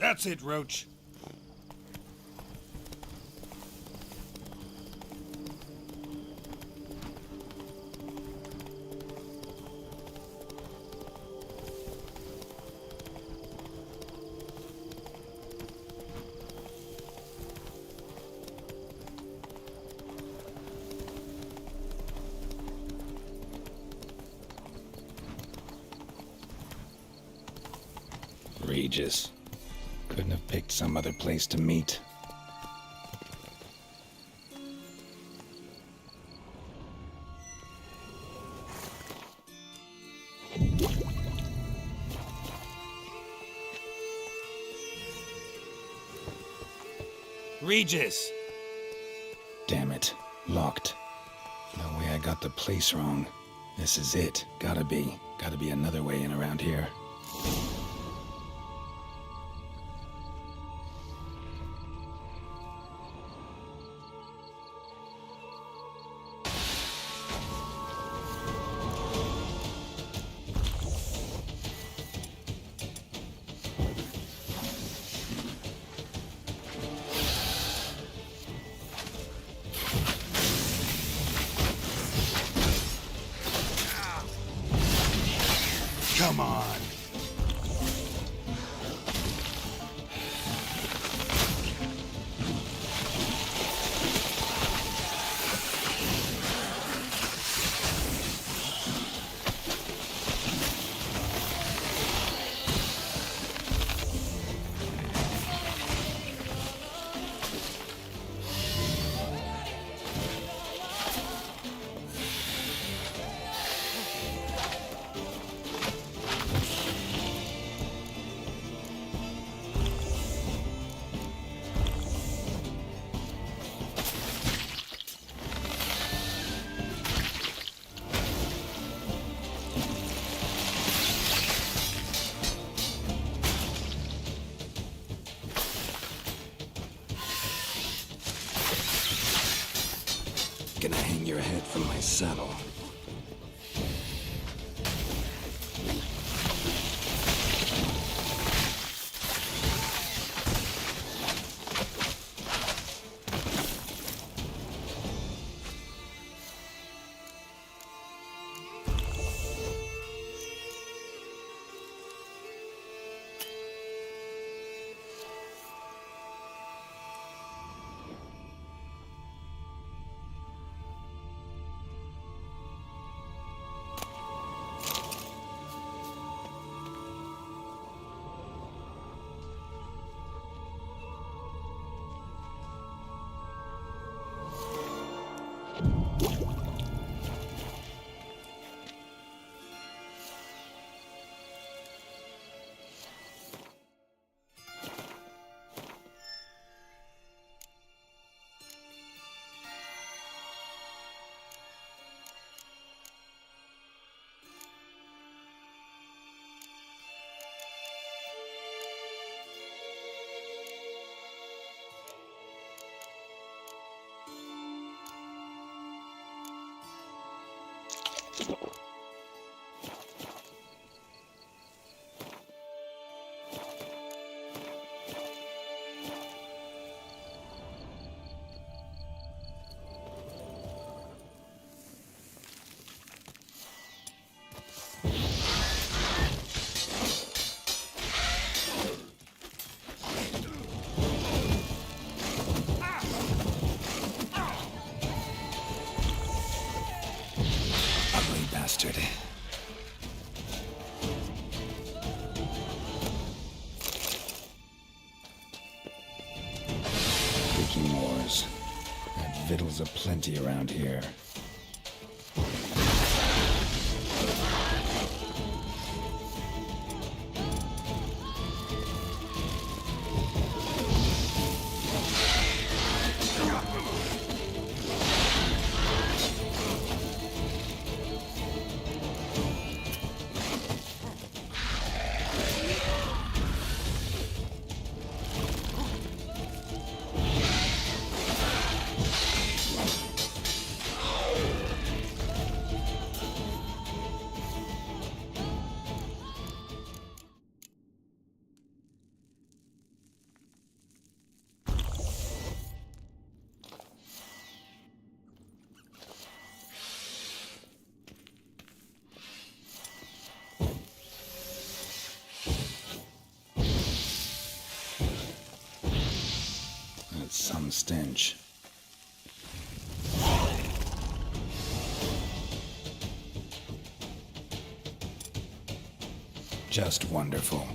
[SPEAKER 4] That's it, Roach. Regis. Couldn't have picked some other place to meet.
[SPEAKER 17] Regis!
[SPEAKER 4] Damn it. Locked. No way I got the place wrong. This is it. Gotta be. Gotta be another way in around here.
[SPEAKER 17] Come on.
[SPEAKER 4] Gonna hang your head from my saddle.
[SPEAKER 14] Ugly bastard. Leaky moors. And victuals aplenty around here. That's some stench. Just wonderful.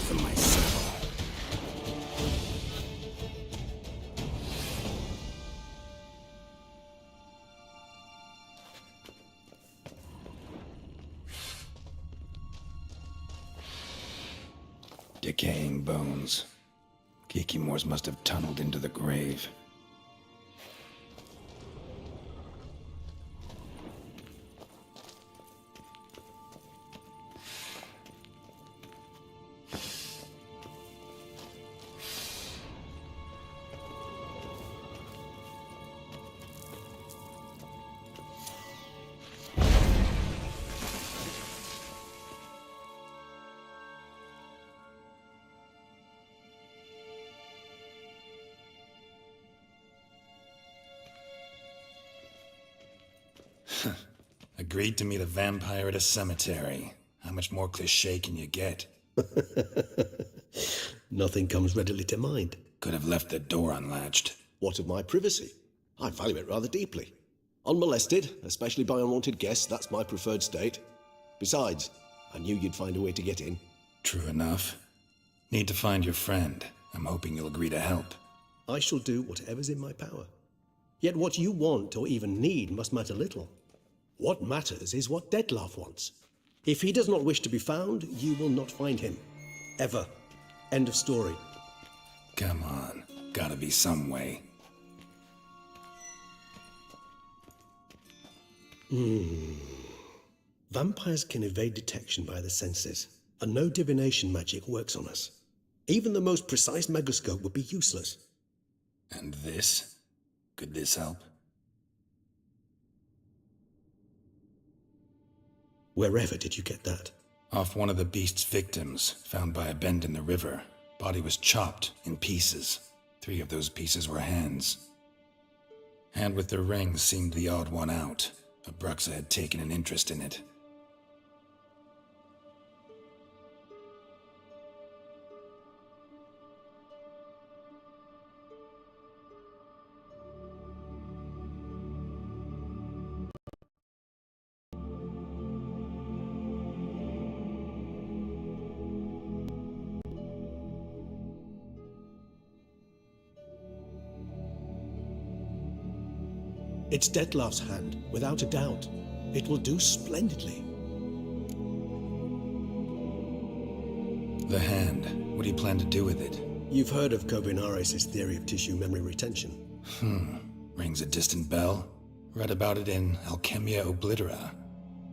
[SPEAKER 14] For myself. Decaying bones. Kikimores must have tunneled into the grave. Agreed to meet a vampire at a cemetery. How much more cliché can you get?
[SPEAKER 19] Nothing comes readily to mind.
[SPEAKER 14] Could have left the door unlatched.
[SPEAKER 21] What of my privacy? I value it rather deeply. Unmolested, especially by unwanted guests, that's my preferred state. Besides, I knew you'd find a way to get in.
[SPEAKER 14] True enough. Need to find your friend. I'm hoping you'll agree to help.
[SPEAKER 19] I shall do whatever's in my power. Yet what you want or even need must matter little. What matters is what Dettlaff wants. If he does not wish to be found, you will not find him. Ever. End of story.
[SPEAKER 14] Come on. Gotta be some way.
[SPEAKER 19] Vampires can evade detection by the senses, and no divination magic works on us. Even the most precise megascope would be useless.
[SPEAKER 14] And this? Could this help?
[SPEAKER 19] Wherever did you get that?
[SPEAKER 14] Off one of the beast's victims, found by a bend in the river. Body was chopped in pieces. 3 of those pieces were hands. Hand with the ring seemed the odd one out. Abruxa had taken an interest in it.
[SPEAKER 19] It's Dettlaff's hand, without a doubt. It will do splendidly.
[SPEAKER 14] The hand. What do you plan to do with it?
[SPEAKER 19] You've heard of Kovinares' theory of tissue memory retention.
[SPEAKER 14] Rings a distant bell. Read about it in Alchemia Oblitera.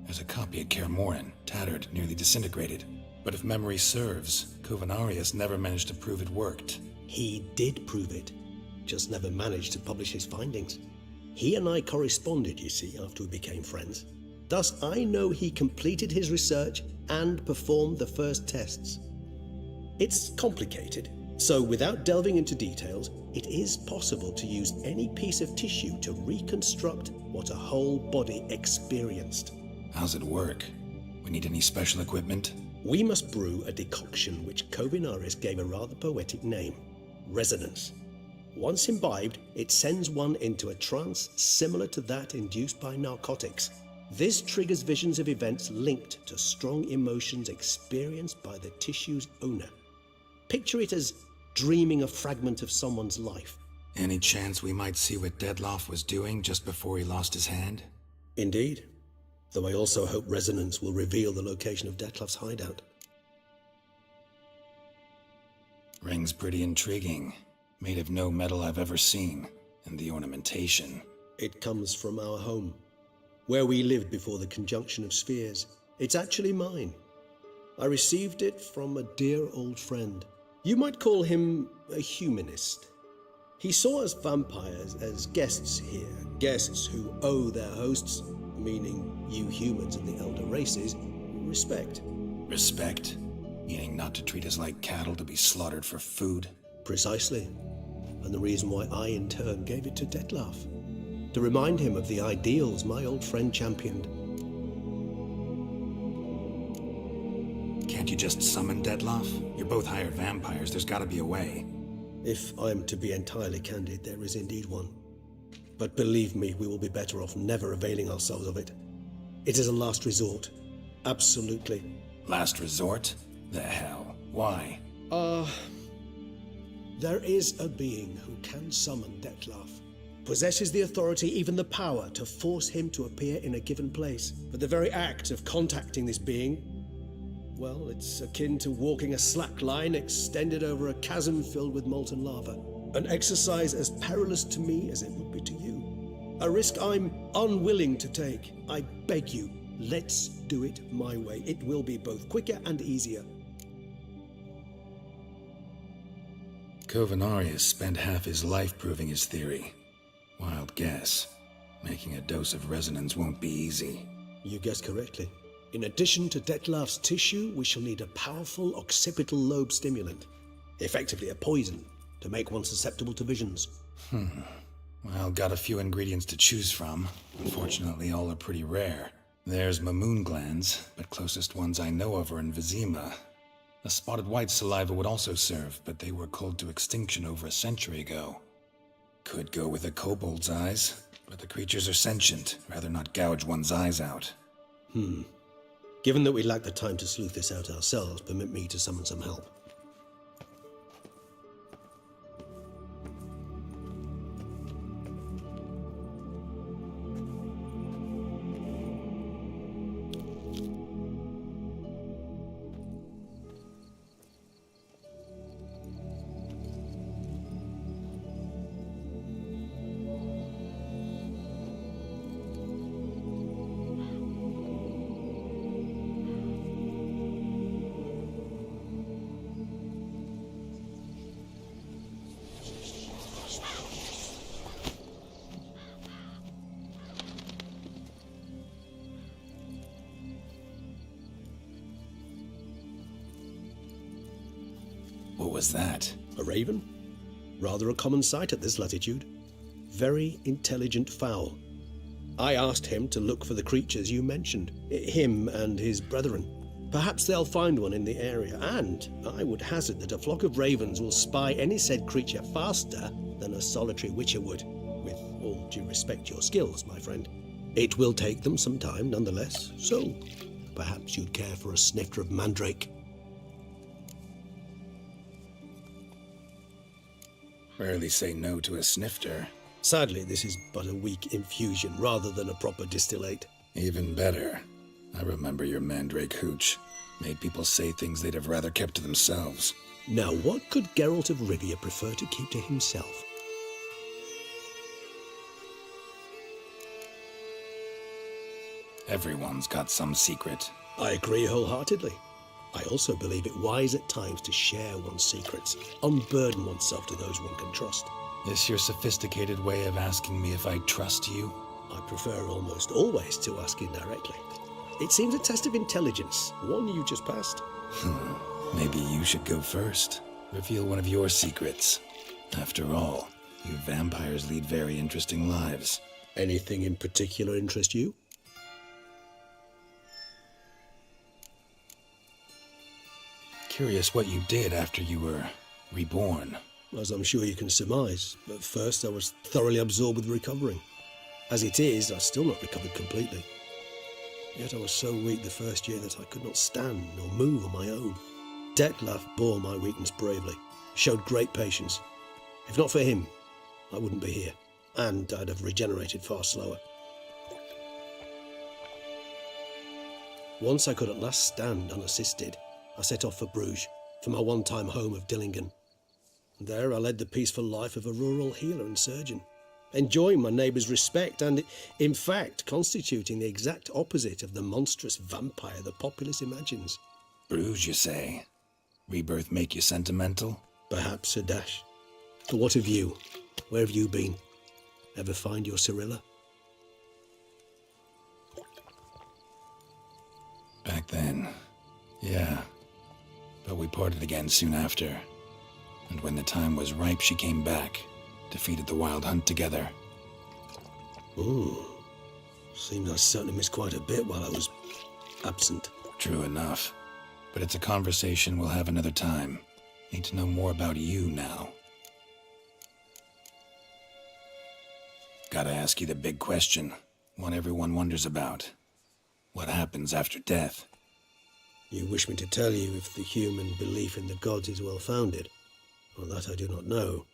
[SPEAKER 14] There's a copy at Kaer Morhen, tattered, nearly disintegrated.
[SPEAKER 4] But if memory serves, Covenarius never managed to prove it worked.
[SPEAKER 21] He did prove it, just never managed to publish his findings. He and I corresponded, you see, after we became friends. Thus, I know he completed his research and performed the first tests. It's complicated, so without delving into details, it is possible to use any piece of tissue to reconstruct what a whole body experienced.
[SPEAKER 4] How's it work? We need any special equipment?
[SPEAKER 21] We must brew a decoction which Covenarius gave a rather poetic name, resonance. Once imbibed, it sends one into a trance similar to that induced by narcotics. This triggers visions of events linked to strong emotions experienced by the tissue's owner. Picture it as dreaming a fragment of someone's life.
[SPEAKER 4] Any chance we might see what Dettlaff was doing just before he lost his hand?
[SPEAKER 21] Indeed. Though I also hope resonance will reveal the location of Dettlaff's hideout.
[SPEAKER 4] Ring's pretty intriguing. Made of no metal I've ever seen. And the ornamentation.
[SPEAKER 21] It comes from our home, where we lived before the conjunction of spheres. It's actually mine. I received it from a dear old friend. You might call him a humanist. He saw us vampires as guests here, guests who owe their hosts, meaning you humans and the elder races, respect.
[SPEAKER 4] Respect? Meaning not to treat us like cattle to be slaughtered for food?
[SPEAKER 21] Precisely. And the reason why I in turn gave it to Dettlaff. To remind him of the ideals my old friend championed.
[SPEAKER 4] Can't you just summon Dettlaff? You're both hired vampires, there's gotta be a way.
[SPEAKER 21] If I'm to be entirely candid, there is indeed one. But believe me, we will be better off never availing ourselves of it. It is a last resort. Absolutely.
[SPEAKER 4] Last resort? The hell? Why?
[SPEAKER 21] There is a being who can summon Dettlaff. Possesses the authority, even the power, to force him to appear in a given place. But the very act of contacting this being, well, it's akin to walking a slack line extended over a chasm filled with molten lava. An exercise as perilous to me as it would be to you. A risk I'm unwilling to take. I beg you, let's do it my way. It will be both quicker and easier.
[SPEAKER 4] Covenarius spent half his life proving his theory. Wild guess. Making a dose of resonance won't be easy.
[SPEAKER 21] You guessed correctly. In addition to Dettlaff's tissue, we shall need a powerful occipital lobe stimulant. Effectively a poison, to make one susceptible to visions.
[SPEAKER 4] Well, got a few ingredients to choose from. Unfortunately, all are pretty rare. There's Mamoon glands, but closest ones I know of are in Vizima. A spotted white saliva would also serve, but they were culled to extinction over a century ago. Could go with a kobold's eyes, but the creatures are sentient. Rather not gouge one's eyes out.
[SPEAKER 21] Given that we lack the time to sleuth this out ourselves, permit me to summon some help.
[SPEAKER 4] What was that?
[SPEAKER 21] A raven? Rather a common sight at this latitude. Very intelligent fowl. I asked him to look for the creatures you mentioned, him and his brethren. Perhaps they'll find one in the area, and I would hazard that a flock of ravens will spy any said creature faster than a solitary witcher would. With all due respect to your skills, my friend. It will take them some time, nonetheless, so perhaps you'd care for a snifter of mandrake.
[SPEAKER 4] Rarely say no to a snifter.
[SPEAKER 21] Sadly, this is but a weak infusion rather than a proper distillate.
[SPEAKER 4] Even better. I remember your mandrake hooch. Made people say things they'd have rather kept to themselves.
[SPEAKER 21] Now, what could Geralt of Rivia prefer to keep to himself?
[SPEAKER 4] Everyone's got some secret.
[SPEAKER 21] I agree wholeheartedly. I also believe it wise at times to share one's secrets, unburden oneself to those one can trust.
[SPEAKER 14] This your sophisticated way of asking me if I trust you?
[SPEAKER 21] I prefer almost always to ask indirectly. It seems a test of intelligence, one you just passed.
[SPEAKER 14] Maybe you should go first. Reveal one of your secrets. After all, you vampires lead very interesting lives.
[SPEAKER 21] Anything in particular interest you?
[SPEAKER 14] Curious what you did after you were reborn.
[SPEAKER 21] As I'm sure you can surmise, at first I was thoroughly absorbed with recovering. As it is, I've still not recovered completely. Yet I was so weak the first year that I could not stand or move on my own. Detlef bore my weakness bravely, showed great patience. If not for him, I wouldn't be here, and I'd have regenerated far slower. Once I could at last stand unassisted, I set off for Bruges, for my one-time home of Dillingen. There I led the peaceful life of a rural healer and surgeon, enjoying my neighbours' respect and, in fact, constituting the exact opposite of the monstrous vampire the populace imagines.
[SPEAKER 14] Bruges, you say? Rebirth make you sentimental?
[SPEAKER 21] Perhaps a dash. But what of you? Where have you been? Ever find your Cyrilla?
[SPEAKER 14] Back then, yeah. But we parted again soon after. And when the time was ripe, she came back. Defeated the Wild Hunt together.
[SPEAKER 21] Ooh. Seems I certainly missed quite a bit while I was absent.
[SPEAKER 14] True enough. But it's a conversation we'll have another time. Need to know more about you now. Gotta ask you the big question. One everyone wonders about. What happens after death?
[SPEAKER 21] You wish me to tell you if the human belief in the gods is well-founded? Well, that I do not know.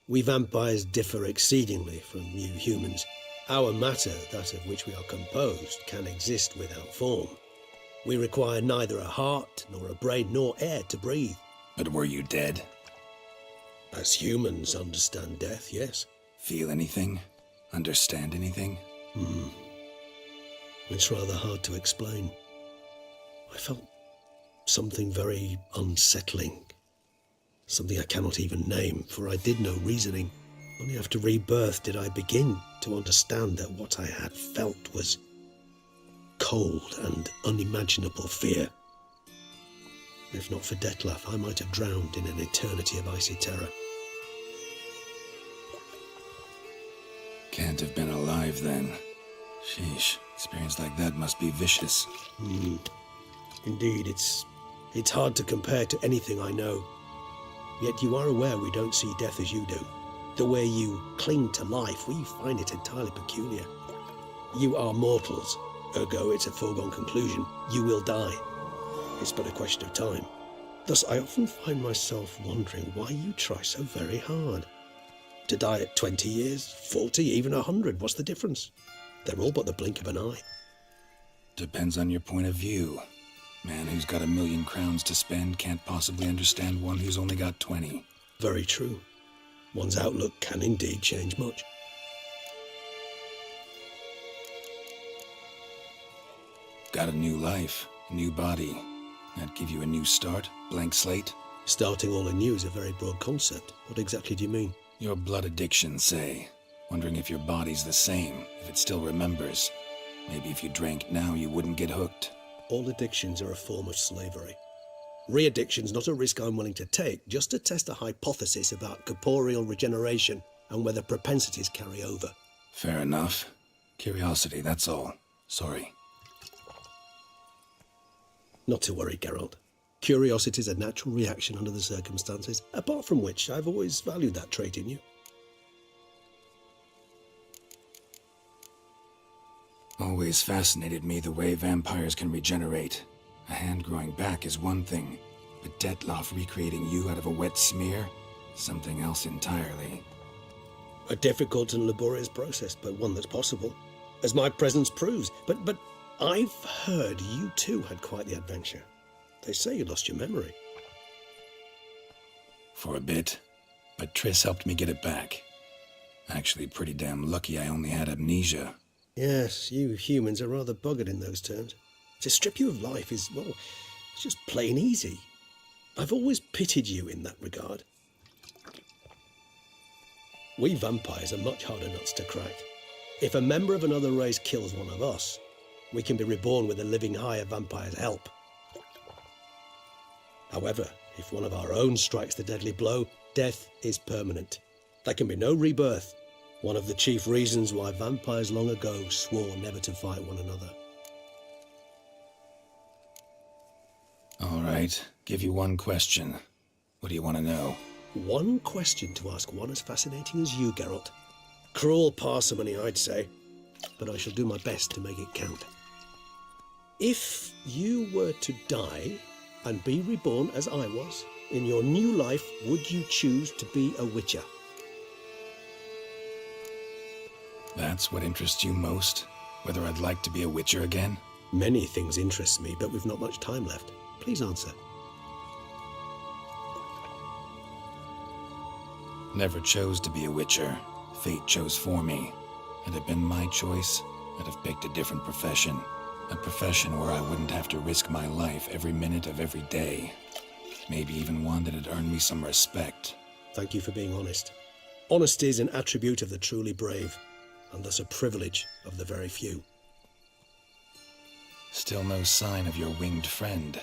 [SPEAKER 21] We vampires differ exceedingly from you humans. Our matter, that of which we are composed, can exist without form. We require neither a heart, nor a brain, nor air to breathe.
[SPEAKER 14] But were you dead?
[SPEAKER 21] As humans understand death, yes.
[SPEAKER 14] Feel anything? Understand anything?
[SPEAKER 21] It's rather hard to explain. I felt something very unsettling. Something I cannot even name, for I did no reasoning. Only after rebirth did I begin to understand that what I had felt was cold and unimaginable fear. If not for Detlef, I might have drowned in an eternity of icy terror.
[SPEAKER 14] Can't have been alive then. Sheesh, experience like that must be vicious.
[SPEAKER 21] Indeed, it's hard to compare to anything I know. Yet you are aware we don't see death as you do. The way you cling to life, we find it entirely peculiar. You are mortals, ergo it's a foregone conclusion. You will die. It's but a question of time. Thus, I often find myself wondering why you try so very hard. To die at 20 years, 40, even 100, what's the difference? They're all but the blink of an eye.
[SPEAKER 14] Depends on your point of view. Man who's got 1,000,000 crowns to spend can't possibly understand one who's only got 20.
[SPEAKER 21] Very true. One's outlook can indeed change much.
[SPEAKER 14] Got a new life, a new body. That give you a new start? Blank slate?
[SPEAKER 21] Starting all anew is a very broad concept. What exactly do you mean?
[SPEAKER 14] Your blood addiction, say. Wondering if your body's the same, if it still remembers. Maybe if you drank now, you wouldn't get hooked.
[SPEAKER 21] All addictions are a form of slavery. Re-addiction's not a risk I'm willing to take, just to test a hypothesis about corporeal regeneration and whether propensities carry over.
[SPEAKER 14] Fair enough. Curiosity, that's all. Sorry.
[SPEAKER 21] Not to worry, Geralt. Curiosity is a natural reaction under the circumstances, apart from which I've always valued that trait in you.
[SPEAKER 14] Always fascinated me the way vampires can regenerate. A hand growing back is one thing, but Detlef recreating you out of a wet smear? Something else entirely.
[SPEAKER 21] A difficult and laborious process, but one that's possible, as my presence proves. But I've heard you too had quite the adventure. They say you lost your memory.
[SPEAKER 14] For a bit, but Triss helped me get it back. Actually pretty damn lucky I only had amnesia.
[SPEAKER 21] Yes, you humans are rather buggered in those terms. To strip you of life is, well, It's just plain easy. I've always pitied you in that regard. We vampires are much harder nuts to crack. If a member of another race kills one of us, we can be reborn with a living higher vampire's help. However, if one of our own strikes the deadly blow, death is permanent. There can be no rebirth. One of the chief reasons why vampires long ago swore never to fight one another.
[SPEAKER 4] All right, give you one question. What do you want to know?
[SPEAKER 21] One question to ask one as fascinating as you, Geralt. Cruel parsimony, I'd say, but I shall do my best to make it count. If you were to die and be reborn as I was, in your new life, would you choose to be a witcher?
[SPEAKER 4] That's what interests you most? Whether I'd like to be a witcher again?
[SPEAKER 21] Many things interest me, but we've not much time left. Please answer.
[SPEAKER 4] Never chose to be a witcher. Fate chose for me. Had it been my choice, I'd have picked a different profession. A profession where I wouldn't have to risk my life every minute of every day. Maybe even one that had earned me some respect.
[SPEAKER 21] Thank you for being honest. Honesty is an attribute of the truly brave, and thus a privilege of the very few.
[SPEAKER 4] Still no sign of your winged friend.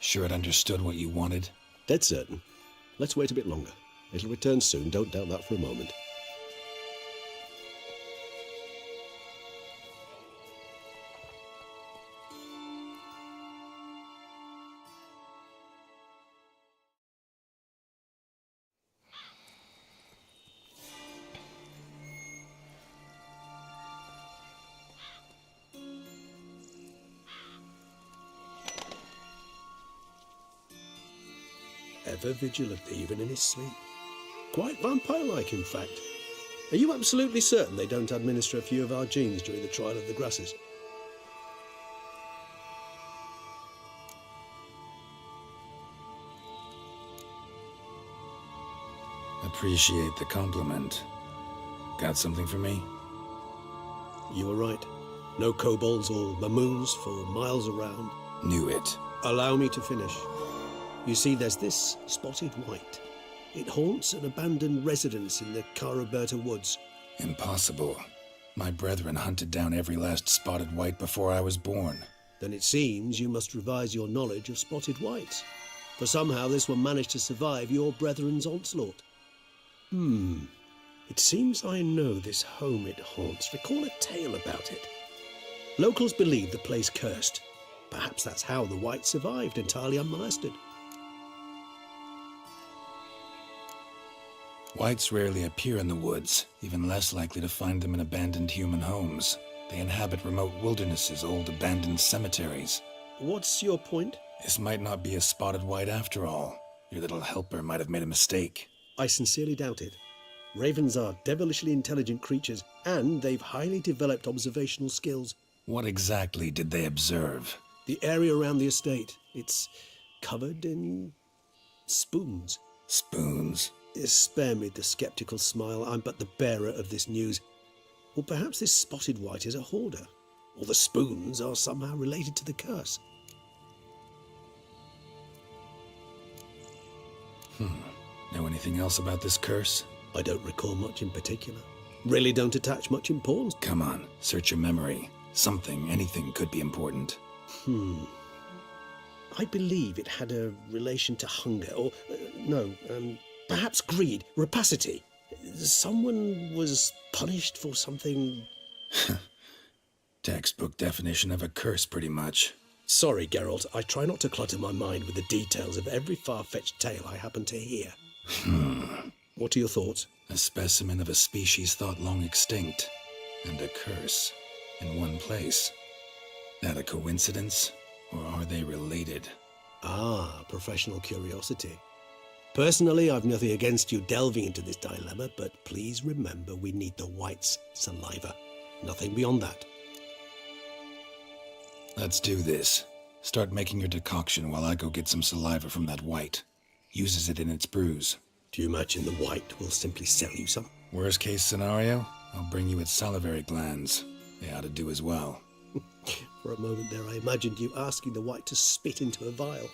[SPEAKER 4] Sure it understood what you wanted?
[SPEAKER 21] Dead certain. Let's wait a bit longer. It'll return soon, don't doubt that for a moment. Ever vigilant, even in his sleep. Quite vampire-like, in fact. Are you absolutely certain they don't administer a few of our genes during the trial of the grasses?
[SPEAKER 4] Appreciate the compliment. Got something for me?
[SPEAKER 21] You were right. No kobolds or mamoons for miles around.
[SPEAKER 4] Knew it.
[SPEAKER 21] Allow me to finish. You see, there's this spotted white. It haunts an abandoned residence in the Caraberta woods.
[SPEAKER 4] Impossible. My brethren hunted down every last spotted white before I was born.
[SPEAKER 21] Then it seems you must revise your knowledge of spotted whites. For somehow this one managed to survive your brethren's onslaught. It seems I know this home it haunts. Recall a tale about it. Locals believe the place cursed. Perhaps that's how the whites survived entirely unmolested.
[SPEAKER 4] Whites rarely appear in the woods, even less likely to find them in abandoned human homes. They inhabit remote wildernesses, old abandoned cemeteries.
[SPEAKER 21] What's your point?
[SPEAKER 4] This might not be a spotted white after all. Your little helper might have made a mistake.
[SPEAKER 21] I sincerely doubt it. Ravens are devilishly intelligent creatures, and they've highly developed observational skills.
[SPEAKER 4] What exactly did they observe?
[SPEAKER 21] The area around the estate. It's covered in spoons.
[SPEAKER 4] Spoons?
[SPEAKER 21] Spare me the skeptical smile. I'm but the bearer of this news. Or perhaps this spotted white is a hoarder. Or the spoons are somehow related to the curse.
[SPEAKER 4] Know anything else about this curse?
[SPEAKER 21] I don't recall much in particular. Really don't attach much importance.
[SPEAKER 4] Come on, search your memory. Something, anything could be important.
[SPEAKER 21] I believe it had a relation to hunger, or perhaps greed, rapacity. Someone was punished for something.
[SPEAKER 4] Textbook definition of a curse, pretty much.
[SPEAKER 21] Sorry, Geralt, I try not to clutter my mind with the details of every far-fetched tale I happen to hear. What are your thoughts?
[SPEAKER 4] A specimen of a species thought long extinct, and a curse in one place. That a coincidence, or are they related?
[SPEAKER 21] Ah, professional curiosity. Personally, I've nothing against you delving into this dilemma, but please remember we need the white's saliva. Nothing beyond that.
[SPEAKER 4] Let's do this. Start making your decoction while I go get some saliva from that white. Uses it in its brews.
[SPEAKER 21] Do you imagine the white will simply sell you some?
[SPEAKER 4] Worst case scenario, I'll bring you its salivary glands. They ought to do as well.
[SPEAKER 21] For a moment there, I imagined you asking the white to spit into a vial.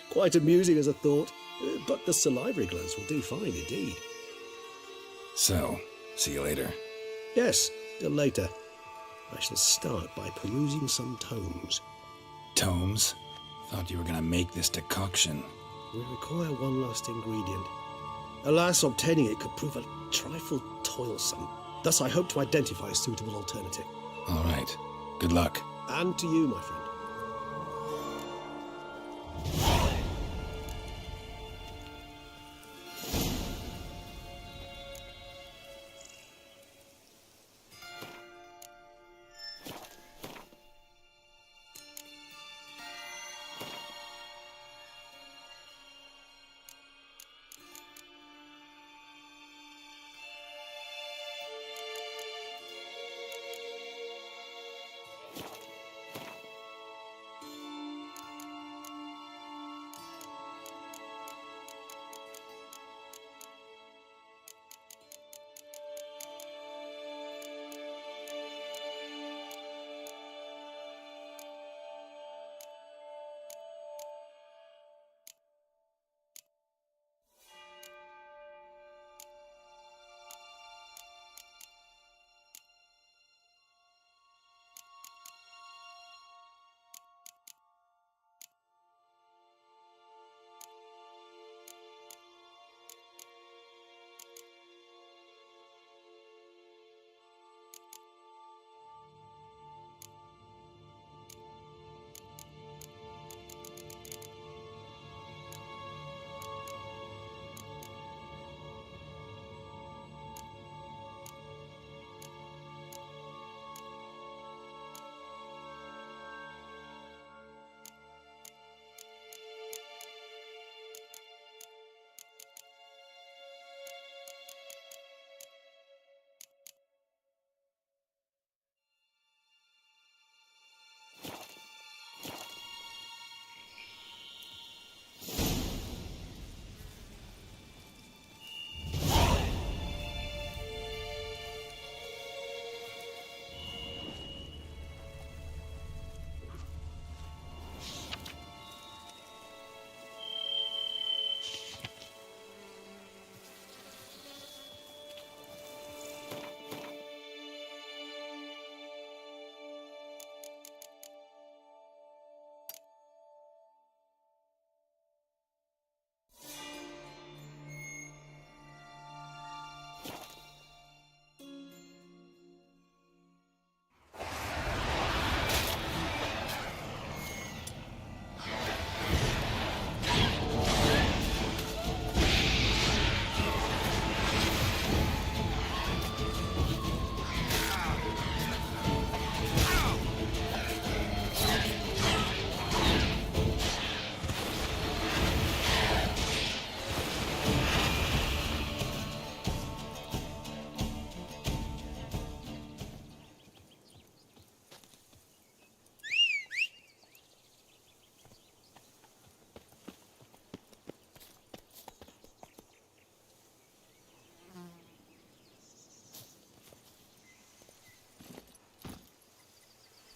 [SPEAKER 21] Quite amusing as a thought, but the salivary glands will do fine indeed.
[SPEAKER 4] So, see you later.
[SPEAKER 21] Yes, till later. I shall start by perusing some tomes.
[SPEAKER 4] Tomes? Thought you were gonna make this decoction.
[SPEAKER 21] We require one last ingredient. Alas, obtaining it could prove a trifle toilsome. Thus, I hope to identify a suitable alternative.
[SPEAKER 4] All right. Good luck.
[SPEAKER 21] And to you, my friend.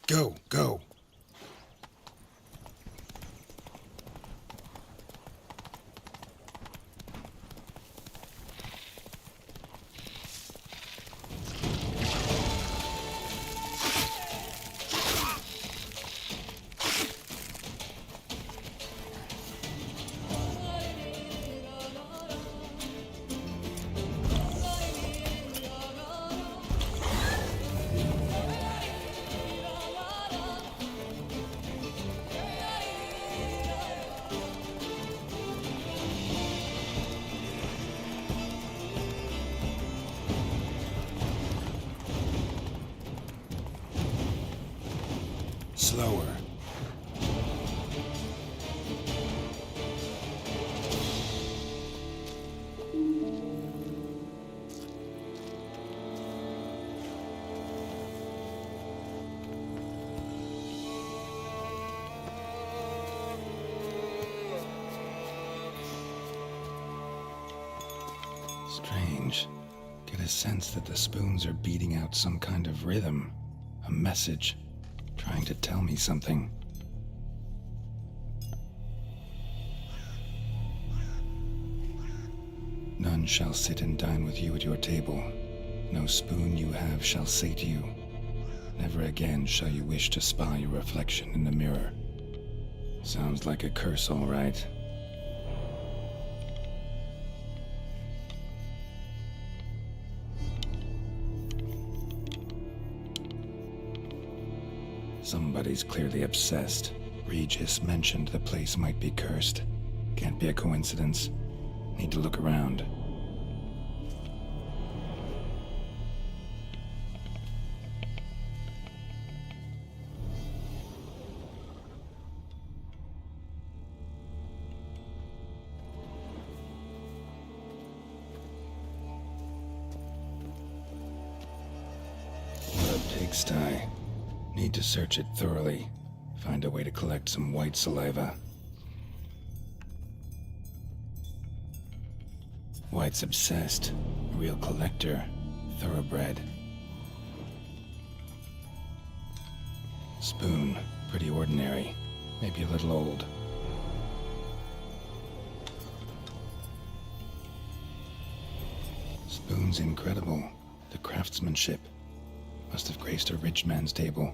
[SPEAKER 4] Go, go. Slower. Strange. Get a sense that the spoons are beating out some kind of rhythm, a message. Try trying to tell me something. None shall sit and dine with you at your table. No spoon you have shall sate you. Never again shall you wish to spy your reflection in the mirror. Sounds like a curse, all right. Somebody's clearly obsessed. Regis mentioned the place might be cursed. Can't be a coincidence. Need to look around. What a pigsty. Need to search it thoroughly. Find a way to collect some white saliva. White's obsessed. Real collector. Thoroughbred. Spoon. Pretty ordinary. Maybe a little old. Spoon's incredible. The craftsmanship. Must have graced a rich man's table.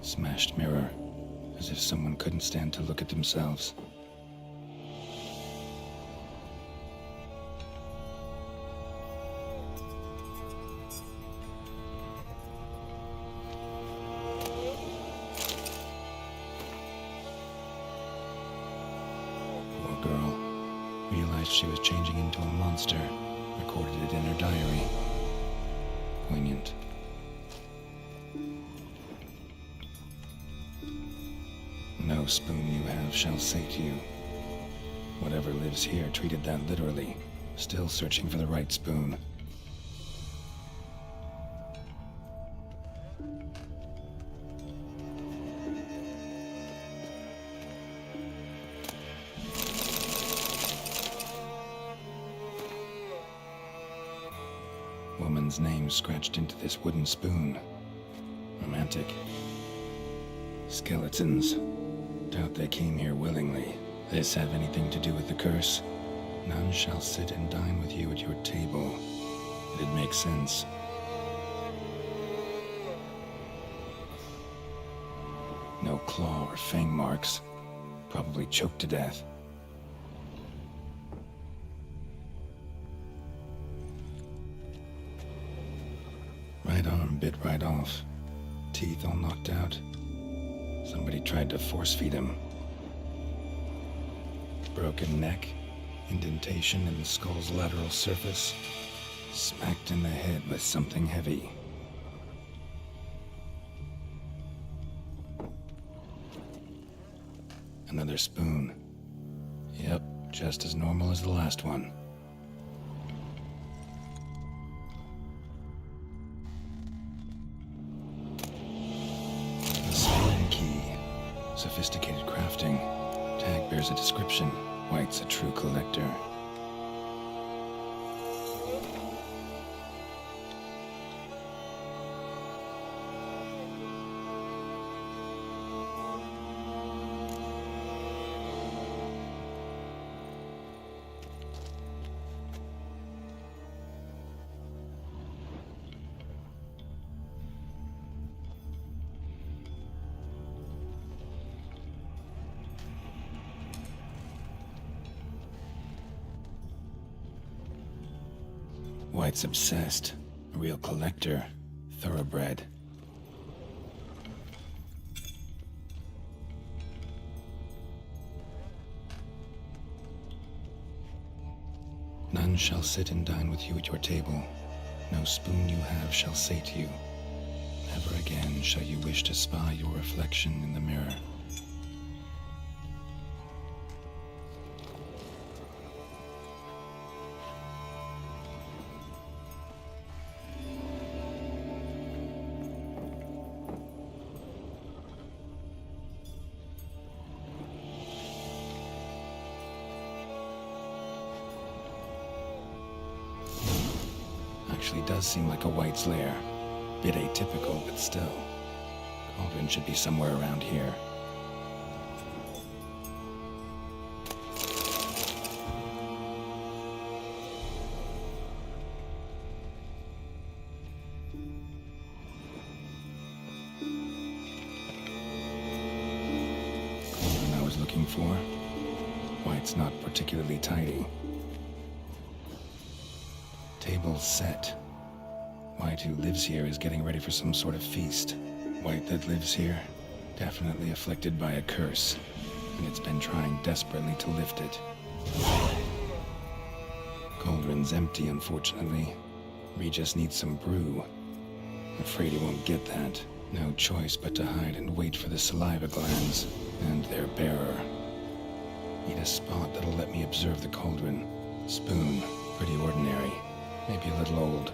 [SPEAKER 4] Smashed mirror, as if someone couldn't stand to look at themselves. Poor girl. Realized she was changing into a monster. Recorded it in her diary. Poignant. No spoon you have shall sate you. Whatever lives here treated that literally. Still searching for the right spoon. Woman's name scratched into this wooden spoon. Romantic. Skeletons. Doubt they came here willingly. This have anything to do with the curse? None shall sit and dine with you at your table. It'd make sense. No claw or fang marks. Probably choked to death. Right arm bit right off. Teeth all knocked out. Somebody tried to force feed him. Broken neck, indentation in the skull's lateral surface, smacked in the head with something heavy. Another spoon. Yep, just as normal as the last one. Sophisticated crafting. Tag bears a description. White's a true collector. White's obsessed. A real collector. Thoroughbred. None shall sit and dine with you at your table. No spoon you have shall sate you. Never again shall you wish to spy your reflection in the mirror. actually does seem like a White's lair. Bit atypical, but still. Cauldron should be somewhere around here. Cauldron I was looking for. White's not particularly tidy. Table's set. White, who lives here, is getting ready for some sort of feast. White that lives here, definitely afflicted by a curse, and it's been trying desperately to lift it. Cauldron's empty, unfortunately. Regis needs some brew. Afraid he won't get that. No choice but to hide and wait for the saliva glands and their bearer. Need a spot that'll let me observe the cauldron. Spoon, pretty ordinary, maybe a little old.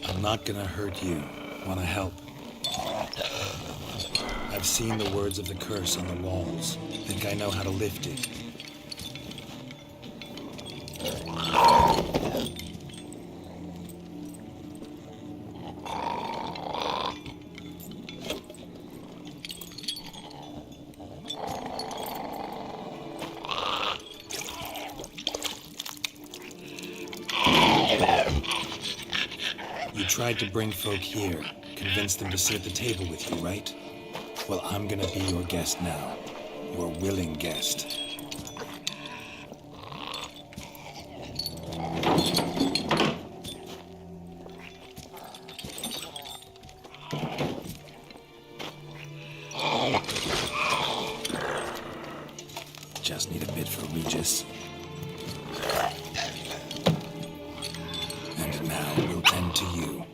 [SPEAKER 4] I'm not gonna hurt you. Wanna help? I've seen the words of the curse on the walls. Think I know how to lift it. You tried to bring folk here, convince them to sit at the table with you, right? Well, I'm gonna be your guest now. Your willing guest. Just need a bit for Regis. And now we'll tend to you.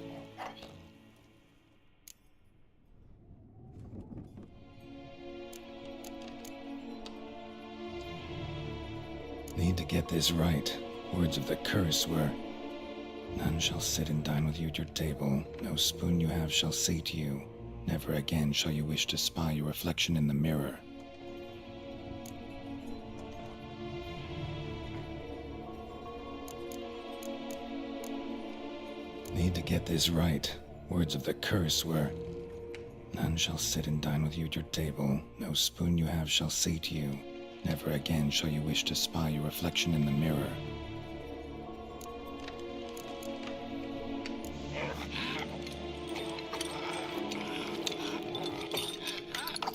[SPEAKER 4] Need to get this right. Words of the curse were, none shall sit and dine with you at your table. No spoon you have shall say to you, never again shall you wish to spy your reflection in the mirror. Need to get this right. Words of the curse were, none shall sit and dine with you at your table. No spoon you have shall say to you, never again shall you wish to spy your reflection in the mirror.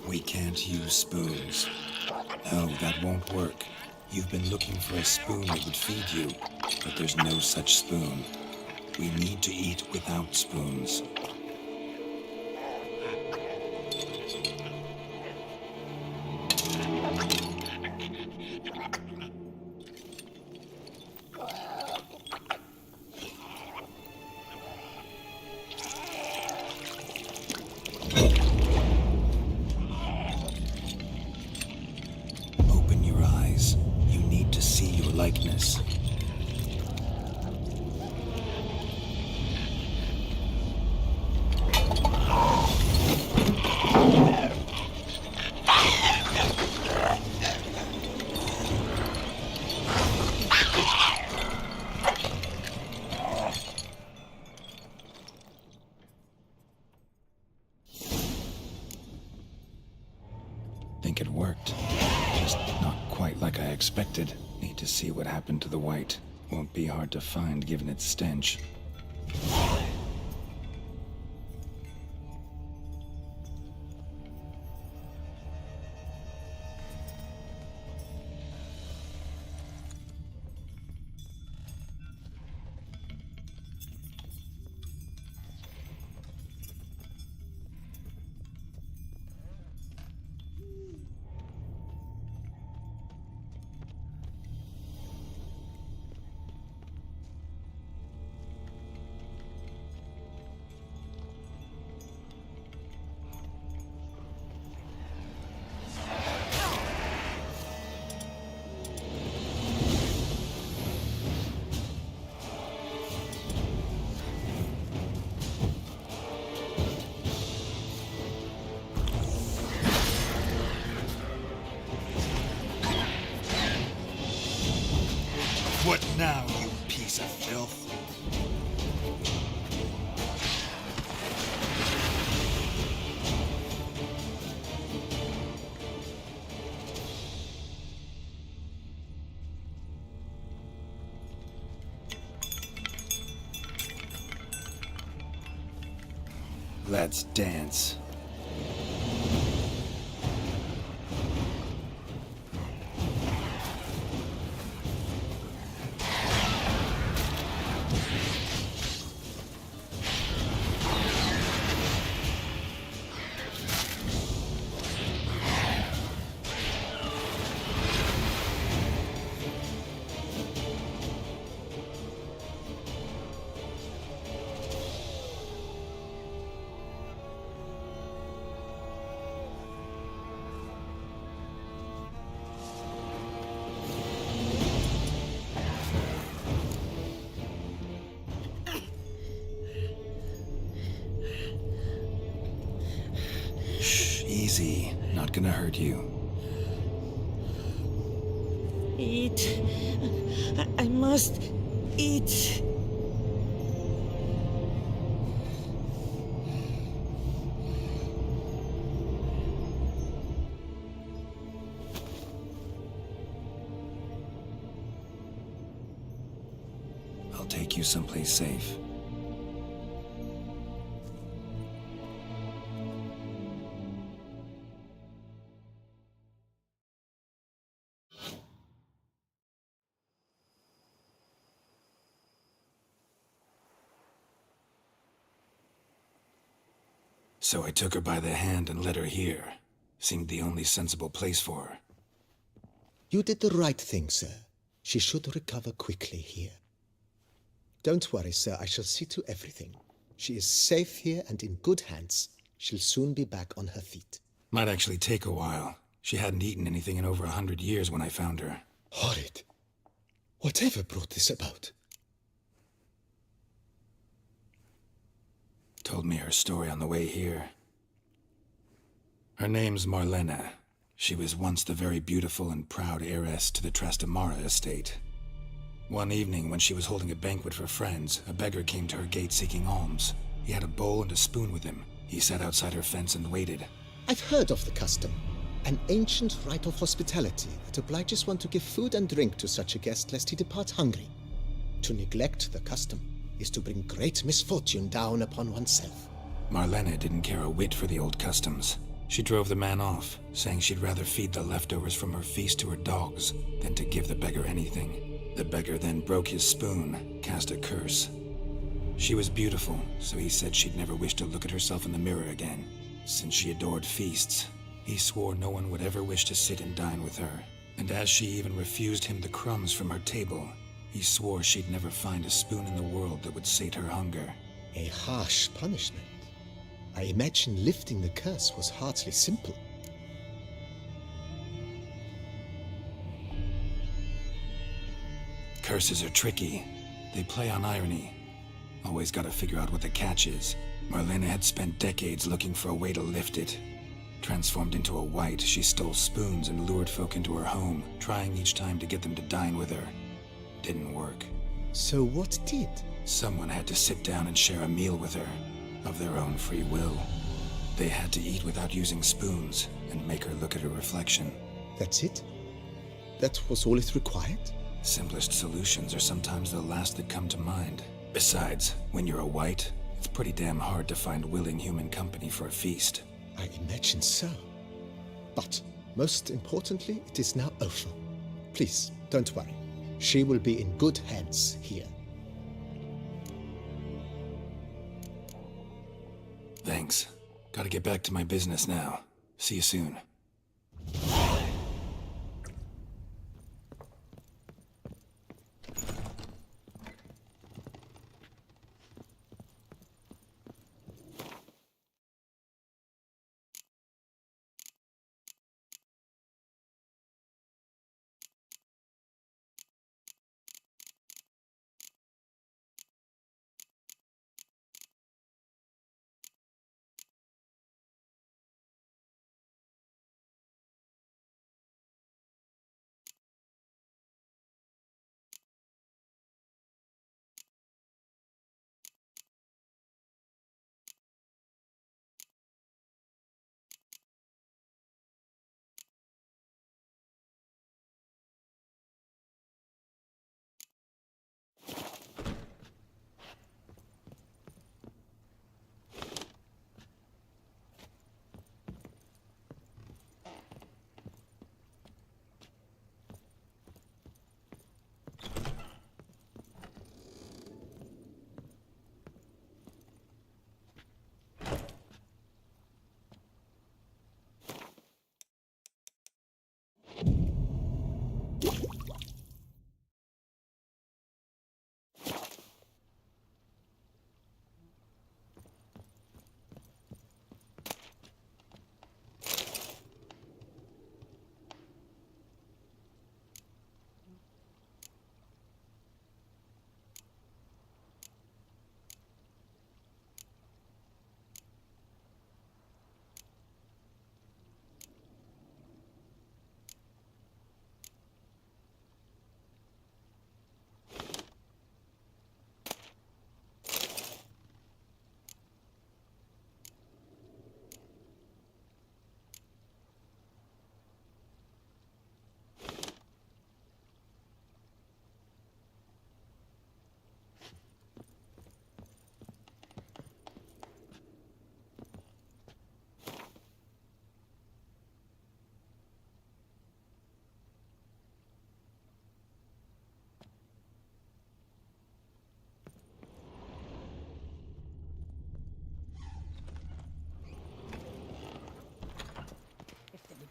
[SPEAKER 4] We can't use spoons. No, that won't work. You've been looking for a spoon that would feed you, but there's no such spoon. We need to eat without spoons.
[SPEAKER 14] expected. Need to see what happened to the white. Won't be hard to find given its stench.
[SPEAKER 17] What now, you piece of filth?
[SPEAKER 14] Let's dance. Easy. Not gonna hurt you.
[SPEAKER 1] Eat. I must eat.
[SPEAKER 14] I'll take you someplace safe. So I took her by the hand and led her here. Seemed the only sensible place for her.
[SPEAKER 19] You did the right thing, sir. She should recover quickly here. Don't worry, sir. I shall see to everything. She is safe here and in good hands. She'll soon be back on her feet.
[SPEAKER 14] Might actually take a while. She hadn't eaten anything in over 100 years when I found her.
[SPEAKER 19] Horrid. Whatever brought this about?
[SPEAKER 14] Told me her story on the way here. Her name's Marlena. She was once the very beautiful and proud heiress to the Trastamara estate. One evening, when she was holding a banquet for friends, a beggar came to her gate seeking alms. He had a bowl and a spoon with him. He sat outside her fence and waited.
[SPEAKER 19] I've heard of the custom. An ancient rite of hospitality that obliges one to give food and drink to such a guest lest he depart hungry. To neglect the custom is to bring great misfortune down upon oneself.
[SPEAKER 14] Marlena didn't care a whit for the old customs. She drove the man off, saying she'd rather feed the leftovers from her feast to her dogs than to give the beggar anything. The beggar then broke his spoon, cast a curse. She was beautiful, so he said she'd never wish to look at herself in the mirror again. Since she adored feasts, he swore no one would ever wish to sit and dine with her. And as she even refused him the crumbs from her table, he swore she'd never find a spoon in the world that would sate her hunger.
[SPEAKER 19] A harsh punishment. I imagine lifting the curse was hardly simple.
[SPEAKER 14] Curses are tricky. They play on irony. Always gotta figure out what the catch is. Marlena had spent decades looking for a way to lift it. Transformed into a white, she stole spoons and lured folk into her home, trying each time to get them to dine with her. Didn't work.
[SPEAKER 19] So what did?
[SPEAKER 14] Someone had to sit down and share a meal with her, of their own free will. They had to eat without using spoons, and make her look at her reflection.
[SPEAKER 19] That's it?
[SPEAKER 7] That was all it required?
[SPEAKER 4] Simplest solutions are sometimes the last that come to mind. Besides, when you're a white, it's pretty damn hard to find willing human company for a feast.
[SPEAKER 7] I imagine so. But, most importantly, it is now over. Please, don't worry. She will be in good hands here.
[SPEAKER 4] Thanks. Gotta get back to my business now. See you soon.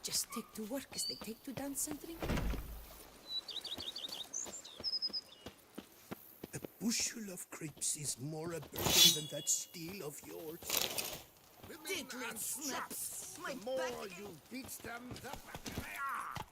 [SPEAKER 13] Just take to work as they take to dance and drink.
[SPEAKER 2] A bushel of grapes is more a burden than that steel of yours.
[SPEAKER 13] Diddly snaps! My
[SPEAKER 2] The more
[SPEAKER 13] back...
[SPEAKER 2] you beat them, the better they are!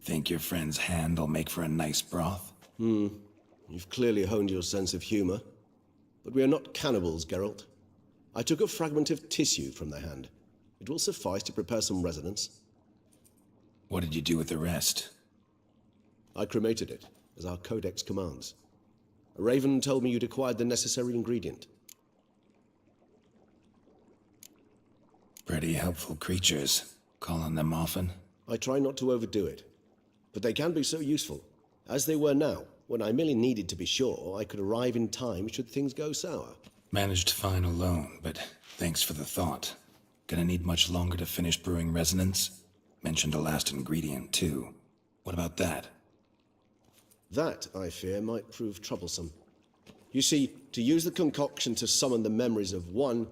[SPEAKER 4] Think your friend's hand'll make for a nice broth?
[SPEAKER 21] You've clearly honed your sense of humor. But we are not cannibals, Geralt. I took a fragment of tissue from the hand. It will suffice to prepare some resonance.
[SPEAKER 4] What did you do with the rest?
[SPEAKER 21] I cremated it, as our codex commands. A raven told me you'd acquired the necessary ingredient.
[SPEAKER 4] Pretty helpful creatures. Call on them often?
[SPEAKER 21] I try not to overdo it, but they can be so useful. as they were now, when I merely needed to be sure I could arrive in time should things go sour.
[SPEAKER 4] Managed fine alone, but thanks for the thought. Gonna need much longer to finish brewing resonance? Mentioned a last ingredient, too. What about that?
[SPEAKER 21] That, I fear, might prove troublesome. You see, to use the concoction to summon the memories of one,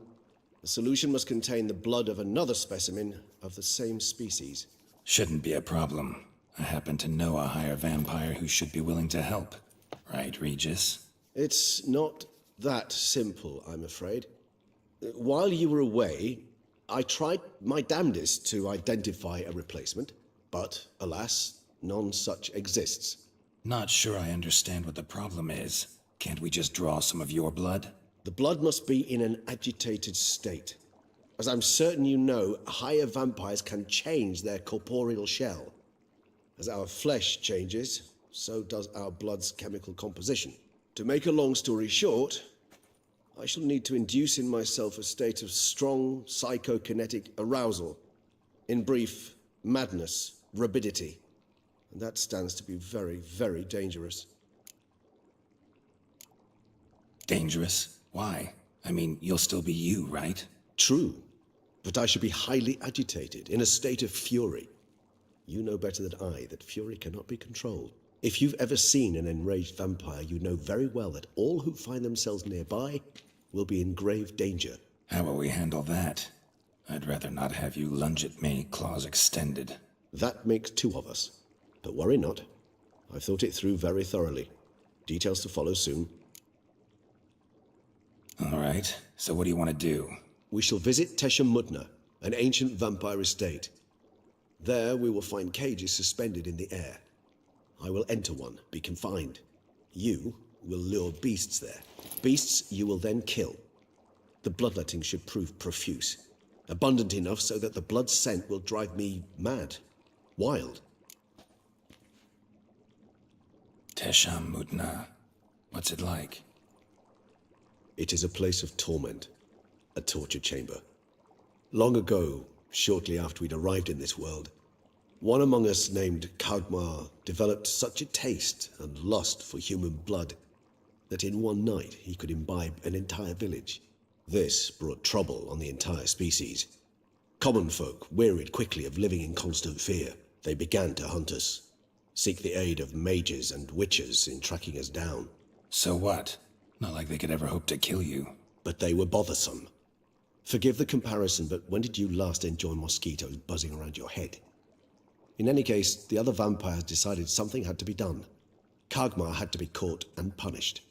[SPEAKER 21] the solution must contain the blood of another specimen of the same species.
[SPEAKER 4] Shouldn't be a problem. I happen to know a higher vampire who should be willing to help. Right, Regis?
[SPEAKER 21] It's not that simple, I'm afraid. While you were away, I tried my damnedest to identify a replacement, but alas, none such exists.
[SPEAKER 4] Not sure I understand what the problem is. Can't we just draw some of your blood?
[SPEAKER 21] The blood must be in an agitated state. As I'm certain you know, higher vampires can change their corporeal shell. As our flesh changes, so does our blood's chemical composition. To make a long story short, I shall need to induce in myself a state of strong psychokinetic arousal. In brief, madness, rabidity. And that stands to be very, very dangerous.
[SPEAKER 4] Dangerous? Why? I mean, you'll still be you, right?
[SPEAKER 21] True, but I should be highly agitated, in a state of fury. You know better than I that fury cannot be controlled. If you've ever seen an enraged vampire, you know very well that all who find themselves nearby will be in grave danger.
[SPEAKER 4] How will we handle that? I'd rather not have you lunge at me, claws extended.
[SPEAKER 21] That makes two of us. But worry not. I've thought it through very thoroughly. Details to follow soon.
[SPEAKER 4] All right, so what do you want to do?
[SPEAKER 21] We shall visit Tesha Mudna, an ancient vampire estate. There we will find cages suspended in the air. I will enter one, be confined. You will lure beasts there. Beasts you will then kill. The bloodletting should prove profuse. Abundant enough so that the blood scent will drive me mad. Wild.
[SPEAKER 4] Tesha Mudna. What's it like?
[SPEAKER 21] It is a place of torment. A torture chamber. Long ago, shortly after we'd arrived in this world, one among us named Kagmar developed such a taste and lust for human blood that in one night he could imbibe an entire village. This brought trouble on the entire species. Common folk wearied quickly of living in constant fear. They began to hunt us, seek the aid of mages and witches in tracking us down.
[SPEAKER 4] So what? Not like they could ever hope to kill you.
[SPEAKER 21] But they were bothersome. Forgive the comparison, but when did you last enjoy mosquitoes buzzing around your head? In any case, the other vampires decided something had to be done. Kagmar had to be caught and punished.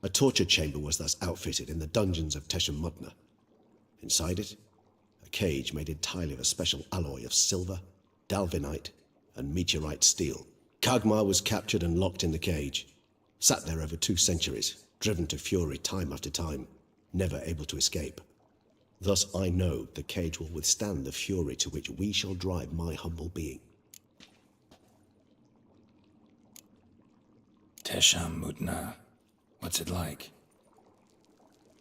[SPEAKER 21] A torture chamber was thus outfitted in the dungeons of Tesha Mudna. Inside it, a cage made entirely of a special alloy of silver, dalvinite, and meteorite steel. Kagmar was captured and locked in the cage. Sat there over 2 centuries, driven to fury time after time, never able to escape. Thus I know the cage will withstand the fury to which we shall drive my humble being.
[SPEAKER 4] Tesha Mudna. What's it like?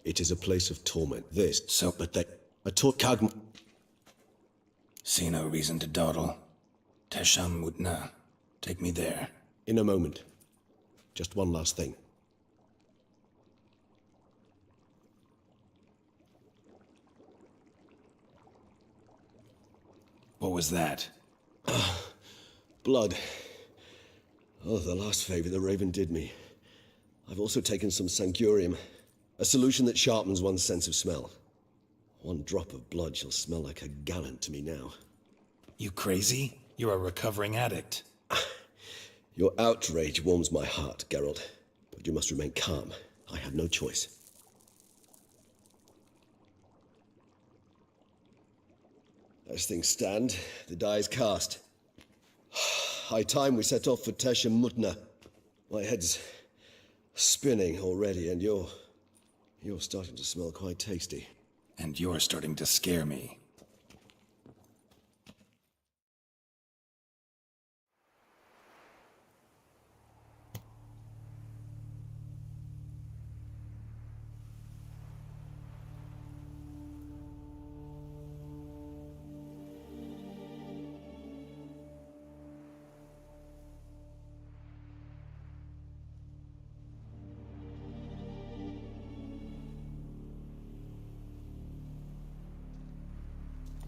[SPEAKER 21] It is a place of torment. This,
[SPEAKER 4] so,
[SPEAKER 21] but they... I taught Kagmar...
[SPEAKER 4] See no reason to dawdle. Tesha Mudna. Take me there.
[SPEAKER 21] In a moment. Just one last thing.
[SPEAKER 4] What was that?
[SPEAKER 21] Blood. Oh, the last favor the Raven did me. I've also taken some Sancurium, a solution that sharpens one's sense of smell. One drop of blood shall smell like a gallon to me now.
[SPEAKER 4] You crazy? You're a recovering addict.
[SPEAKER 21] Your outrage warms my heart, Geralt, but you must remain calm. I have no choice. As things stand, the die is cast. High time we set off for Tesha Mudna. My head's spinning already, and you're starting to smell quite tasty.
[SPEAKER 4] And you're starting to scare me.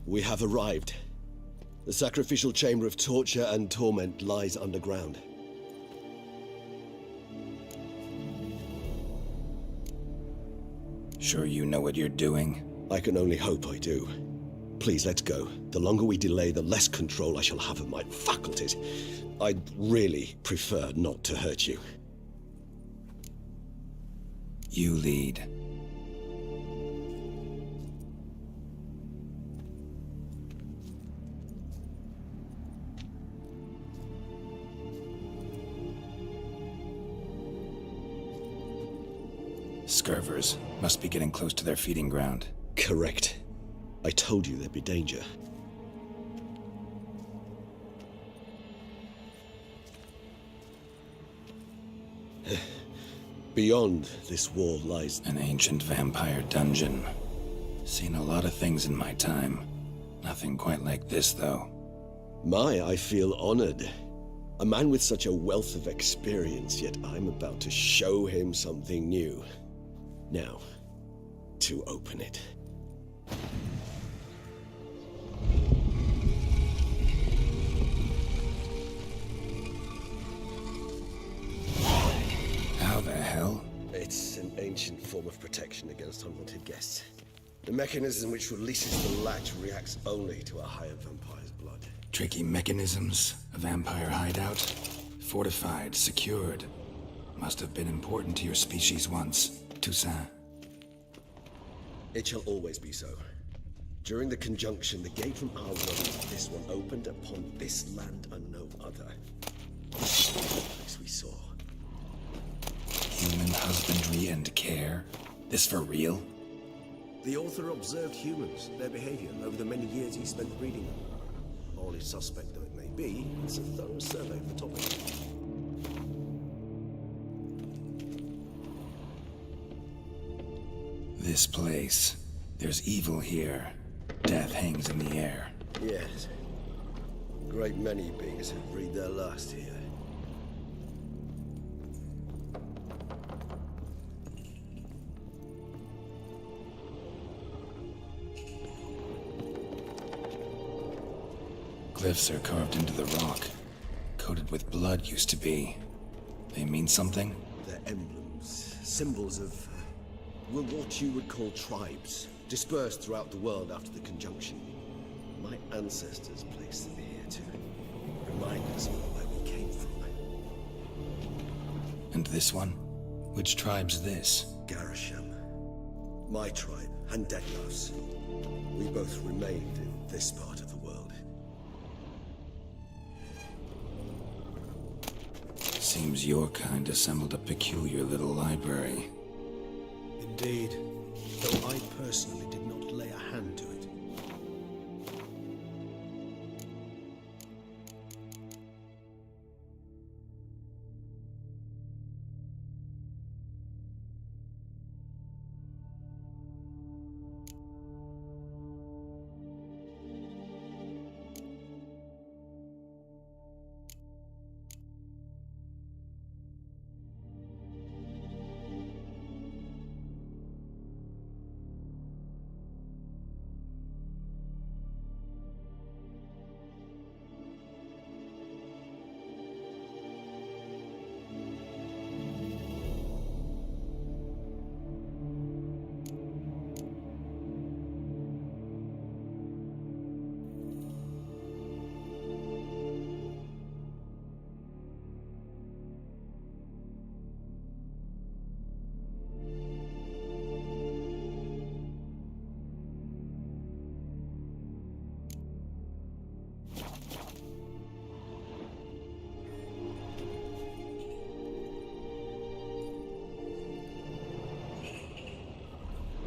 [SPEAKER 21] We have arrived. The sacrificial chamber of torture and torment lies underground.
[SPEAKER 4] Sure you know what you're doing?
[SPEAKER 21] I can only hope I do. Please, let's go. The longer we delay, the less control I shall have of my faculties. I'd really prefer not to hurt you.
[SPEAKER 4] You lead. Scurvers must be getting close to their feeding ground.
[SPEAKER 21] Correct. I told you there'd be danger. Beyond this wall lies
[SPEAKER 4] an ancient vampire dungeon. Seen a lot of things in my time. Nothing quite like this, though.
[SPEAKER 21] I feel honored. A man with such a wealth of experience, yet I'm about to show him something new. Now, to open it.
[SPEAKER 4] How the hell?
[SPEAKER 21] It's an ancient form of protection against unwanted guests. The mechanism which releases the latch reacts only to a higher vampire's blood.
[SPEAKER 4] Tricky mechanisms, a vampire hideout. Fortified, secured. Must have been important to your species once, Toussaint.
[SPEAKER 21] It shall always be so. During the conjunction, the gate from our world to this one opened upon this land and no other. This is the place we saw.
[SPEAKER 4] Human husbandry and care? This for real?
[SPEAKER 21] The author observed humans, their behavior, over the many years he spent reading them. Morally suspect though it may be, it's a thorough survey of the topic.
[SPEAKER 4] This place. There's evil here. Death hangs in the air.
[SPEAKER 21] Yes. A great many beings have breathed their last here.
[SPEAKER 4] Glyphs are carved into the rock. Coated with blood used to be. They mean something?
[SPEAKER 21] They're emblems, symbols of, what you would call tribes, dispersed throughout the world after the conjunction. My ancestors placed them here to remind us of where we came from.
[SPEAKER 4] And this one? Which tribe's this?
[SPEAKER 21] Garisham. My tribe, and Deadlouse. We both remained in this part of the world.
[SPEAKER 4] Seems your kind assembled a peculiar little library.
[SPEAKER 21] Indeed, though I personally did not lay a hand to it.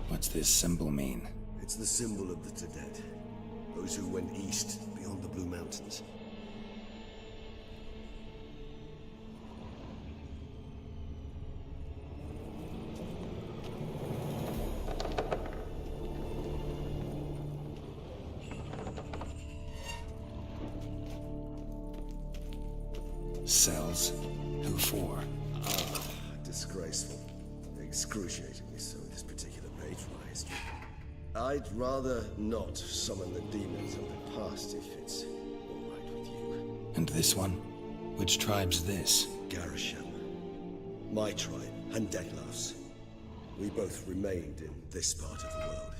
[SPEAKER 4] What's this symbol mean?
[SPEAKER 21] It's the symbol of the Tedet, those who went east beyond the Blue Mountains.
[SPEAKER 4] Cells? Who for?
[SPEAKER 21] Disgraceful. Excruciatingly so, this particular page from our history.
[SPEAKER 9] I'd rather not summon the demons of the past if it's all right with you.
[SPEAKER 4] And this one? Which tribe's this?
[SPEAKER 9] Garisham. My tribe, and Dettlaff's. We both remained in this part of the world.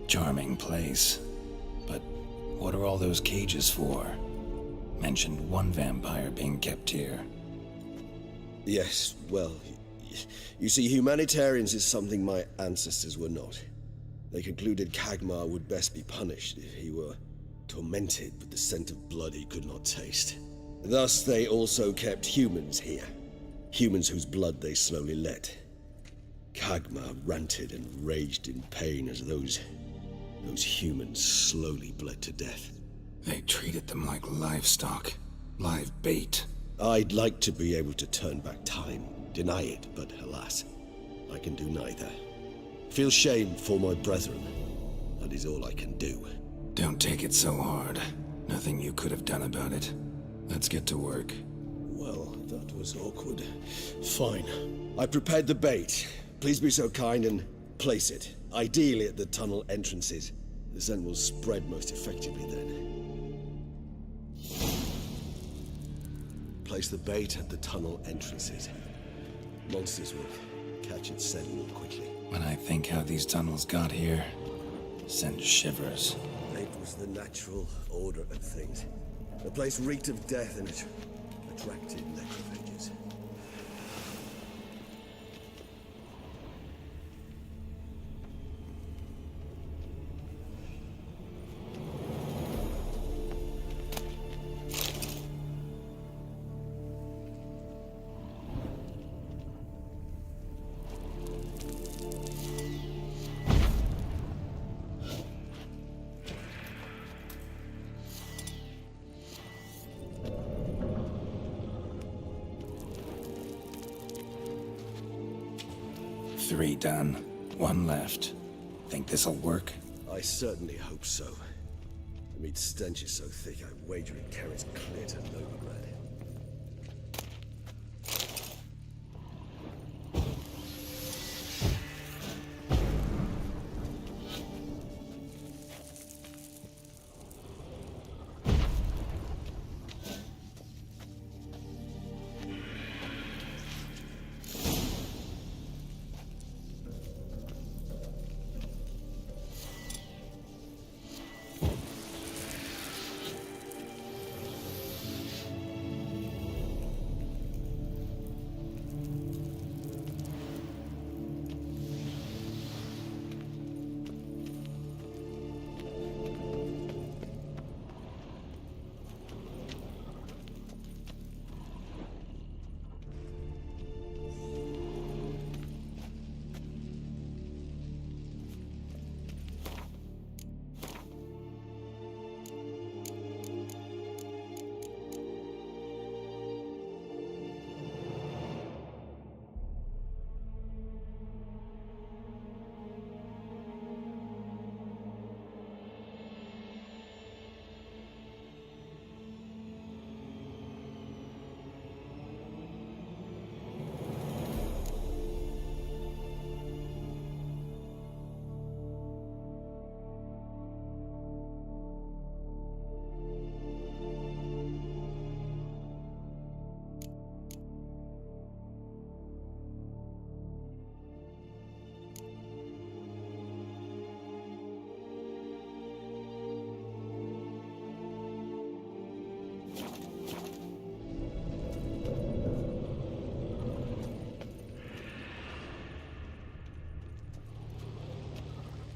[SPEAKER 4] Charming place. But what are all those cages for? Mentioned one vampire being kept here.
[SPEAKER 9] Yes, well, you see, humanitarians is something my ancestors were not. They concluded Kagmar would best be punished if he were tormented with the scent of blood he could not taste. Thus, they also kept humans here. Humans whose blood they slowly let. Kagmar ranted and raged in pain as those humans slowly bled to death.
[SPEAKER 4] They treated them like livestock. Live bait.
[SPEAKER 9] I'd like to be able to turn back time, deny it, but alas, I can do neither. Feel shame for my brethren. That is all I can do.
[SPEAKER 4] Don't take it so hard. Nothing you could have done about it. Let's get to work.
[SPEAKER 9] Well, that was awkward. Fine. I prepared the bait. Please be so kind and place it. Ideally at the tunnel entrances. The scent will spread most effectively then. Place the bait at the tunnel entrances. Monsters will catch it settling quickly.
[SPEAKER 14] When I think how these tunnels got here, sends shivers.
[SPEAKER 9] It was the natural order of things. The place reeked of death and it attracted necrophages.
[SPEAKER 14] Three done. One left. Think this'll work?
[SPEAKER 9] I certainly hope so. The meat stench is so thick, I wager it carries clear to Novigrad.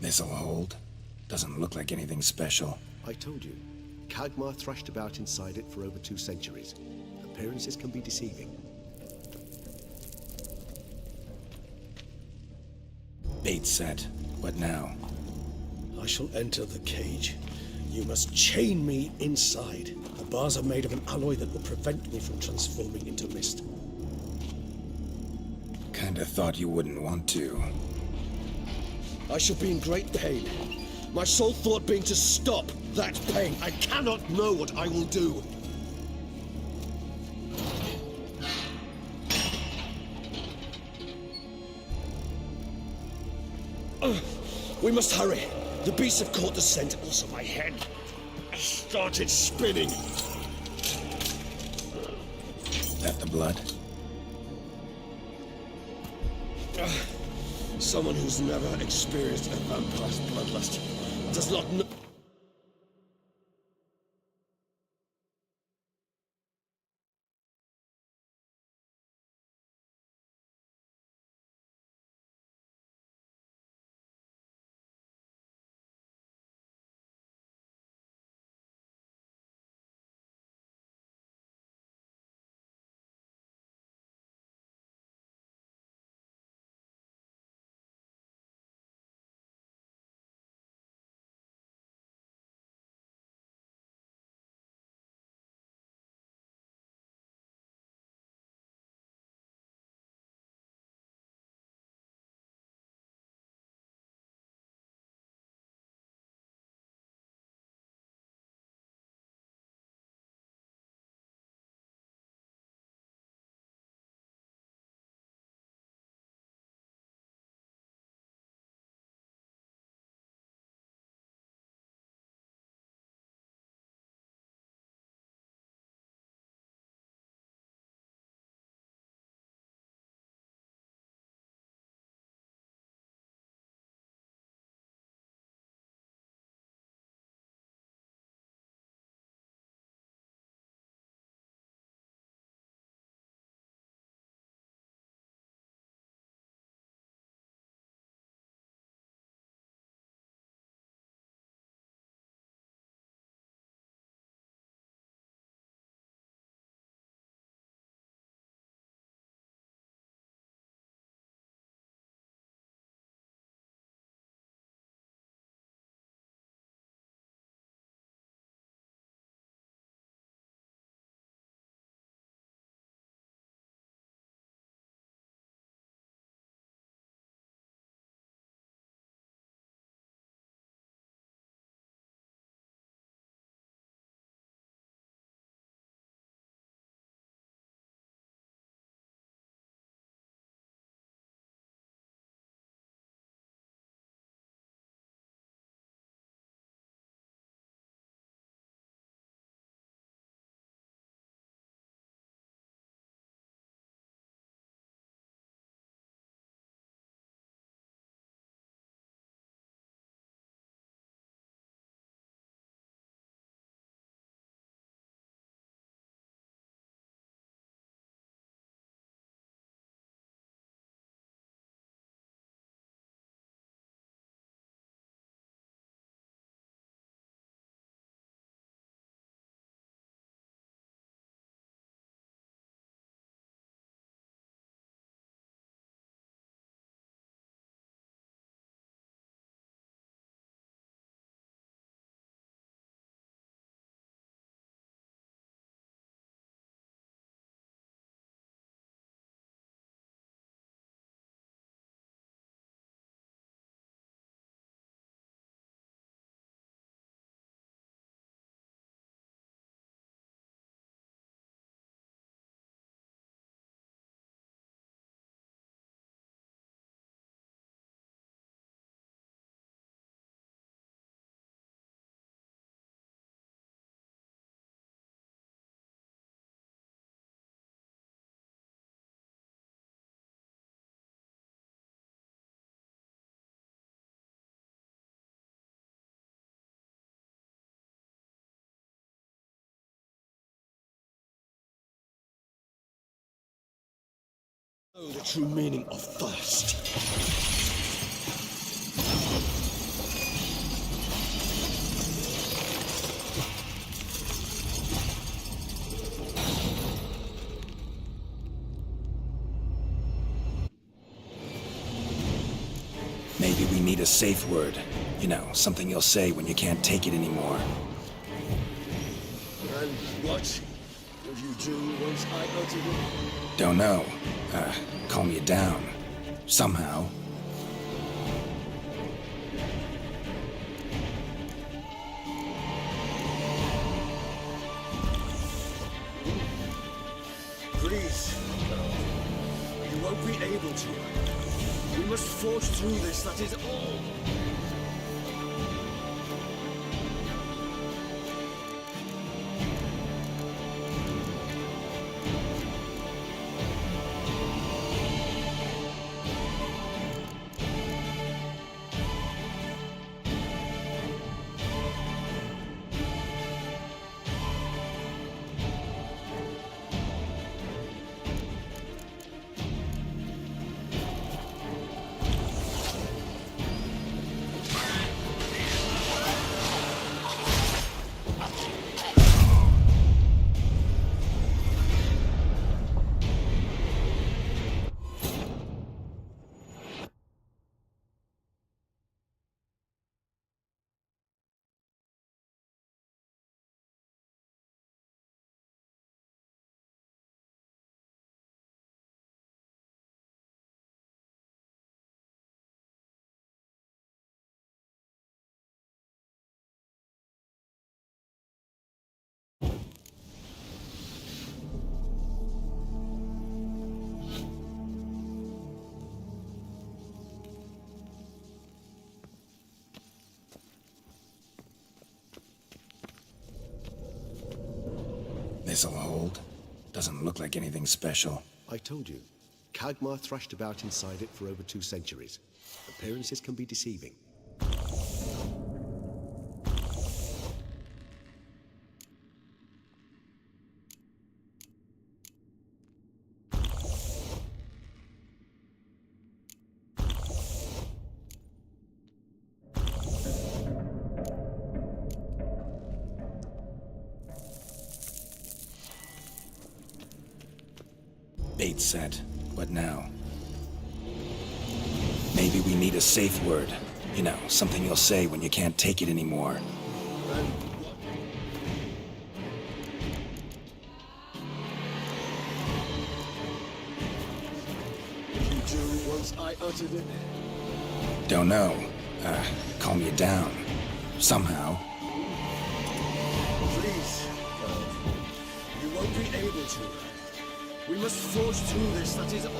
[SPEAKER 14] This'll hold. Doesn't look like anything special.
[SPEAKER 9] I told you, Khagmar thrashed about inside it for over 2 centuries. Appearances can be deceiving.
[SPEAKER 14] Bait set. What now?
[SPEAKER 21] I shall enter the cage. You must chain me inside. The bars are made of an alloy that will prevent me from transforming into mist.
[SPEAKER 14] Kinda thought you wouldn't want to.
[SPEAKER 21] I shall be in great pain. My sole thought being to stop that pain. I cannot know what I will do. We must hurry. The beasts have caught the scent, also my head started spinning.
[SPEAKER 14] That the blood?
[SPEAKER 21] Someone who's never experienced a vampire's bloodlust does not know. Know the true meaning of thirst.
[SPEAKER 4] Maybe we need a safe word. You know, something you'll say when you can't take it anymore.
[SPEAKER 21] And what would you do once I uttered it?
[SPEAKER 4] Don't know. Calm you down. Somehow.
[SPEAKER 21] Please. You won't be able to. We must forge through this, that is all.
[SPEAKER 4] This'll hold. Doesn't look like anything special.
[SPEAKER 21] I told you. Kagmar thrashed about inside it for over 2 centuries. Appearances can be deceiving.
[SPEAKER 4] Bait set. What now? Maybe we need a safe word. You know, something you'll say when you can't take it anymore.
[SPEAKER 21] You do once I uttered it.
[SPEAKER 4] Don't know. Calm you down. Somehow.
[SPEAKER 21] Please. You won't be able to. We must forge through this, that is all.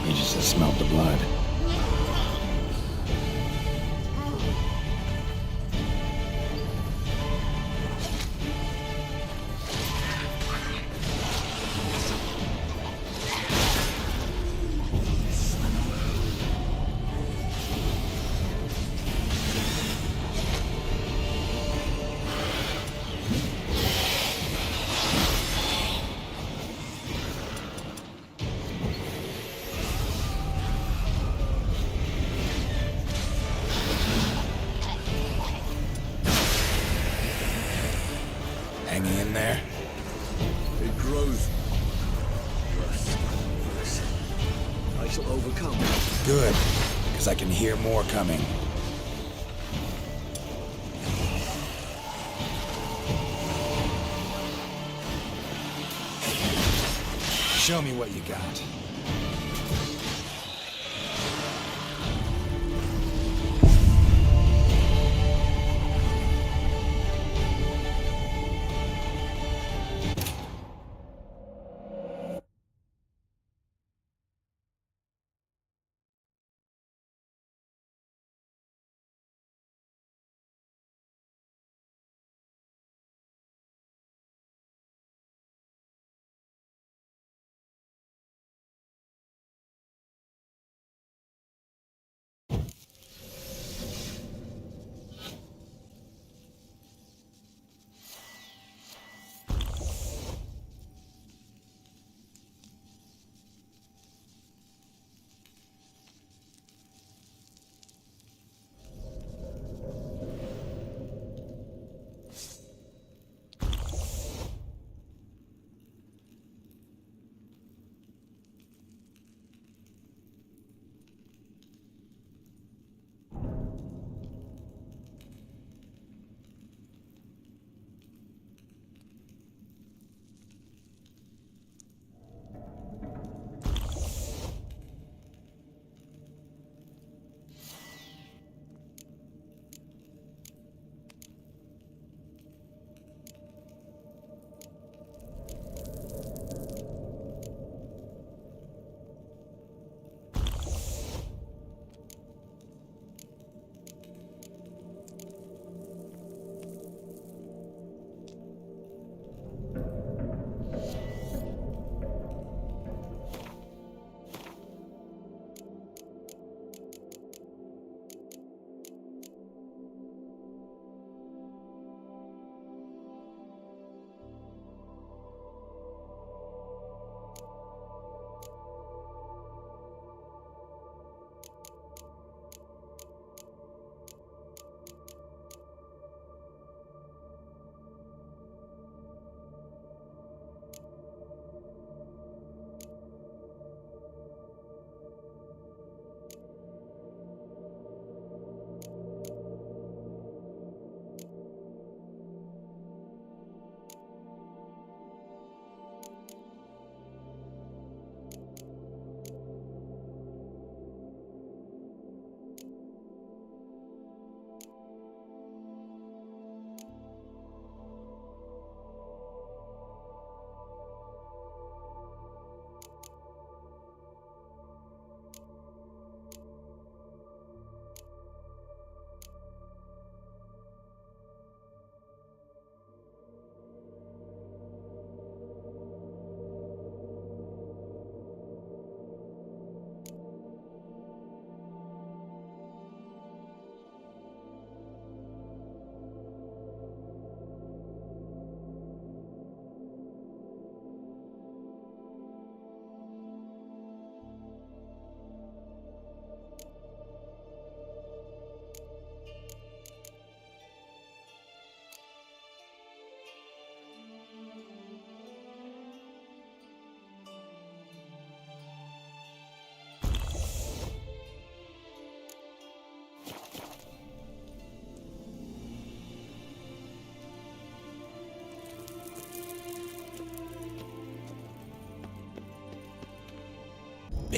[SPEAKER 4] We just smelled the blood. Hanging in there?
[SPEAKER 21] It grows. Worse. I shall overcome.
[SPEAKER 4] Good, because I can hear more coming. Show me what you got.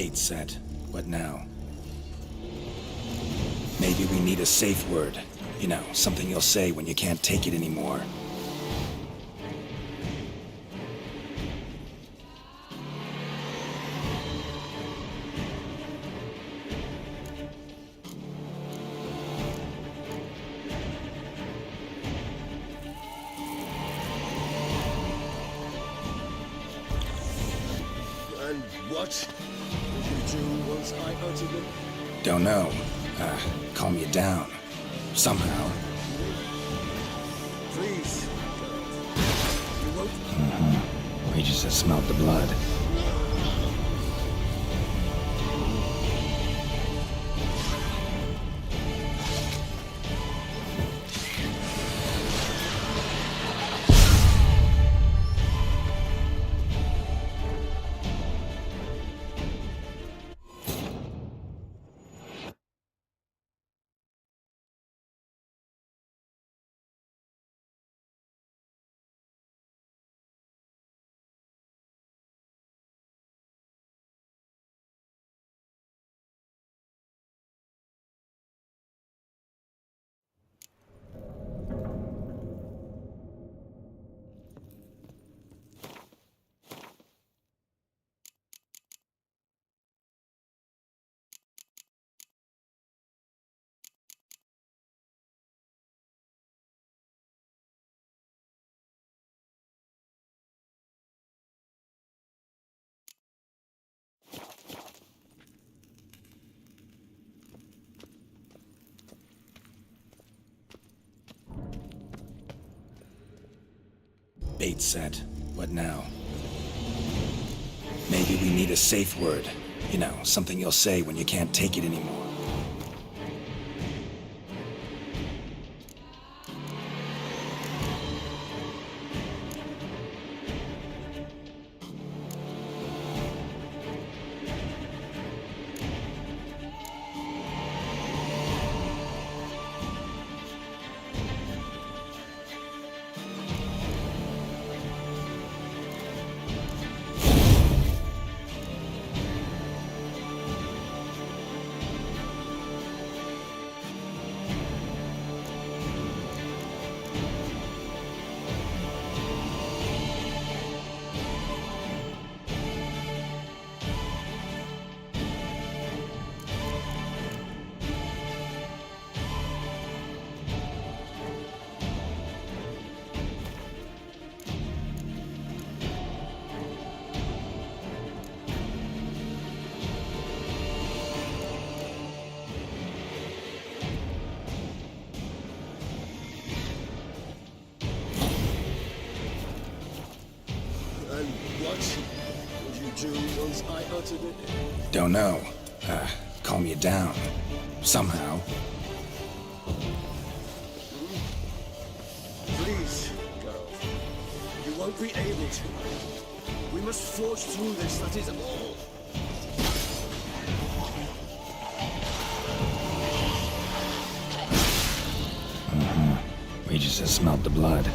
[SPEAKER 4] Bait set. What now? Maybe we need a safe word. You know, something you'll say when you can't take it anymore.
[SPEAKER 9] And what would you do once I uttered them?
[SPEAKER 4] Don't know. Calm you down. Somehow.
[SPEAKER 9] Please. You won't.
[SPEAKER 4] We just have smelled the blood. Bait set. What now? Maybe we need a safe word. You know, something you'll say when you can't take it anymore.
[SPEAKER 9] And what would you do once I uttered it?
[SPEAKER 4] Don't know. Calm you down. Somehow.
[SPEAKER 9] Please, go. You won't be able to. We must forge through this, that is all.
[SPEAKER 4] We just have smelled the blood.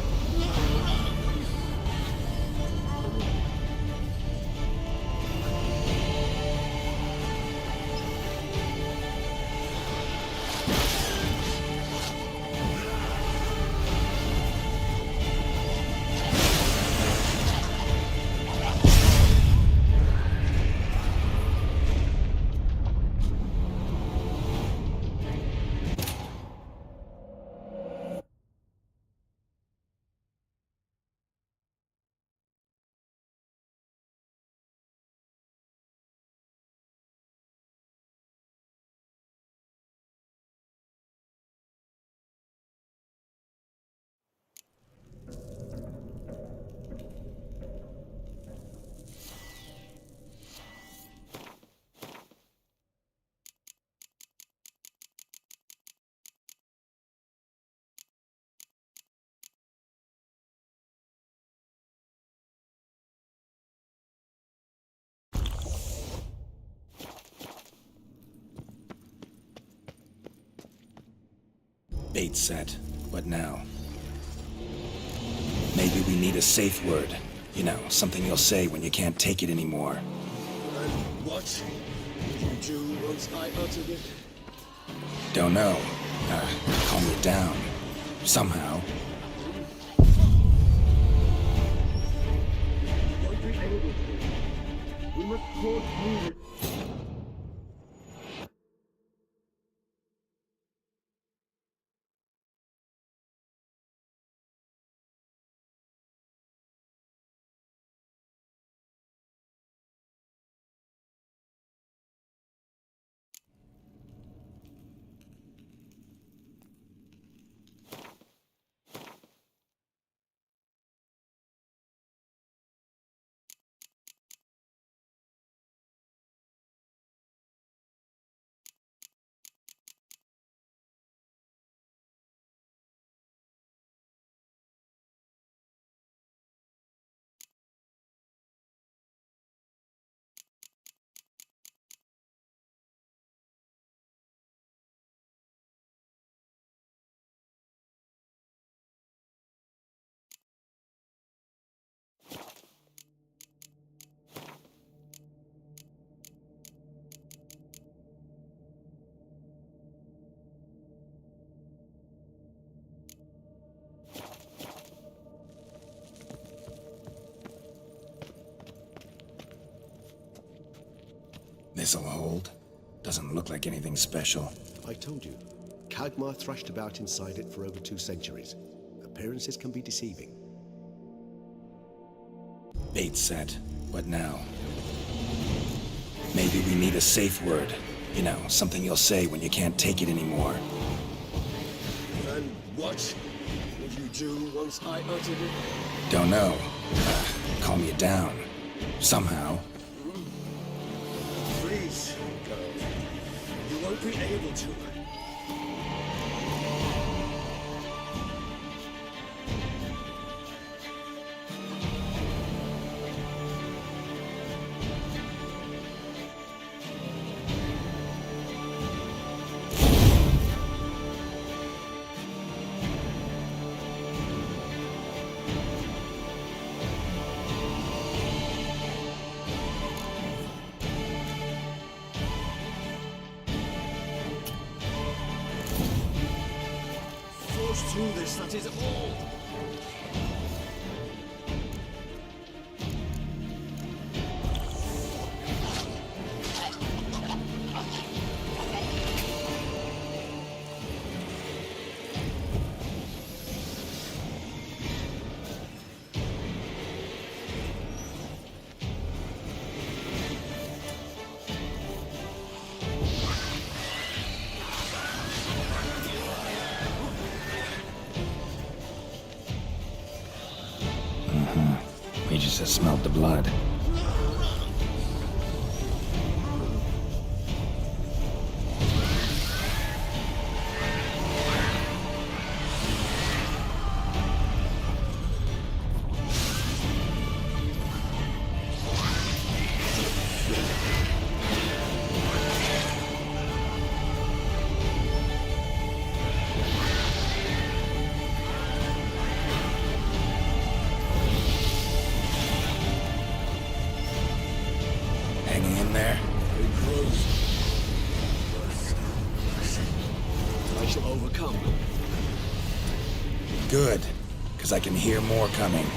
[SPEAKER 4] Bait set. What now? Maybe we need a safe word. You know, something you'll say when you can't take it anymore.
[SPEAKER 9] And what did you do once I uttered it?
[SPEAKER 4] Don't know. Calm it down. Somehow.
[SPEAKER 9] We must force through it.
[SPEAKER 4] This'll hold. Doesn't look like anything special.
[SPEAKER 21] I told you. Kagmar thrashed about inside it for over 2 centuries. Appearances can be deceiving.
[SPEAKER 4] Bait set. What now? Maybe we need a safe word. You know, something you'll say when you can't take it anymore.
[SPEAKER 9] And what would you do once I uttered it?
[SPEAKER 4] Don't know. Calm you down. Somehow.
[SPEAKER 9] Please, girl. You won't be able to. Through this, that is all.
[SPEAKER 4] We just smelled the blood. Hanging in there?
[SPEAKER 9] I shall overcome.
[SPEAKER 4] Good, because I can hear more coming.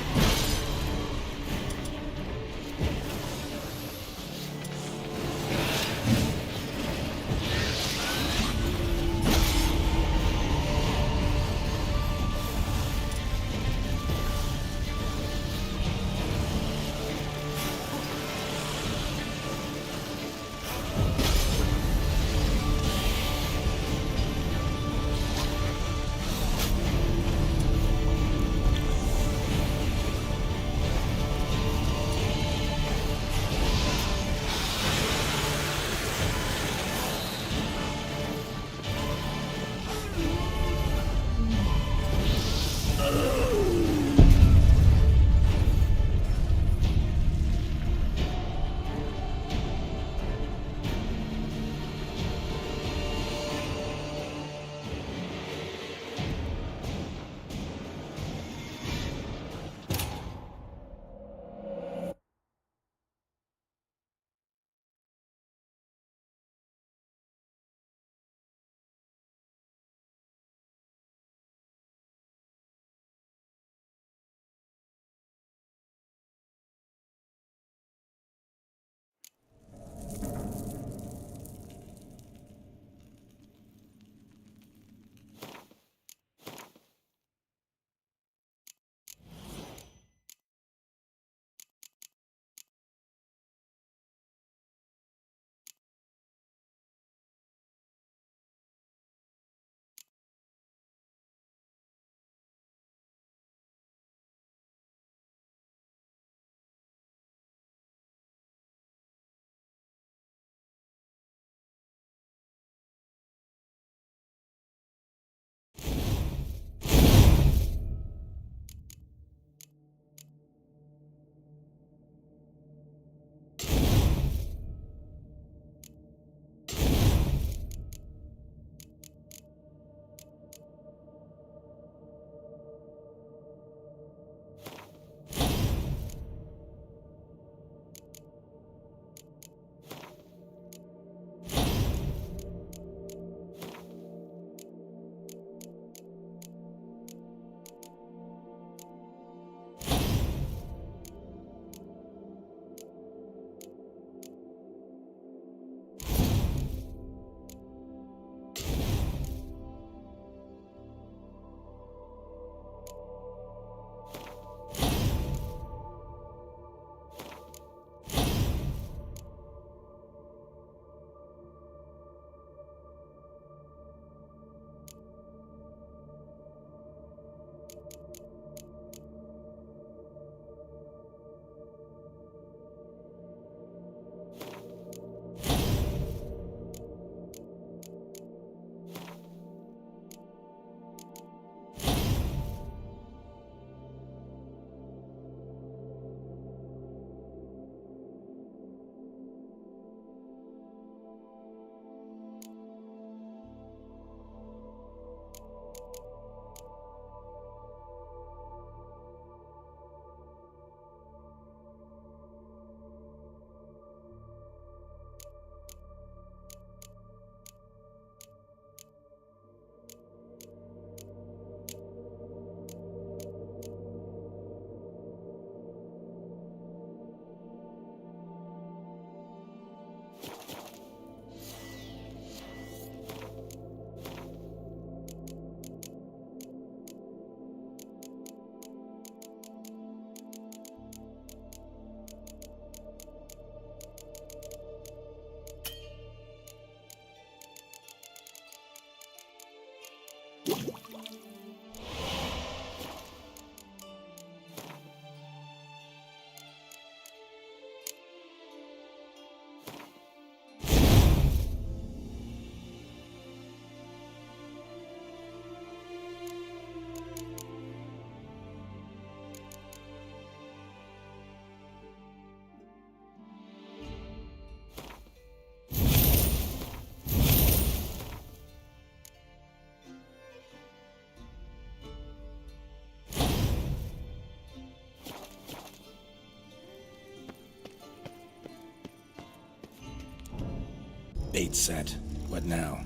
[SPEAKER 4] Bait set. What now?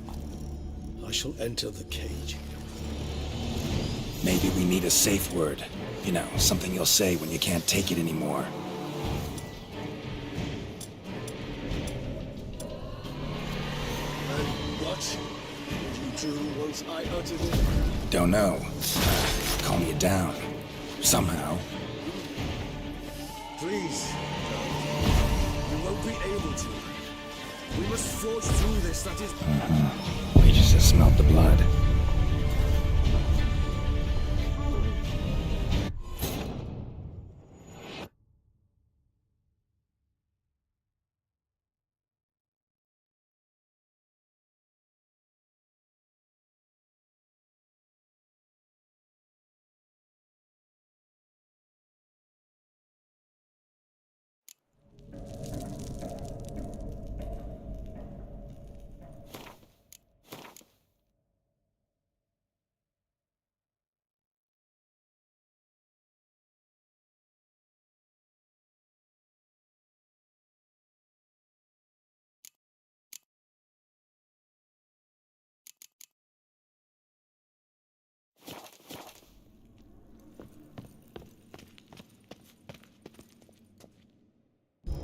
[SPEAKER 21] I shall enter the cage.
[SPEAKER 4] Maybe we need a safe word. You know, something you'll say when you can't take it anymore.
[SPEAKER 21] And what would you do once I uttered it?
[SPEAKER 4] Don't know. Calm you down. Somehow.
[SPEAKER 21] Please. We won't be able to. We must forge through this, that is...
[SPEAKER 4] We just have smelt the blood.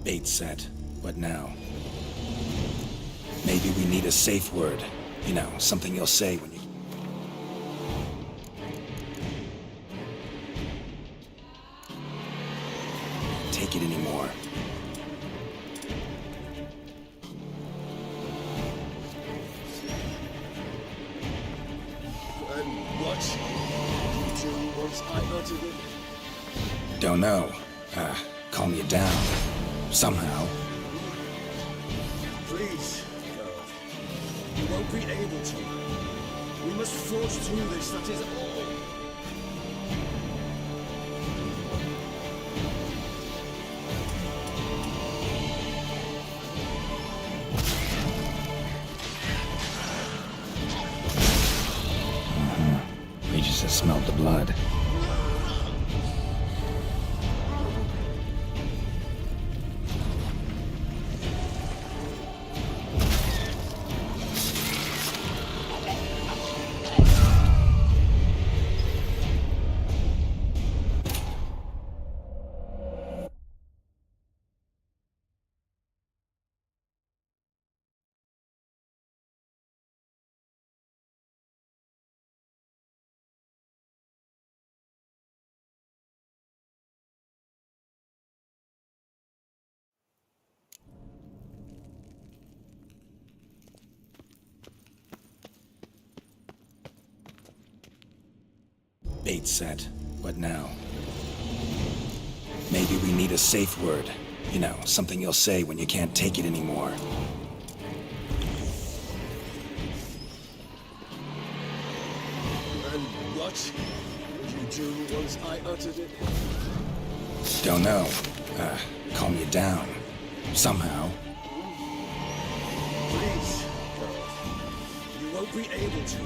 [SPEAKER 4] Bait set. What now? Maybe we need a safe word. You know, something you'll say when you... Take it anymore.
[SPEAKER 21] And what would you do once I uttered it?
[SPEAKER 4] Don't know. Calm you down. Somehow.
[SPEAKER 21] Please, no. We won't be able to. We must forge through this, that is all.
[SPEAKER 4] We just have smelled the blood. Bait set. What now? Maybe we need a safe word. You know, something you'll say when you can't take it anymore.
[SPEAKER 21] And what would you do once I uttered it?
[SPEAKER 4] Don't know. Calm you down. Somehow.
[SPEAKER 21] Please, no. You won't be able to.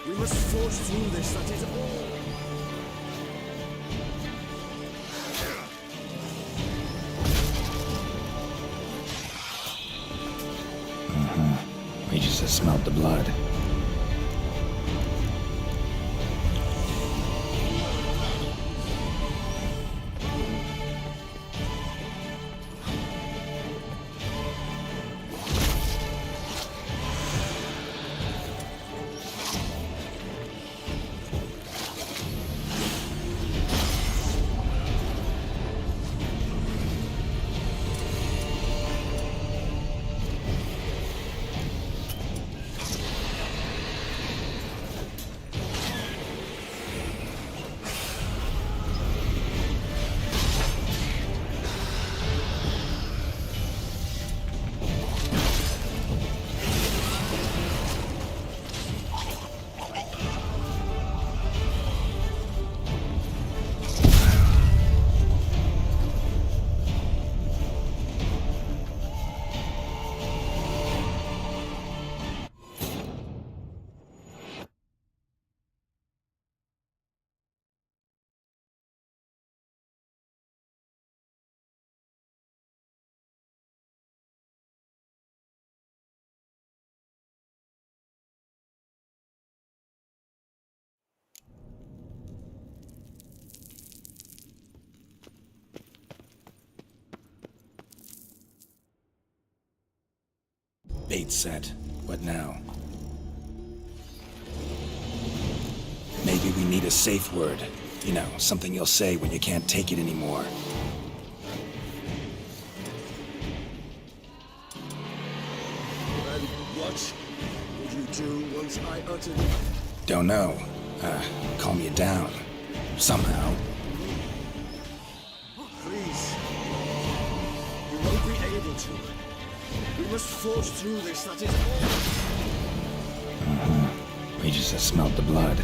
[SPEAKER 21] We must forge through this, that is all.
[SPEAKER 4] We just have smelled the blood. Bait set. What now? Maybe we need a safe word. You know, something you'll say when you can't take it anymore.
[SPEAKER 9] And what would you do once I uttered it?
[SPEAKER 4] Don't know. Calm you down. Somehow.
[SPEAKER 9] Please. You won't be able to. We must forge through this, that is all.
[SPEAKER 4] We just have smelled the blood.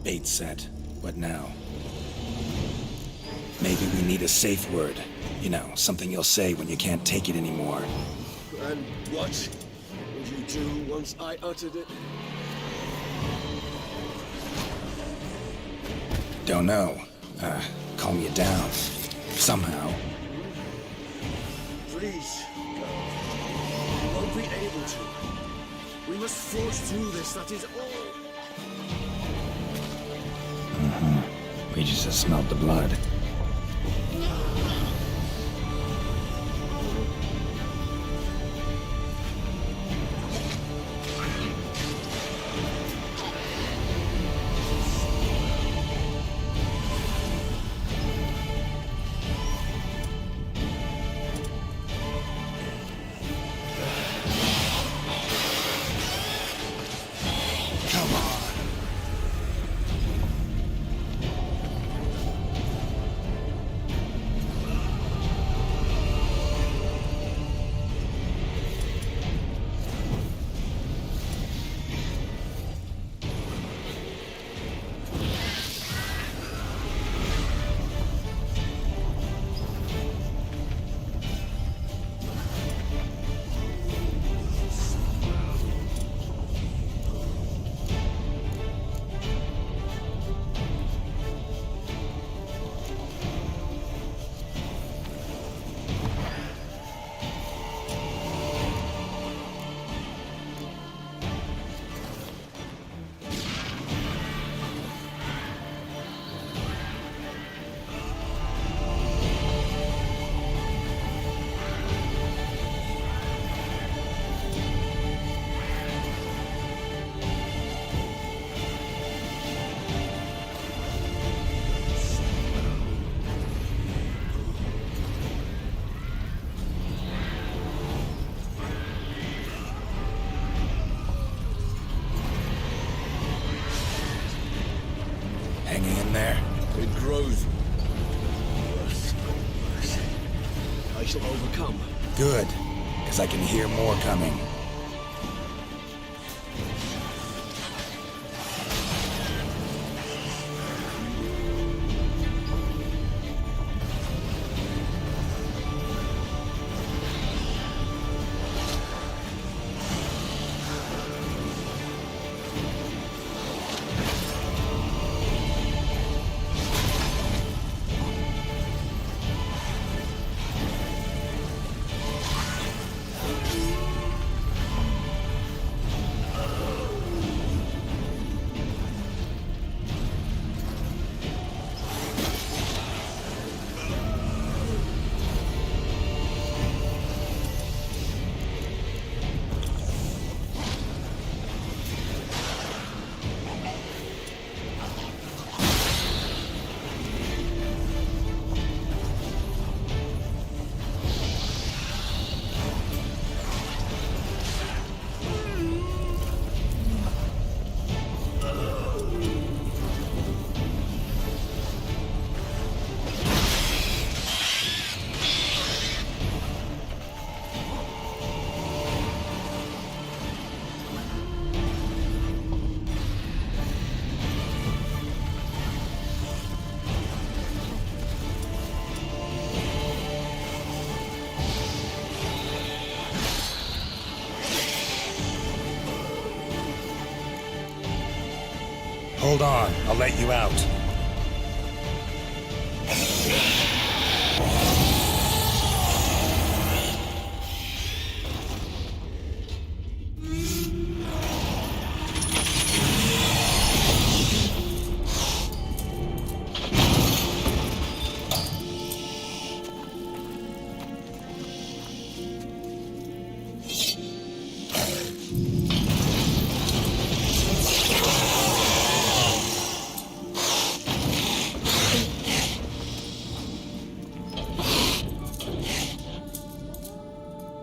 [SPEAKER 4] Bait set. What now? Maybe we need a safe word. You know, something you'll say when you can't take it anymore.
[SPEAKER 9] And what would you do once I uttered it?
[SPEAKER 4] Don't know. Calm you down. Somehow.
[SPEAKER 9] Please. You won't be able to. We must forge through this, that is all.
[SPEAKER 4] We just have smelled the blood.
[SPEAKER 21] shall overcome.
[SPEAKER 4] Good, because I can hear more coming. Hold on, I'll let you out.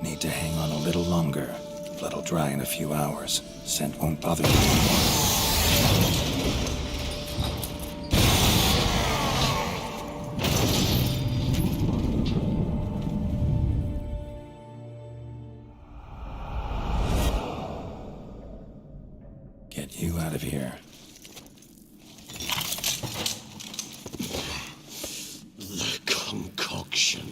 [SPEAKER 4] Need to hang on a little longer. Blood'll dry in a few hours. Scent won't bother you anymore. Get you out of here.
[SPEAKER 21] The concoction.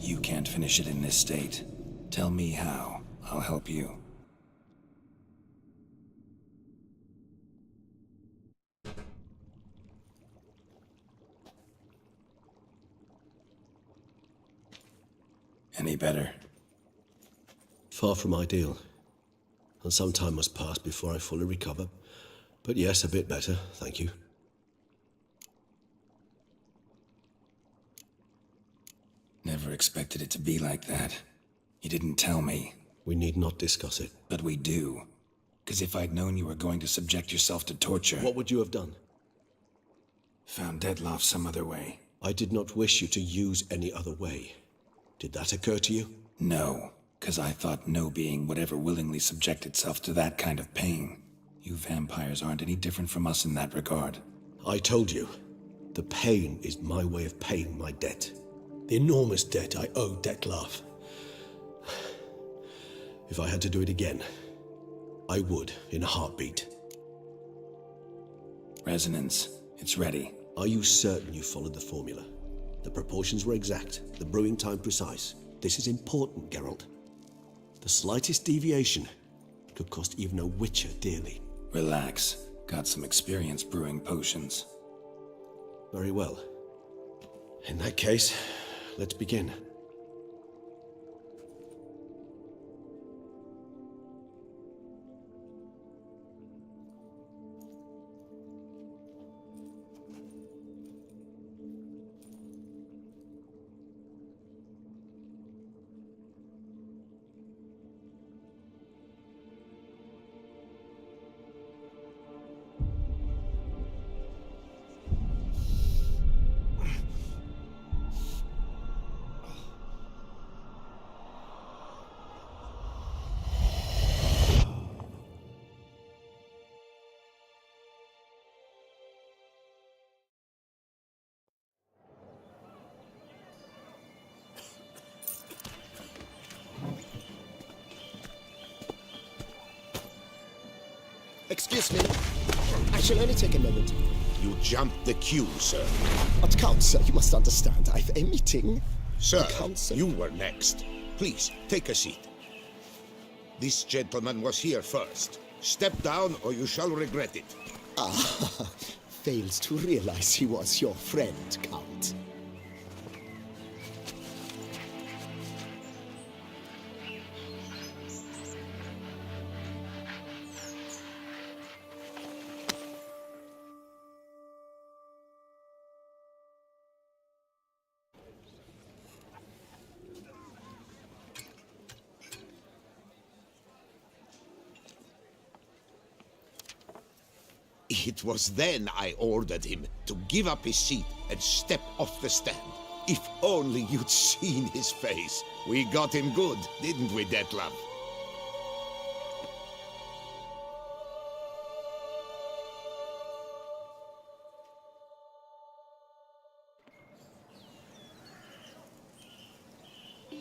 [SPEAKER 4] You can't finish it in this state. Tell me how. I'll help you. Any better?
[SPEAKER 21] Far from ideal. And some time must pass before I fully recover. But yes, a bit better, thank you.
[SPEAKER 4] Never expected it to be like that. You didn't tell me.
[SPEAKER 21] We need not discuss it.
[SPEAKER 4] But we do. Because if I'd known you were going to subject yourself to torture...
[SPEAKER 21] What would you have done?
[SPEAKER 4] Found Dettlaff some other way.
[SPEAKER 21] I did not wish you to use any other way. Did that occur to you?
[SPEAKER 4] No, because I thought no being would ever willingly subject itself to that kind of pain. You vampires aren't any different from us in that regard.
[SPEAKER 21] I told you, the pain is my way of paying my debt. The enormous debt I owe Dettlaff. If I had to do it again, I would, in a heartbeat.
[SPEAKER 4] Resonance, it's ready.
[SPEAKER 21] Are you certain you followed the formula? The proportions were exact, the brewing time precise. This is important, Geralt. The slightest deviation could cost even a witcher dearly.
[SPEAKER 4] Relax. Got some experience brewing potions.
[SPEAKER 21] Very well. In that case, let's begin. Excuse me. I shall only take a moment.
[SPEAKER 7] You jumped the queue, sir.
[SPEAKER 21] But Count, sir, you must understand. I've a meeting.
[SPEAKER 7] Sir,
[SPEAKER 21] Count,
[SPEAKER 7] you were next. Please, take a seat. This gentleman was here first. Step down or you shall regret it.
[SPEAKER 21] Ah, fails to realize he was your friend, Count.
[SPEAKER 7] It was then I ordered him to give up his seat and step off the stand. If only you'd seen his face. We got him good, didn't we, Detlef?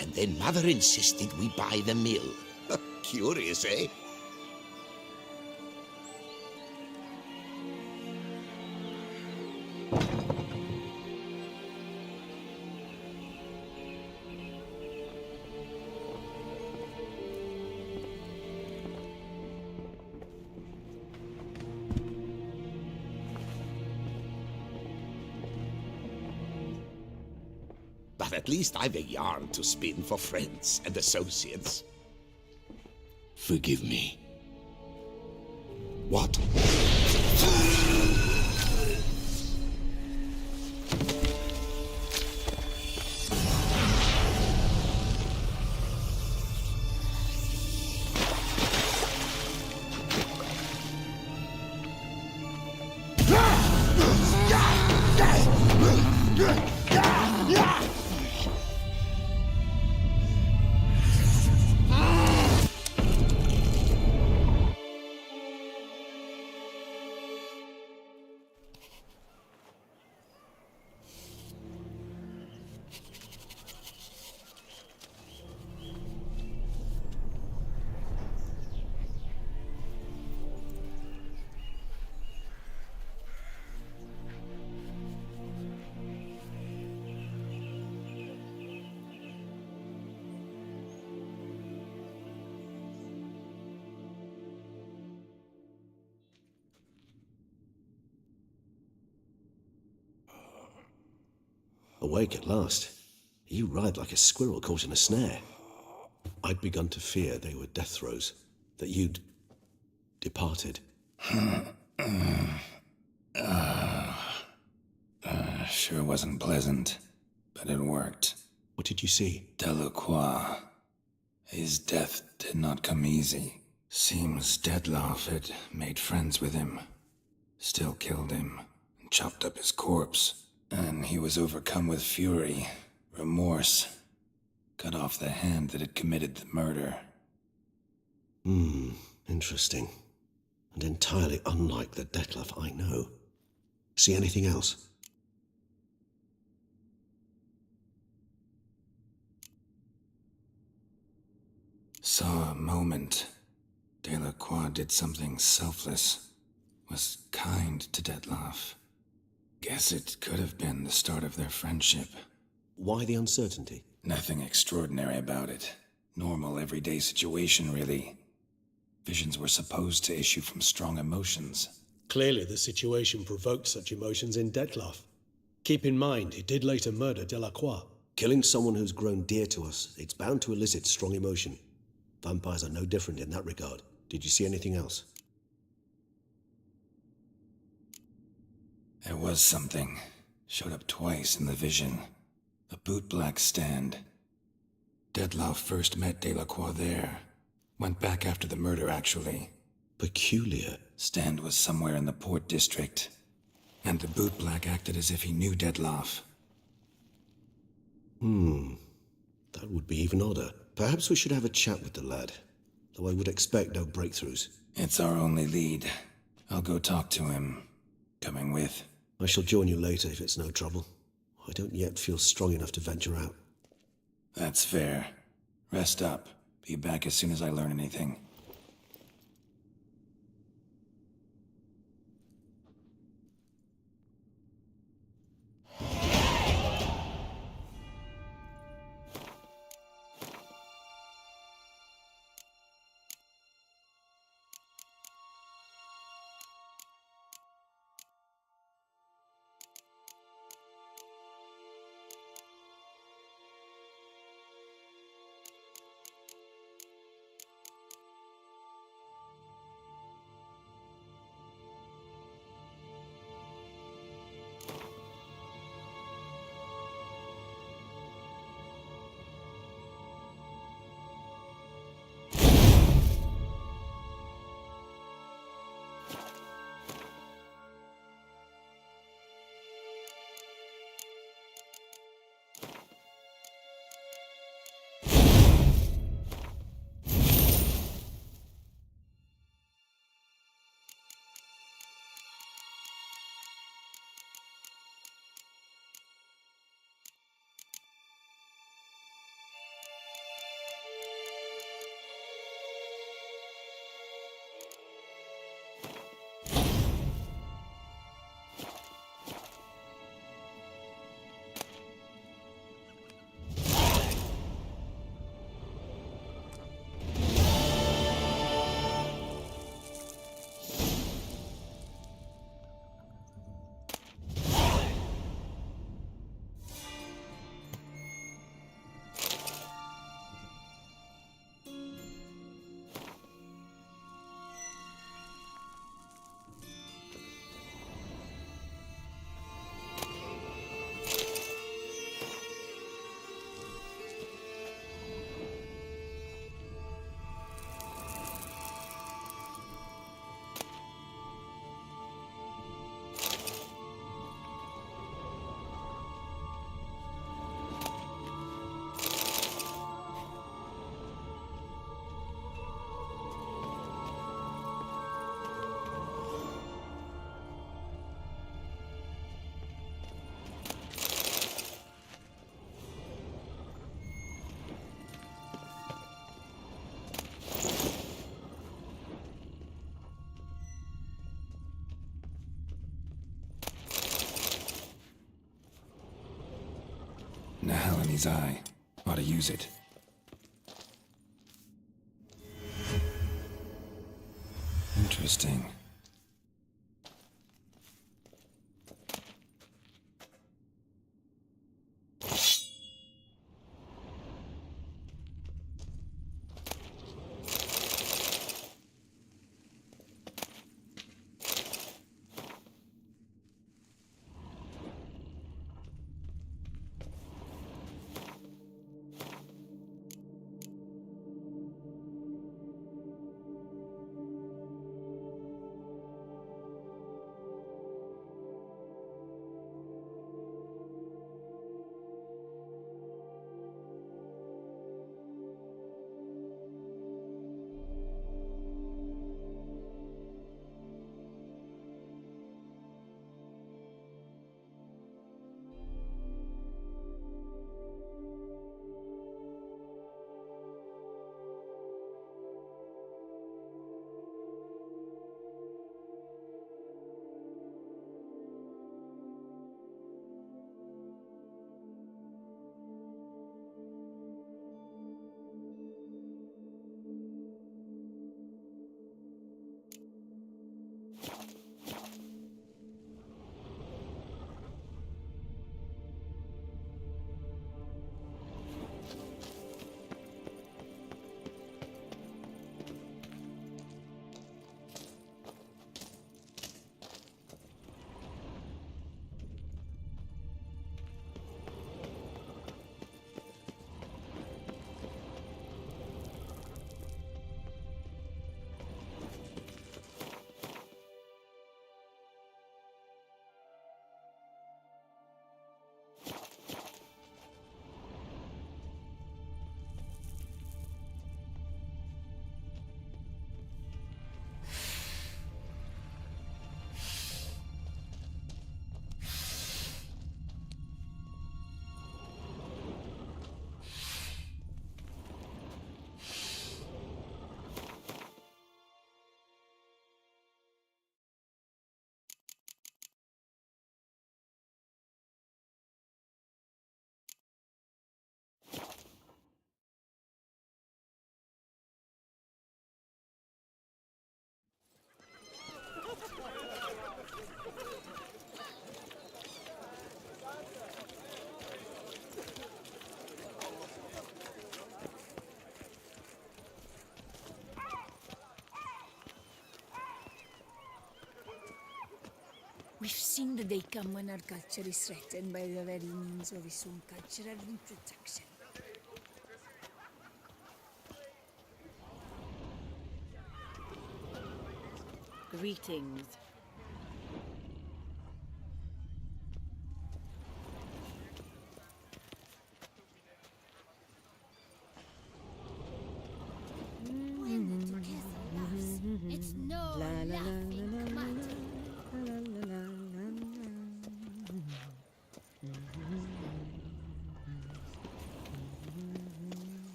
[SPEAKER 7] And then Mother insisted we buy the mill. Curious, eh? But at least I've a yarn to spin for friends and associates.
[SPEAKER 6] Forgive me.
[SPEAKER 7] What?
[SPEAKER 21] Awake at last. You writhed like a squirrel caught in a snare. I'd begun to fear they were death throes, that you'd departed.
[SPEAKER 4] Sure wasn't pleasant, but it worked.
[SPEAKER 21] What did you see?
[SPEAKER 4] Delacroix. His death did not come easy. Seems Detlef had made friends with him, still killed him, and chopped up his corpse. And he was overcome with fury, remorse, cut off the hand that had committed the murder.
[SPEAKER 21] Interesting. And entirely unlike the Detlef I know. See anything else?
[SPEAKER 4] Saw a moment. Delacroix did something selfless, was kind to Detlef. Guess it could have been the start of their friendship.
[SPEAKER 21] Why the uncertainty?
[SPEAKER 4] Nothing extraordinary about it. Normal, everyday situation, really. Visions were supposed to issue from strong emotions.
[SPEAKER 21] Clearly the situation provoked such emotions in Detlef. Keep in mind, he did later murder Delacroix. Killing someone who's grown dear to us, it's bound to elicit strong emotion. Vampires are no different in that regard. Did you see anything else?
[SPEAKER 4] There was something. Showed up twice in the vision. The bootblack stand. Detlef first met Delacroix there. Went back after the murder, actually.
[SPEAKER 21] Peculiar.
[SPEAKER 4] Stand was somewhere in the Port District. And the bootblack acted as if he knew Detlef.
[SPEAKER 21] That would be even odder. Perhaps we should have a chat with the lad. Though I would expect no breakthroughs.
[SPEAKER 4] It's our only lead. I'll go talk to him. Coming with?
[SPEAKER 21] I shall join you later if it's no trouble. I don't yet feel strong enough to venture out.
[SPEAKER 4] That's fair. Rest up. Be back as soon as I learn anything. Daphne's eye. Ought to use it. Interesting.
[SPEAKER 13] We've seen the day come when our culture is threatened by the very means of its own cultural reproduction.
[SPEAKER 1] Greetings.
[SPEAKER 13] When the Duquesa laughs, it's no laughing matter.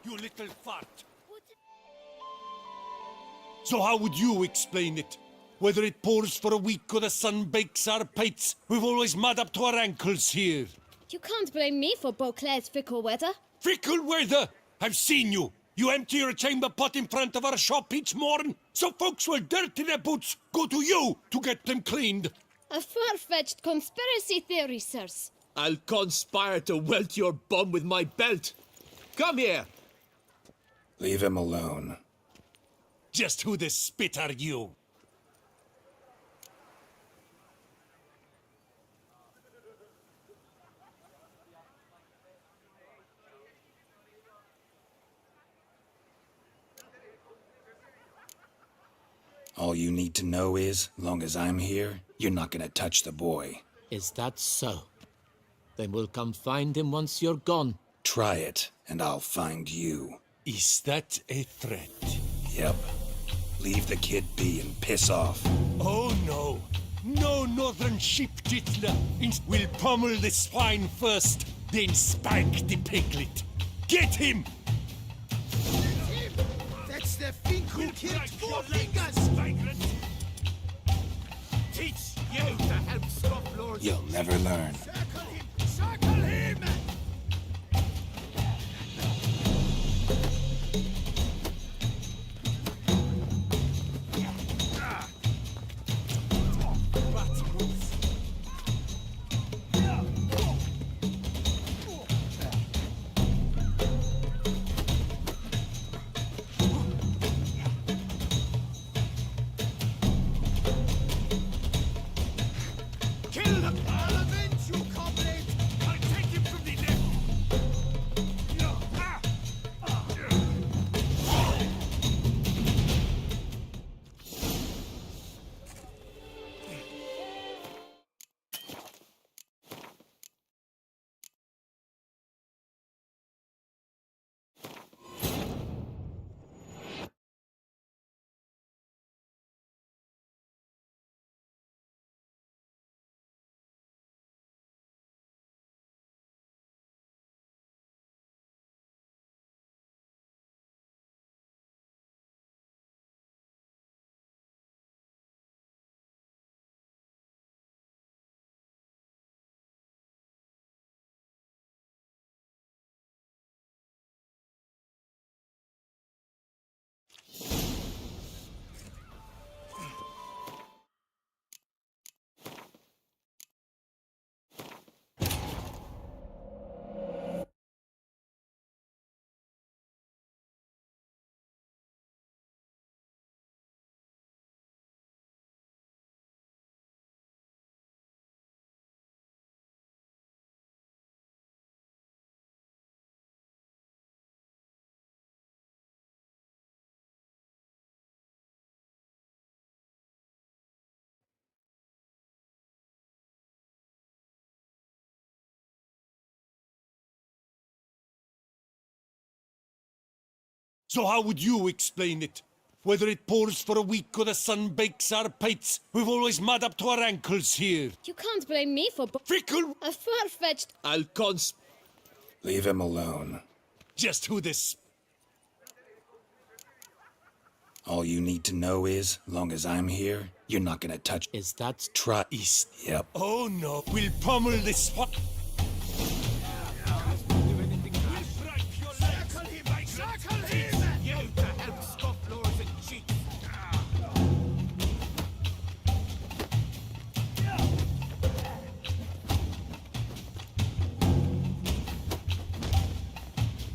[SPEAKER 6] You little fart! So how would you explain it? Whether it pours for a week or the sun bakes our pates, we've always mud up to our ankles here.
[SPEAKER 16] You can't blame me for Beauclair's fickle weather.
[SPEAKER 6] Fickle weather! I've seen you! You empty your chamber pot in front of our shop each morn, so folks will dirty their boots, go to you to get them cleaned.
[SPEAKER 16] A far-fetched conspiracy theory, sirs.
[SPEAKER 10] I'll conspire to welt your bum with my belt. Come here!
[SPEAKER 4] Leave him alone.
[SPEAKER 6] Just who the spit are you?
[SPEAKER 4] All you need to know is, long as I'm here, you're not gonna touch the boy.
[SPEAKER 15] Is that so? Then we'll come find him once you're gone.
[SPEAKER 4] Try it, and I'll find you.
[SPEAKER 6] Is that a threat?
[SPEAKER 4] Yep. Leave the kid be and piss off.
[SPEAKER 6] Oh no! No northern sheep titler! We'll pummel the swine first, then spank the piglet. Get him!
[SPEAKER 20] the thing who killed Four Fingers! Vagrant! Teach you to help stop Lords.
[SPEAKER 4] You'll never learn.
[SPEAKER 20] Circle him! Circle him! Kill them! I'll avenge you, comrade! I'll take him from the left!
[SPEAKER 8] So how would you explain it? Whether it pours for a week or the sun bakes our pates, we've always mud up to our ankles here.
[SPEAKER 16] You can't blame me for
[SPEAKER 8] Fickle!
[SPEAKER 16] a far-fetched...
[SPEAKER 8] I'll
[SPEAKER 4] Leave him alone.
[SPEAKER 8] Just who this...
[SPEAKER 4] All you need to know is, long as I'm here, you're not gonna touch...
[SPEAKER 15] Is that...
[SPEAKER 8] Trais.
[SPEAKER 4] Yep.
[SPEAKER 8] Oh no, we'll pummel this one.
[SPEAKER 20] Circle him! Circle him! You to help stop Lords and cheats!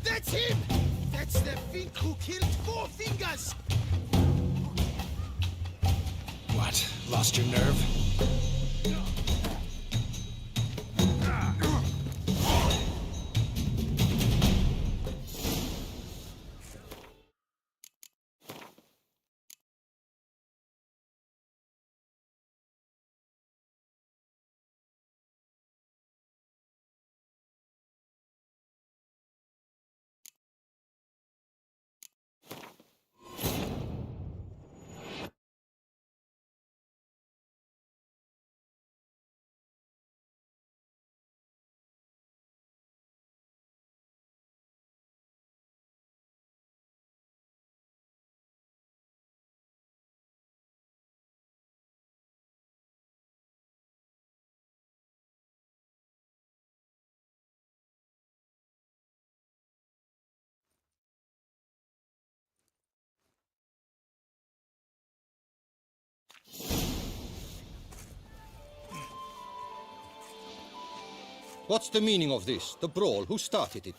[SPEAKER 20] That's him! That's the Fink who killed Four Fingers!
[SPEAKER 4] What? Lost your nerve?
[SPEAKER 3] What's the meaning of this? The brawl? Who started it?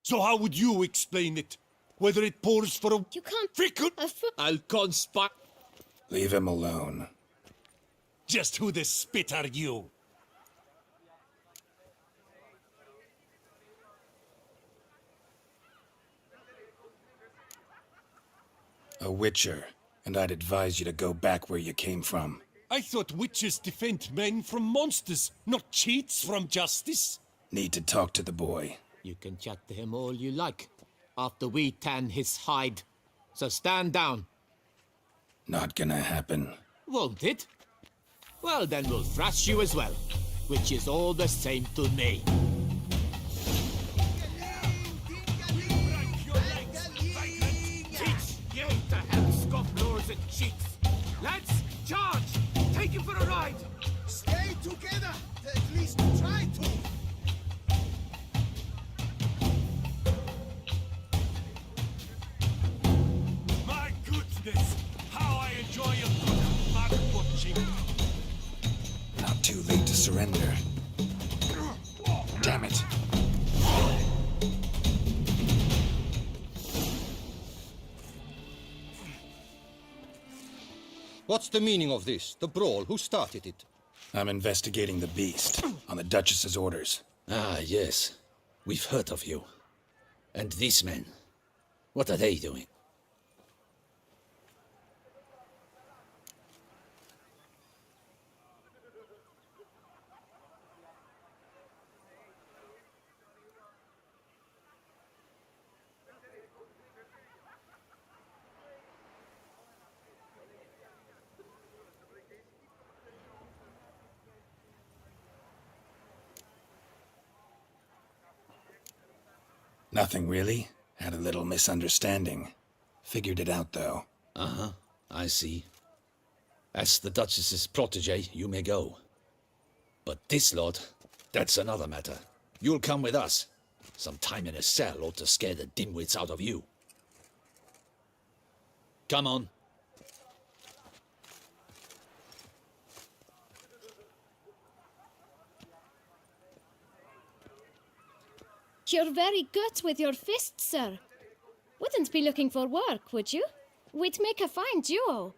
[SPEAKER 8] So how would you explain it? Whether it pours for a...
[SPEAKER 16] You can't...
[SPEAKER 8] Fickle!
[SPEAKER 15] I'll conspire...
[SPEAKER 4] Leave him alone.
[SPEAKER 8] Just who the spit are you?
[SPEAKER 4] A witcher, and I'd advise you to go back where you came from.
[SPEAKER 8] I thought witches defend men from monsters, not cheats from justice.
[SPEAKER 4] Need to talk to the boy.
[SPEAKER 15] You can chat to him all you like, after we tan his hide. So stand down.
[SPEAKER 4] Not gonna happen.
[SPEAKER 15] Won't it? Well, then we'll thrash you as well, which is all the same to me.
[SPEAKER 20] Teach ye to have scofflaws and cheats. Lads, charge! Take him for a ride! Stay together! At least try to!
[SPEAKER 8] My goodness! How I enjoy a good mug watching!
[SPEAKER 4] Not too late to surrender. Damn it.
[SPEAKER 3] What's the meaning of this? The brawl? Who started it?
[SPEAKER 4] I'm investigating the beast, on the Duchess's orders.
[SPEAKER 6] Ah, yes. We've heard of you. And these men, what are they doing?
[SPEAKER 4] Nothing really. Had a little misunderstanding. Figured it out, though.
[SPEAKER 6] Uh-huh, I see. As the Duchess's protege, you may go. But this lot, that's another matter. You'll come with us. Some time in a cell ought to scare the dimwits out of you. Come on.
[SPEAKER 18] You're very good with your fists, sir. Wouldn't be looking for work, would you? We'd make a fine duo.